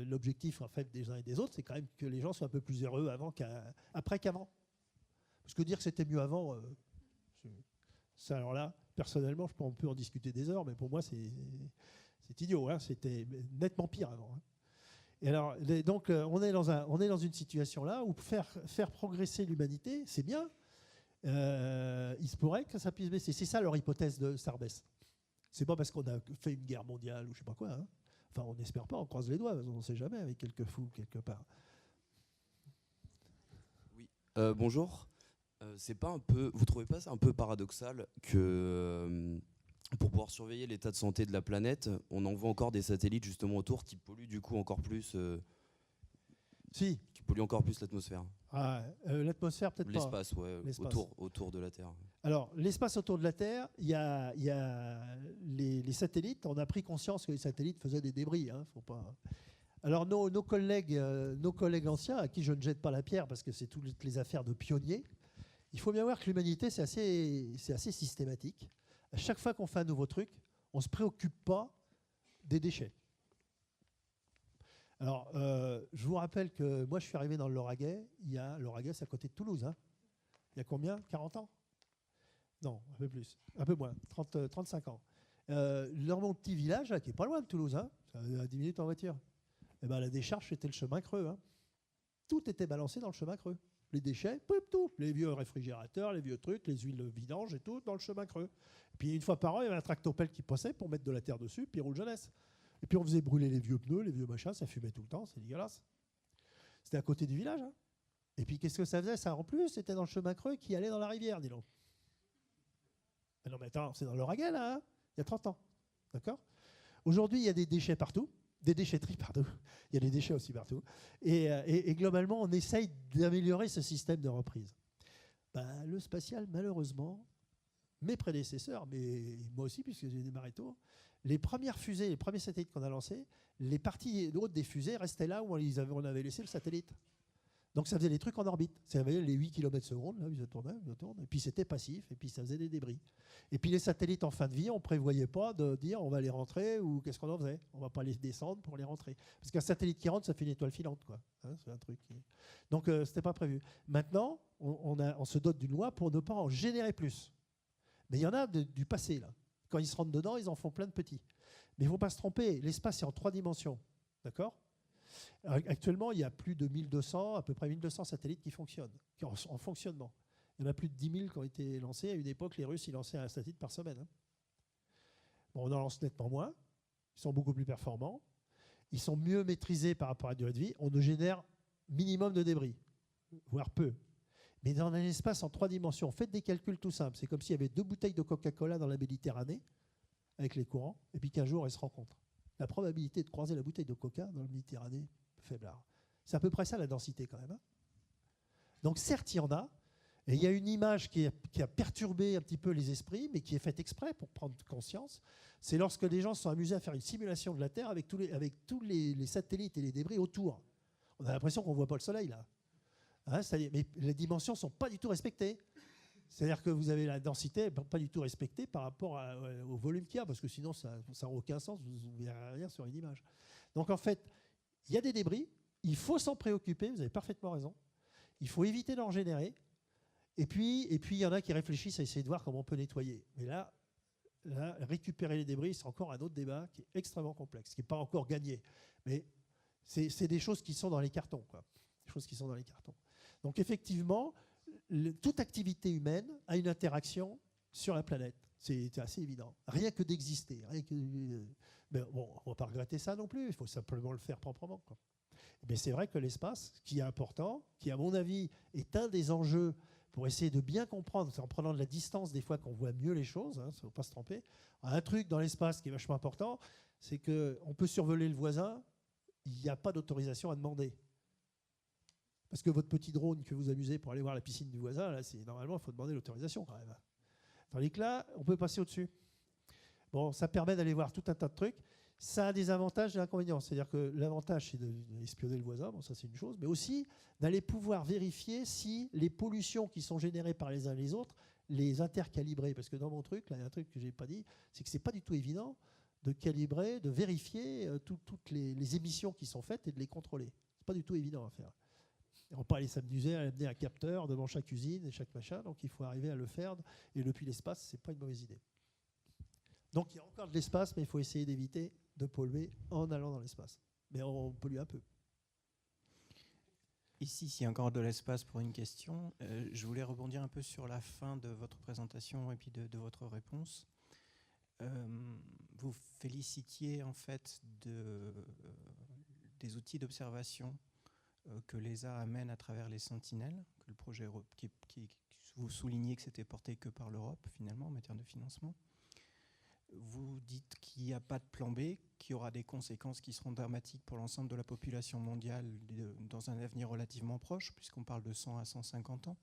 L'objectif, en fait, des uns et des autres, c'est quand même que les gens soient un peu plus heureux après qu'avant. Parce que dire que c'était mieux avant, ça, alors là, personnellement, on peut en discuter des heures, mais pour moi, c'est idiot. Hein, c'était nettement pire avant. Hein. Et alors, donc, on est dans une situation là où faire progresser l'humanité, c'est bien. Il se pourrait que ça puisse baisser. C'est ça leur hypothèse de ça baisse. C'est pas parce qu'on a fait une guerre mondiale ou je sais pas quoi. Hein. Enfin, on n'espère pas, on croise les doigts, on ne sait jamais avec quelques fous quelque part. Oui. Bonjour. Vous trouvez pas ça un peu paradoxal que pour pouvoir surveiller l'état de santé de la planète, on envoie encore des satellites justement autour qui polluent du coup encore plus qui polluent encore plus l'atmosphère. L'atmosphère peut-être l'espace, pas. Ouais, l'espace. Autour de la Terre. Alors, l'espace autour de la Terre, il y a les satellites. On a pris conscience que les satellites faisaient des débris. Hein, faut pas... Alors, nos collègues anciens, à qui je ne jette pas la pierre parce que c'est toutes les affaires de pionniers, il faut bien voir que l'humanité, c'est assez systématique. À chaque fois qu'on fait un nouveau truc, on ne se préoccupe pas des déchets. Alors, je vous rappelle que moi, je suis arrivé dans le Lauragais. Lauragais, c'est à côté de Toulouse. Hein. Il y a combien? 40 ans? Non, un peu plus. Un peu moins, 35 ans. Dans mon petit village, là, qui n'est pas loin de Toulouse, hein, à 10 minutes en voiture, eh ben, la décharge, c'était le chemin creux. Hein. Tout était balancé dans le chemin creux. Les déchets, tout. Les vieux réfrigérateurs, les vieux trucs, les huiles vidanges et tout, dans le chemin creux. Et puis, une fois par an, il y avait un tractopelle qui passait pour mettre de la terre dessus, puis il roule jeunesse. Et puis, on faisait brûler les vieux pneus, les vieux machins, ça fumait tout le temps, c'est dégueulasse. C'était à côté du village. Hein. Et puis, qu'est-ce que ça faisait, ça, en plus? C'était dans le chemin creux qui allait dans la rivière, dis donc. Mais non, mais attends, c'est dans l'Ouragan, là, hein, il y a 30 ans. D'accord? Aujourd'hui, il y a des déchets partout. Des déchetteries partout. Il y a des déchets aussi partout. Et globalement, on essaye d'améliorer ce système de reprise. Ben, le spatial, malheureusement, mes prédécesseurs, mais moi aussi, puisque j'ai démarré tôt, les premières fusées, les premiers satellites qu'on a lancés, les parties hautes des fusées restaient là où on avait laissé le satellite. Donc ça faisait des trucs en orbite. Ça avait les 8 km/s, là, ils tournaient, et puis c'était passif, et puis ça faisait des débris. Et puis les satellites en fin de vie, on ne prévoyait pas de dire on va les rentrer ou qu'est-ce qu'on en faisait. On ne va pas les descendre pour les rentrer. Parce qu'un satellite qui rentre, ça fait une étoile filante, quoi. Hein, c'est un truc. Donc ce n'était pas prévu. Maintenant, on se dote d'une loi pour ne pas en générer plus. Mais il y en a du passé, là. Quand ils se rentrent dedans, ils en font plein de petits. Mais il ne faut pas se tromper, l'espace est en 3 dimensions. D'accord ? Actuellement, il y a plus de 1200, à peu près 1200 satellites qui fonctionnent, en fonctionnement. Il y en a plus de 10 000 qui ont été lancés. À une époque, les Russes, ils lançaient un satellite par semaine. Hein. Bon, on en lance nettement moins. Ils sont beaucoup plus performants. Ils sont mieux maîtrisés par rapport à la durée de vie. On ne génère minimum de débris, voire peu. Mais dans un espace en 3 dimensions, faites des calculs tout simples. C'est comme s'il y avait 2 bouteilles de Coca-Cola dans la Méditerranée, avec les courants, et puis qu'un jour, elles se rencontrent. La probabilité de croiser la bouteille de Coca dans la Méditerranée, faiblard. C'est à peu près ça la densité quand même. Hein. Donc certes, il y en a, et il y a une image qui a perturbé un petit peu les esprits, mais qui est faite exprès pour prendre conscience. C'est lorsque les gens se sont amusés à faire une simulation de la Terre avec tous les satellites et les débris autour. On a l'impression qu'on ne voit pas le Soleil là. Hein, mais les dimensions ne sont pas du tout respectées. C'est-à-dire que vous avez la densité pas du tout respectée par rapport au volume qu'il y a, parce que sinon ça n'a aucun sens, vous ne verrez rien sur une image. Donc en fait, il y a des débris, il faut s'en préoccuper, vous avez parfaitement raison. Il faut éviter d'en générer. Et puis il y en a qui réfléchissent à essayer de voir comment on peut nettoyer. Mais là récupérer les débris, c'est encore un autre débat qui est extrêmement complexe, qui n'est pas encore gagné. Mais c'est des choses qui sont dans les cartons, quoi. Des choses qui sont dans les cartons. Donc effectivement, toute activité humaine a une interaction sur la planète. C'est assez évident. Rien que d'exister. Mais bon, on ne va pas regretter ça non plus. Il faut simplement le faire proprement, quoi. Mais c'est vrai que l'espace, qui est important, qui à mon avis est un des enjeux pour essayer de bien comprendre, c'est en prenant de la distance des fois qu'on voit mieux les choses, hein, ça ne faut pas se tromper. Un truc dans l'espace qui est vachement important, c'est qu'on peut survoler le voisin, il n'y a pas d'autorisation à demander. Parce que votre petit drone que vous amusez pour aller voir la piscine du voisin, là, normalement, il faut demander l'autorisation quand même. Tandis que là, on peut passer au-dessus. Bon, ça permet d'aller voir tout un tas de trucs. Ça a des avantages et des inconvénients. C'est-à-dire que l'avantage, c'est d'espionner le voisin, bon, ça c'est une chose, mais aussi d'aller pouvoir vérifier si les pollutions qui sont générées par les uns et les autres, les intercalibrer. Parce que dans mon truc, là, il y a un truc que je n'ai pas dit, c'est que ce n'est pas du tout évident de calibrer, de vérifier toutes les émissions qui sont faites et de les contrôler. Ce n'est pas du tout évident à faire. On ne va pas aller s'amuser à amener un capteur devant chaque usine et chaque machin, donc il faut arriver à le faire. Et depuis l'espace, ce n'est pas une mauvaise idée. Donc il y a encore de l'espace, mais il faut essayer d'éviter de polluer en allant dans l'espace. Mais on pollue un peu. Ici, s'il y a encore de l'espace pour une question, je voulais rebondir un peu sur la fin de votre présentation et puis de votre réponse. Vous félicitiez en fait des outils d'observation que l'ESA amène à travers les sentinelles, que le projet vous soulignez que c'était porté que par l'Europe finalement en matière de financement. Vous dites qu'il n'y a pas de plan B, qu'il y aura des conséquences qui seront dramatiques pour l'ensemble de la population mondiale dans un avenir relativement proche, puisqu'on parle de 100 à 150 ans.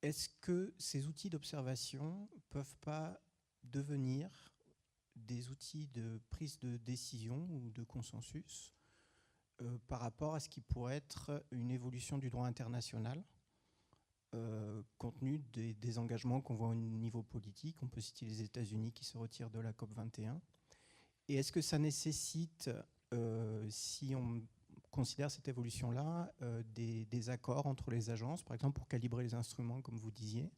Est-ce que ces outils d'observation ne peuvent pas devenir des outils de prise de décision ou de consensus par rapport à ce qui pourrait être une évolution du droit international compte tenu des engagements qu'on voit au niveau politique? On peut citer les États-Unis qui se retirent de la COP21. Et est-ce que ça nécessite, si on considère cette évolution-là, des accords entre les agences, par exemple pour calibrer les instruments, comme vous disiez,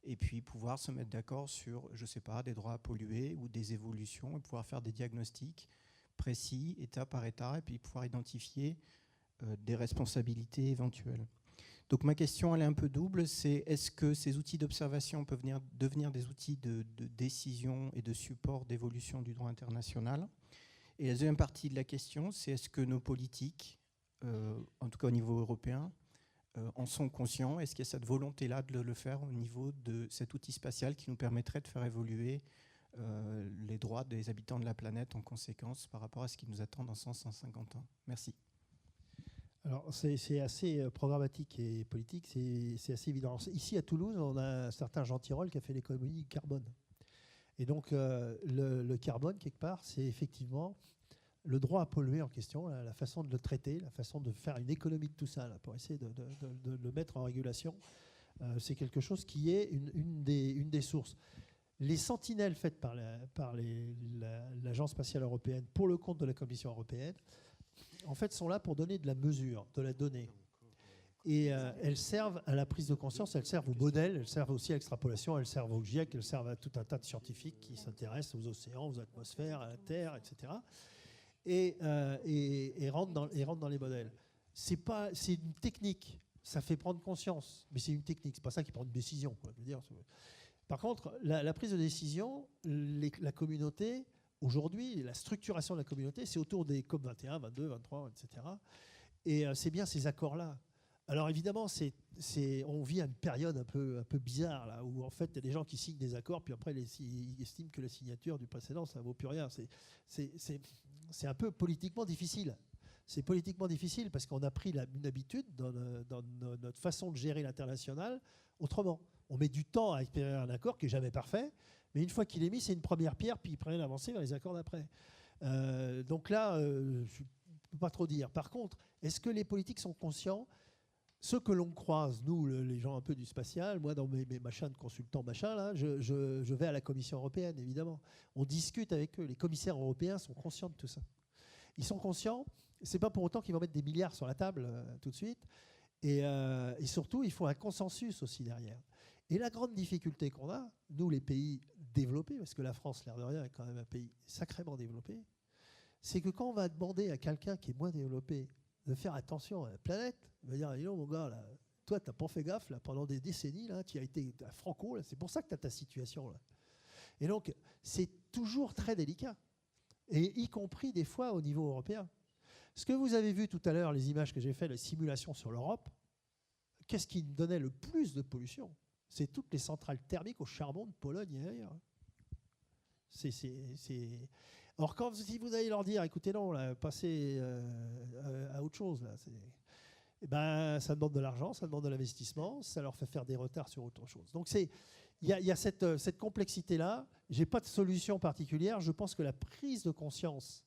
et puis pouvoir se mettre d'accord sur, je ne sais pas, des droits à polluer ou des évolutions, et pouvoir faire des diagnostics précis, état par état, et puis pouvoir identifier des responsabilités éventuelles. Donc ma question, elle est un peu double, c'est est-ce que ces outils d'observation peuvent devenir des outils de décision et de support d'évolution du droit international? Et la deuxième partie de la question, c'est est-ce que nos politiques, en tout cas au niveau européen, en sont conscients? Est-ce qu'il y a cette volonté-là de le faire au niveau de cet outil spatial qui nous permettrait de faire évoluer les droits des habitants de la planète en conséquence par rapport à ce qui nous attend dans 100-150 ans? Merci. Alors, c'est assez programmatique et politique, c'est assez évident. Ici, à Toulouse, on a un certain Jean Tirole qui a fait l'économie du carbone. Et donc, le carbone, quelque part, c'est effectivement le droit à polluer en question, la façon de le traiter, la façon de faire une économie de tout ça, là, pour essayer de le mettre en régulation. C'est quelque chose qui est une des sources. Les sentinelles faites par l'Agence spatiale européenne pour le compte de la Commission européenne, en fait, sont là pour donner de la mesure, de la donnée. Et elles servent à la prise de conscience, elles servent au modèle, elles servent aussi à l'extrapolation, elles servent au GIEC, elles servent à tout un tas de scientifiques qui s'intéressent aux océans, aux atmosphères, à la Terre, etc. Et rentrent dans les modèles. C'est une technique, ça fait prendre conscience, mais c'est une technique, c'est pas ça qui prend une décision, quoi, je veux dire. Par contre, la prise de décision, la communauté, aujourd'hui, la structuration de la communauté, c'est autour des COP 21, 22, 23, etc. Et c'est bien ces accords-là. Alors évidemment, on vit à une période un peu bizarre, là, où en fait, il y a des gens qui signent des accords, puis après, ils estiment que la signature du précédent, ça ne vaut plus rien. C'est un peu politiquement difficile. C'est politiquement difficile parce qu'on a pris une habitude dans notre façon de gérer l'international autrement. On met du temps à espérer un accord qui n'est jamais parfait, mais une fois qu'il est mis, c'est une première pierre, puis il permet d'avancer vers les accords d'après. Donc là, je ne peux pas trop dire. Par contre, est-ce que les politiques sont conscients ? Ceux que l'on croise, nous, les gens un peu du spatial, moi, dans mes machins de consultants, là, je vais à la Commission européenne, évidemment. On discute avec eux. Les commissaires européens sont conscients de tout ça. Ils sont conscients. C'est pas pour autant qu'ils vont mettre des milliards sur la table tout de suite. Et surtout, il faut un consensus aussi derrière. Et la grande difficulté qu'on a, nous, les pays développés, parce que la France, l'air de rien, est quand même un pays sacrément développé, c'est que quand on va demander à quelqu'un qui est moins développé de faire attention à la planète, il va dire, non, mon gars, là, toi, tu n'as pas fait gaffe là, pendant des décennies, là, tu as été à Franco, là, c'est pour ça que tu as ta situation. Là. Et donc, c'est toujours très délicat, et y compris des fois au niveau européen. Ce que vous avez vu tout à l'heure, les images que j'ai faites, les simulations sur l'Europe, qu'est-ce qui donnait le plus de pollution ? C'est toutes les centrales thermiques au charbon de Pologne et ailleurs. Or, si vous allez leur dire, écoutez, non, là, passez à autre chose, là, ça demande de l'argent, ça demande de l'investissement, ça leur fait faire des retards sur autre chose. Donc, il y a cette complexité-là. Je n'ai pas de solution particulière. Je pense que la prise de conscience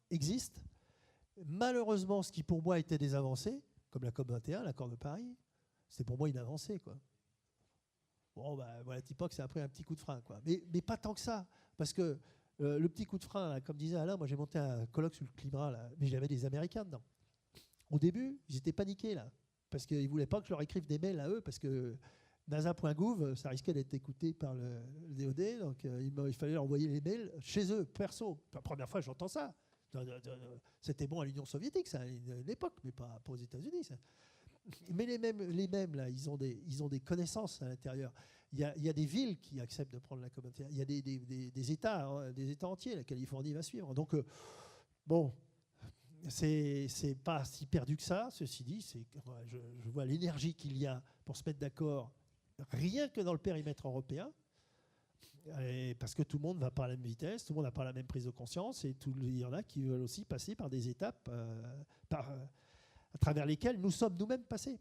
existe. Malheureusement, ce qui pour moi était des avancées, comme la COP 21, l'accord de Paris, c'est pour moi une avancée, quoi. Bon, voilà, TIPOC, ça a pris un petit coup de frein, quoi. Mais pas tant que ça, parce que le petit coup de frein, là, comme disait Alain, moi j'ai monté un colloque sur le climat, là, mais j'avais des Américains dedans. Au début, ils étaient paniqués, là, parce qu'ils ne voulaient pas que je leur écrive des mails à eux, parce que NASA.gouv, ça risquait d'être écouté par le DOD, donc il fallait leur envoyer les mails chez eux, perso. La première fois, j'entends ça. C'était bon à l'Union soviétique, ça, à une époque, mais pas aux États-Unis, ça. Mais les mêmes là, ils ont des connaissances à l'intérieur. Il y a des villes qui acceptent de prendre la COP 21. Il y a des États, hein, des États entiers. La Californie va suivre. Donc, bon, c'est pas si perdu que ça. Ceci dit, je vois l'énergie qu'il y a pour se mettre d'accord, rien que dans le périmètre européen. Et parce que tout le monde ne va pas à la même vitesse, tout le monde n'a pas la même prise de conscience, et il y en a qui veulent aussi passer par des étapes à travers lesquelles nous sommes nous-mêmes passés.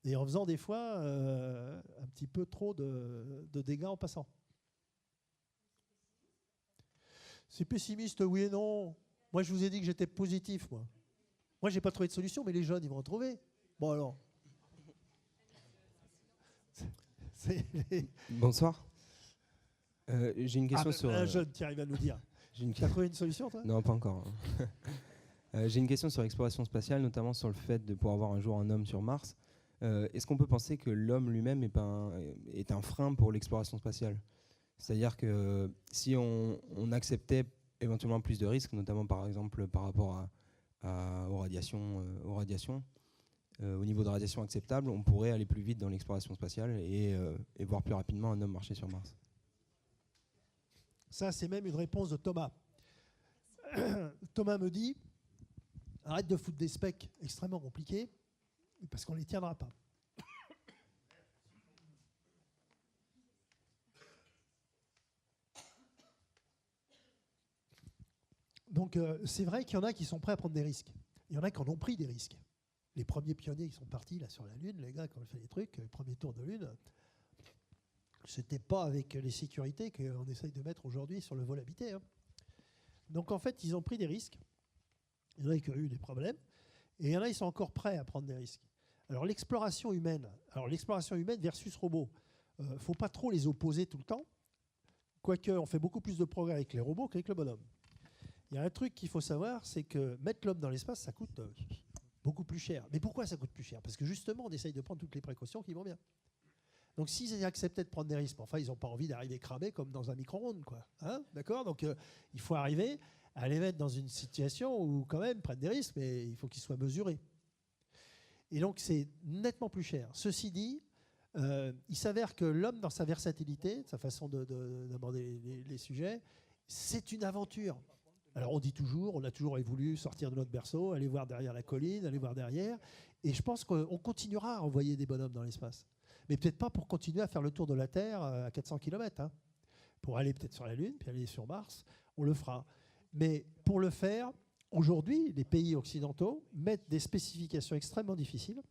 Et en faisant des fois un petit peu trop de dégâts en passant. C'est pessimiste, oui et non. Moi, je vous ai dit que j'étais positif, moi. Moi, je n'ai pas trouvé de solution, mais les jeunes, ils vont en trouver. Bon, alors. Bonsoir. J'ai une question sur... Un jeune qui arrive à nous dire. Tu as trouvé une solution, toi ? Non, pas encore. J'ai une question sur l'exploration spatiale, notamment sur le fait de pouvoir avoir un jour un homme sur Mars. Est-ce qu'on peut penser que l'homme lui-même est un frein pour l'exploration spatiale ? C'est-à-dire que si on acceptait éventuellement plus de risques, notamment par exemple par rapport aux radiations, au niveau de radiation acceptable, on pourrait aller plus vite dans l'exploration spatiale et voir plus rapidement un homme marcher sur Mars. Ça, c'est même une réponse de Thomas. Thomas me dit, arrête de foutre des specs extrêmement compliqués, parce qu'on ne les tiendra pas. Donc, c'est vrai qu'il y en a qui sont prêts à prendre des risques. Il y en a qui en ont pris des risques. Les premiers pionniers qui sont partis là, sur la Lune, les gars, quand ils ont fait des trucs, le premier tour de Lune, c'était pas avec les sécurités qu'on essaye de mettre aujourd'hui sur le vol habité. Hein. Donc en fait, ils ont pris des risques. Il y en a qui ont eu des problèmes. Et il y en a qui sont encore prêts à prendre des risques. Alors l'exploration humaine versus robot, il ne faut pas trop les opposer tout le temps. Quoique, on fait beaucoup plus de progrès avec les robots qu'avec le bonhomme. Il y a un truc qu'il faut savoir, c'est que mettre l'homme dans l'espace, ça coûte beaucoup plus cher. Mais pourquoi ça coûte plus cher? Parce que justement, on essaye de prendre toutes les précautions qui vont bien. Donc s'ils acceptaient de prendre des risques, enfin, ils n'ont pas envie d'arriver cramés comme dans un micro-ondes, quoi. Hein, d'accord? Donc il faut arriver à les mettre dans une situation où quand même ils prennent des risques, mais il faut qu'ils soient mesurés. Et donc c'est nettement plus cher. Ceci dit, il s'avère que l'homme, dans sa versatilité, sa façon d'aborder les sujets, c'est une aventure. Alors on dit toujours, on a toujours voulu sortir de notre berceau, aller voir derrière la colline, aller voir derrière, et je pense qu'on continuera à envoyer des bonhommes dans l'espace. Mais peut-être pas pour continuer à faire le tour de la Terre à 400 km. Hein. Pour aller peut-être sur la Lune, puis aller sur Mars, on le fera. Mais pour le faire, aujourd'hui, les pays occidentaux mettent des spécifications extrêmement difficiles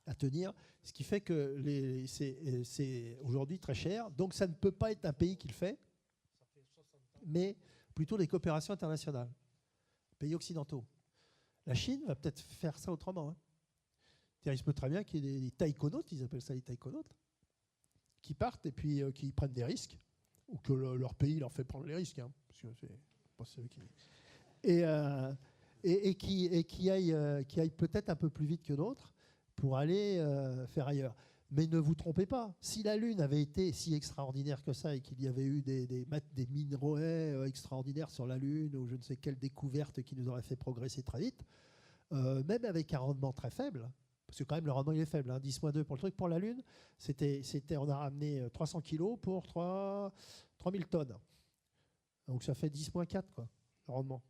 à tenir, ce qui fait que c'est aujourd'hui très cher. Donc ça ne peut pas être un pays qui le fait, mais plutôt des coopérations internationales, pays occidentaux. La Chine va peut-être faire ça autrement. Hein. Il se peut très bien qu'il y ait des taïkonautes, ils appellent ça les taïkonautes, qui partent et puis qui prennent des risques, ou que leur pays leur fait prendre les risques. Hein, parce que c'est pas ceux qui... Et qui aillent peut-être un peu plus vite que d'autres pour aller faire ailleurs. Mais ne vous trompez pas, si la Lune avait été si extraordinaire que ça et qu'il y avait eu des minéraux extraordinaires sur la Lune ou je ne sais quelle découverte qui nous aurait fait progresser très vite, même avec un rendement très faible, parce que quand même le rendement il est faible, hein, 10-2 pour le truc, pour la Lune, on a ramené 300 kilos pour 3000 tonnes. Donc ça fait 10-4 quoi, le rendement.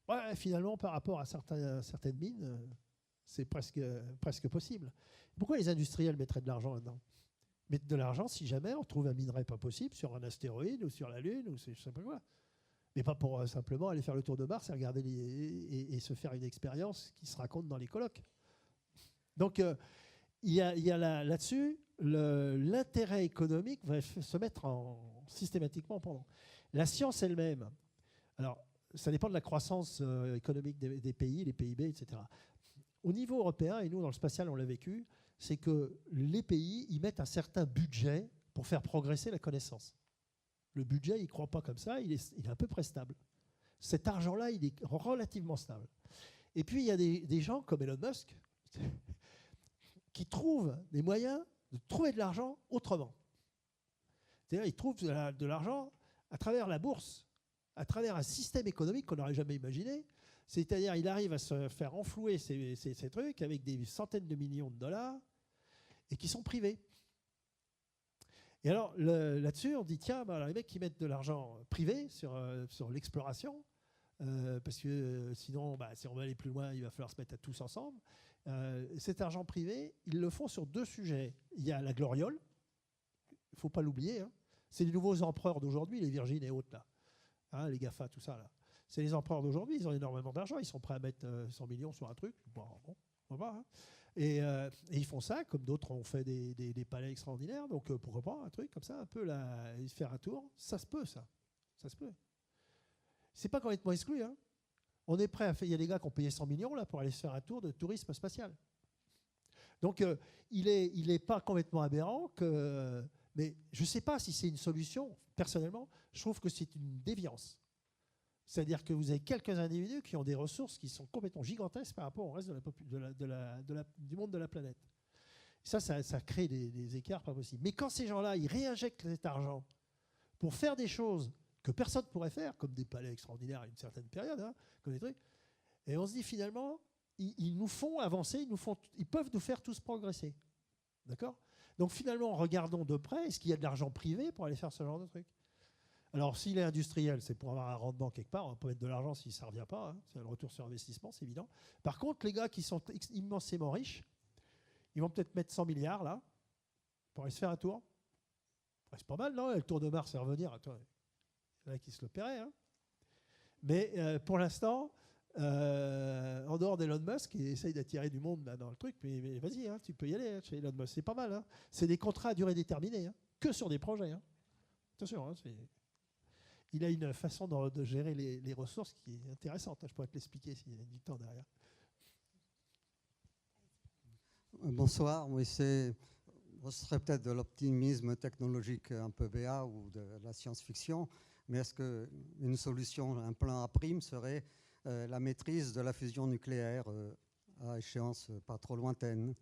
Ouais, finalement, par rapport à certaines mines, c'est presque possible. Pourquoi les industriels mettraient de l'argent là-dedans? Mettre de l'argent si jamais on trouve un minerai pas possible sur un astéroïde ou sur la Lune ou je sais pas quoi. Mais pas pour simplement aller faire le tour de Mars et regarder et se faire une expérience qui se raconte dans les colloques. Donc il y a là-dessus l'intérêt économique va se mettre systématiquement pendant. La science elle-même, alors ça dépend de la croissance économique des pays, les PIB, etc. Au niveau européen, et nous dans le spatial on l'a vécu, c'est que les pays y mettent un certain budget pour faire progresser la connaissance. Le budget, il ne croit pas comme ça, il est à peu près stable. Cet argent-là, il est relativement stable. Et puis, il y a des gens comme Elon Musk qui trouvent des moyens de trouver de l'argent autrement. C'est-à-dire, ils trouvent de l'argent à travers la bourse, à travers un système économique qu'on n'aurait jamais imaginé. C'est-à-dire, il arrive à se faire enflouer ces trucs avec des centaines de millions de dollars et qui sont privés. Et alors, là-dessus, on dit, tiens, bah, les mecs qui mettent de l'argent privé sur l'exploration, parce que sinon, bah, si on veut aller plus loin, il va falloir se mettre à tous ensemble. Cet argent privé, ils le font sur deux sujets. Il y a la gloriole, il ne faut pas l'oublier, hein. C'est les nouveaux empereurs d'aujourd'hui, les Virgin et autres, là. Hein, les GAFA, tout ça, là. C'est les empereurs d'aujourd'hui, ils ont énormément d'argent, ils sont prêts à mettre 100 millions sur un truc. Bon, on va, hein. Et ils font ça, comme d'autres ont fait des palais extraordinaires. Donc pourquoi pas un truc comme ça, un peu faire un tour. Ça se peut, ça. Ça se peut. C'est pas complètement exclu. Hein. On est prêt à faire. Il y a des gars qui ont payé 100 millions là, pour aller se faire un tour de tourisme spatial. Donc il est pas complètement aberrant que. Mais je ne sais pas si c'est une solution. Personnellement, je trouve que c'est une déviance. C'est-à-dire que vous avez quelques individus qui ont des ressources qui sont complètement gigantesques par rapport au reste du monde de la planète. Ça crée des écarts pas possibles. Mais quand ces gens-là, ils réinjectent cet argent pour faire des choses que personne ne pourrait faire, comme des palais extraordinaires à une certaine période, hein, comme des trucs, et on se dit finalement, ils nous font avancer, ils peuvent nous faire tous progresser. D'accord ? Donc finalement, regardons de près, est-ce qu'il y a de l'argent privé pour aller faire ce genre de trucs ? Alors, s'il est industriel, c'est pour avoir un rendement quelque part. On peut mettre de l'argent si ça ne revient pas. Hein. C'est le retour sur investissement, c'est évident. Par contre, les gars qui sont immensément riches, ils vont peut-être mettre 100 milliards là pour aller se faire un tour. Ouais, c'est pas mal, non ? Le tour de Mars, c'est revenir. Attends, il y en a qui se le paieraient. Hein. Mais pour l'instant, en dehors d'Elon Musk qui essaye d'attirer du monde là, dans le truc, mais vas-y, hein, tu peux y aller hein, chez Elon Musk, c'est pas mal. Hein. C'est des contrats à durée déterminée, hein, que sur des projets. Hein. Attention, hein, il a une façon de gérer les ressources qui est intéressante. Hein. Je pourrais te l'expliquer s'il y a du temps derrière. Bonsoir, oui, ce serait peut-être de l'optimisme technologique un peu BA ou de la science-fiction, mais est-ce qu'une solution, un plan à prime serait la maîtrise de la fusion nucléaire à échéance pas trop lointaine?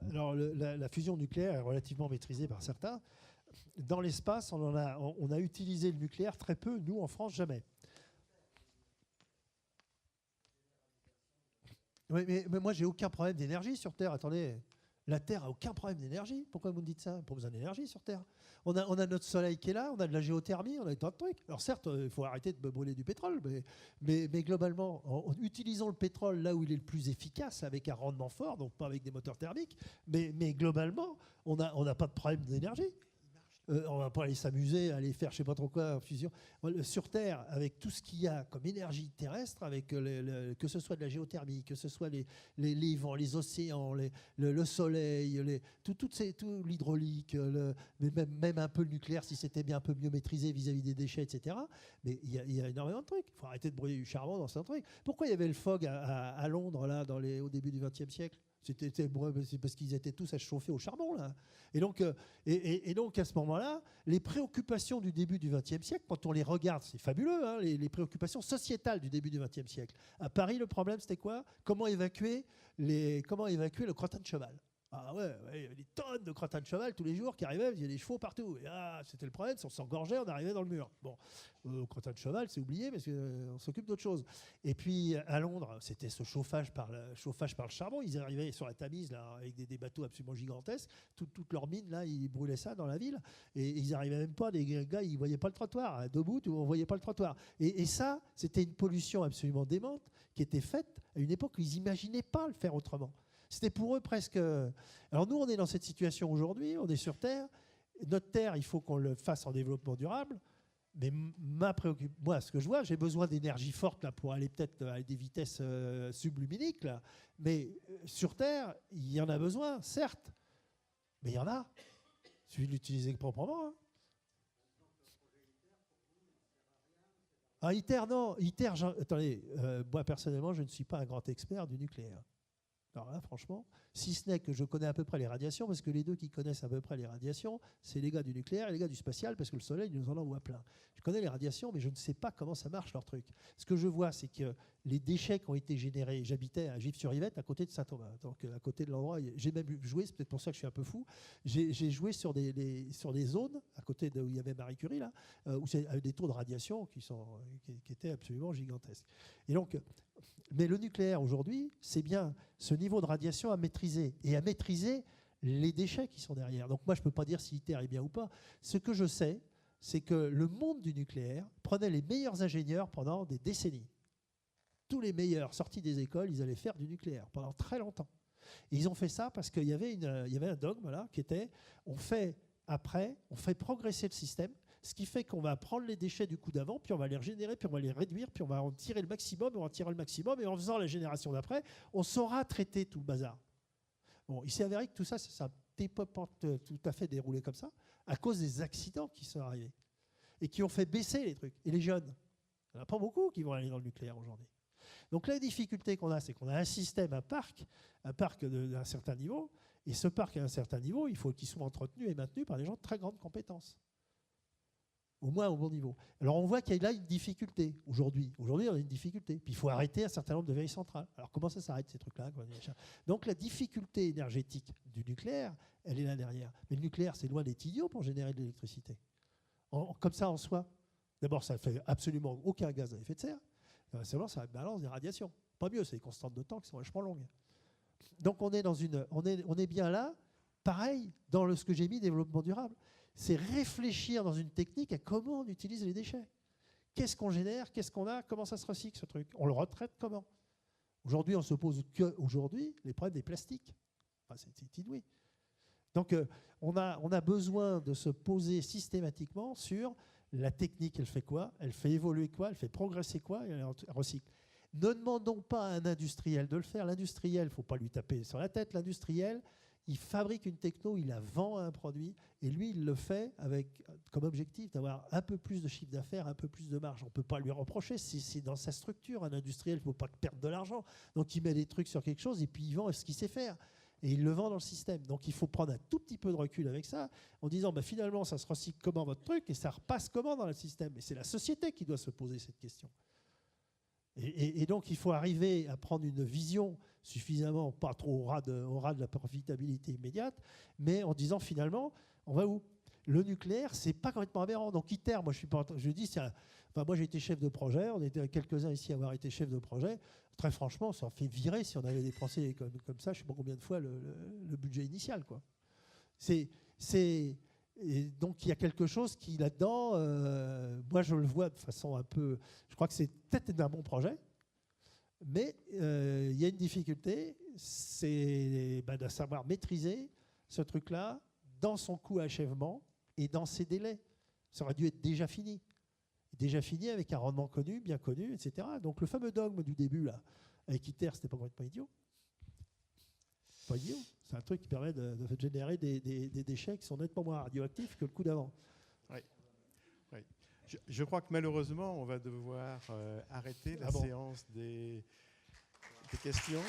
Alors, la fusion nucléaire est relativement maîtrisée par certains. Dans l'espace, on a utilisé le nucléaire très peu, nous en France, jamais. Oui, mais moi, j'ai aucun problème d'énergie sur Terre. Attendez, la Terre a aucun problème d'énergie. Pourquoi vous me dites ça? Pas besoin d'énergie sur Terre. On a notre soleil qui est là, on a de la géothermie, on a tant de trucs. Alors certes, il faut arrêter de brûler du pétrole, mais globalement, en utilisant le pétrole là où il est le plus efficace, avec un rendement fort, donc pas avec des moteurs thermiques, mais globalement, on n'a pas de problème d'énergie. On va pas aller s'amuser, aller faire je sais pas trop quoi en fusion. Sur Terre, avec tout ce qu'il y a comme énergie terrestre, avec que ce soit de la géothermie, que ce soit les vents, les océans, le soleil, tout l'hydraulique, même un peu le nucléaire si c'était bien un peu mieux maîtrisé vis-à-vis des déchets, etc. Mais il y a énormément de trucs. Il faut arrêter de brûler du charbon dans certains trucs. Pourquoi il y avait le fog à Londres là, au début du XXe siècle? C'est parce qu'ils étaient tous à chauffer au charbon là. Et donc à ce moment-là, les préoccupations du début du XXe siècle, quand on les regarde, c'est fabuleux, hein, les préoccupations sociétales du début du XXe siècle. À Paris, le problème c'était quoi? Comment évacuer le crottin de cheval? Ah ouais, il y avait des tonnes de crottins de cheval tous les jours qui arrivaient, il y avait des chevaux partout. Et c'était le problème, si on s'engorgeait, on arrivait dans le mur. Bon, crottin de cheval, c'est oublié parce qu'on s'occupe d'autre chose. Et puis à Londres, c'était ce chauffage par le charbon. Ils arrivaient sur la Tamise là, avec des bateaux absolument gigantesques. Toutes leurs mines, là, ils brûlaient ça dans la ville. Et ils n'arrivaient même pas, des gars, ils ne voyaient pas le trottoir. Debout, on ne voyait pas le trottoir. Et ça, c'était une pollution absolument démente qui était faite à une époque où ils n'imaginaient pas le faire autrement. C'était pour eux presque... Alors nous, on est dans cette situation aujourd'hui, on est sur Terre. Notre Terre, il faut qu'on le fasse en développement durable. Mais moi, ce que je vois, j'ai besoin d'énergie forte là, pour aller peut-être à des vitesses subluminiques. Là. Mais sur Terre, il y en a besoin, certes. Mais il y en a. Il suffit de l'utiliser proprement. Hein. Ah, ITER, non. ITER, attendez, moi, personnellement, je ne suis pas un grand expert du nucléaire. Alors là, franchement, si ce n'est que je connais à peu près les radiations, parce que les deux qui connaissent à peu près les radiations, c'est les gars du nucléaire et les gars du spatial, parce que le Soleil nous en envoie plein. Je connais les radiations, mais je ne sais pas comment ça marche leur truc. Ce que je vois, c'est que les déchets qui ont été générés, j'habitais à Gif-sur-Yvette, à côté de Saint-Thomas, donc à côté de l'endroit, j'ai même joué, c'est peut-être pour ça que je suis un peu fou, j'ai joué sur des zones, à côté de où il y avait Marie Curie, là, où il y avait des taux de radiation qui étaient absolument gigantesques. Et donc... Mais le nucléaire, aujourd'hui, c'est bien ce niveau de radiation à maîtriser et à maîtriser les déchets qui sont derrière. Donc moi, je ne peux pas dire si ITER est bien ou pas. Ce que je sais, c'est que le monde du nucléaire prenait les meilleurs ingénieurs pendant des décennies. Tous les meilleurs sortis des écoles, ils allaient faire du nucléaire pendant très longtemps. Et ils ont fait ça parce qu'il y avait un dogme là, qui était on fait progresser le système. Ce qui fait qu'on va prendre les déchets du coup d'avant, puis on va les régénérer, puis on va les réduire, puis on va en tirer le maximum, et en faisant la génération d'après, on saura traiter tout le bazar. Bon, il s'est avéré que tout ça, ça n'a pas tout à fait déroulé comme ça, à cause des accidents qui sont arrivés, et qui ont fait baisser les trucs. Et les jeunes, il n'y en a pas beaucoup qui vont aller dans le nucléaire aujourd'hui. Donc la difficulté qu'on a, c'est qu'on a un système, un parc d'un certain niveau, et ce parc à un certain niveau, il faut qu'il soit entretenu et maintenu par des gens de très grande compétence. Au moins au bon niveau. Alors on voit qu'il y a là une difficulté aujourd'hui. Aujourd'hui, on a une difficulté. Puis il faut arrêter un certain nombre de vieilles centrales. Alors comment ça s'arrête ces trucs-là? Donc la difficulté énergétique du nucléaire, elle est là derrière. Mais le nucléaire, c'est loin d'être idiot pour générer de l'électricité. Comme ça en soi. D'abord, ça ne fait absolument aucun gaz à effet de serre. Seulement, ça balance des radiations. Pas mieux, c'est des constantes de temps qui sont vachement longues. Donc on est bien là, pareil, dans ce que j'ai mis développement durable. C'est réfléchir dans une technique à comment on utilise les déchets. Qu'est-ce qu'on génère? Qu'est-ce qu'on a? Comment ça se recycle, ce truc? On le retraite comment? Aujourd'hui, on se pose qu'aujourd'hui les problèmes des plastiques. Enfin, c'est inouï. Donc, on a besoin de se poser systématiquement sur la technique, elle fait quoi, elle fait évoluer quoi, elle fait progresser quoi, et elle recycle. Ne demandons pas à un industriel de le faire. L'industriel, il ne faut pas lui taper sur la tête. L'industriel, il fabrique une techno, il la vend à un produit, et lui, il le fait avec comme objectif d'avoir un peu plus de chiffre d'affaires, un peu plus de marge. On ne peut pas lui reprocher, c'est dans sa structure. Un industriel, il ne faut pas perdre de l'argent. Donc il met des trucs sur quelque chose, et puis il vend ce qu'il sait faire. Et il le vend dans le système. Donc il faut prendre un tout petit peu de recul avec ça, en disant bah, finalement, ça se recycle comment votre truc, et ça repasse comment dans le système. Et c'est la société qui doit se poser cette question. Et donc, il faut arriver à prendre une vision suffisamment, pas trop au ras de la profitabilité immédiate, mais en disant finalement, on va où? Le nucléaire, c'est pas complètement aberrant. Donc, ITER, moi, je dis, moi, j'ai été chef de projet, on était quelques-uns ici à avoir été chef de projet. Très franchement, ça en fait virer si on avait dépensé comme ça, je ne sais pas combien de fois le budget initial, quoi. Et donc il y a quelque chose qui là-dedans, moi je le vois de façon un peu, je crois que c'est peut-être un bon projet, mais il y a une difficulté, c'est de savoir maîtriser ce truc-là dans son coût achèvement et dans ses délais. Ça aurait dû être déjà fini avec un rendement connu, bien connu, etc. Donc le fameux dogme du début là, avec ITER, c'était pas complètement idiot. Pas idiot. C'est un truc qui permet de générer des déchets qui sont nettement moins radioactifs que le coup d'avant. Oui. Oui. Je crois que malheureusement, on va devoir arrêter la séance des questions.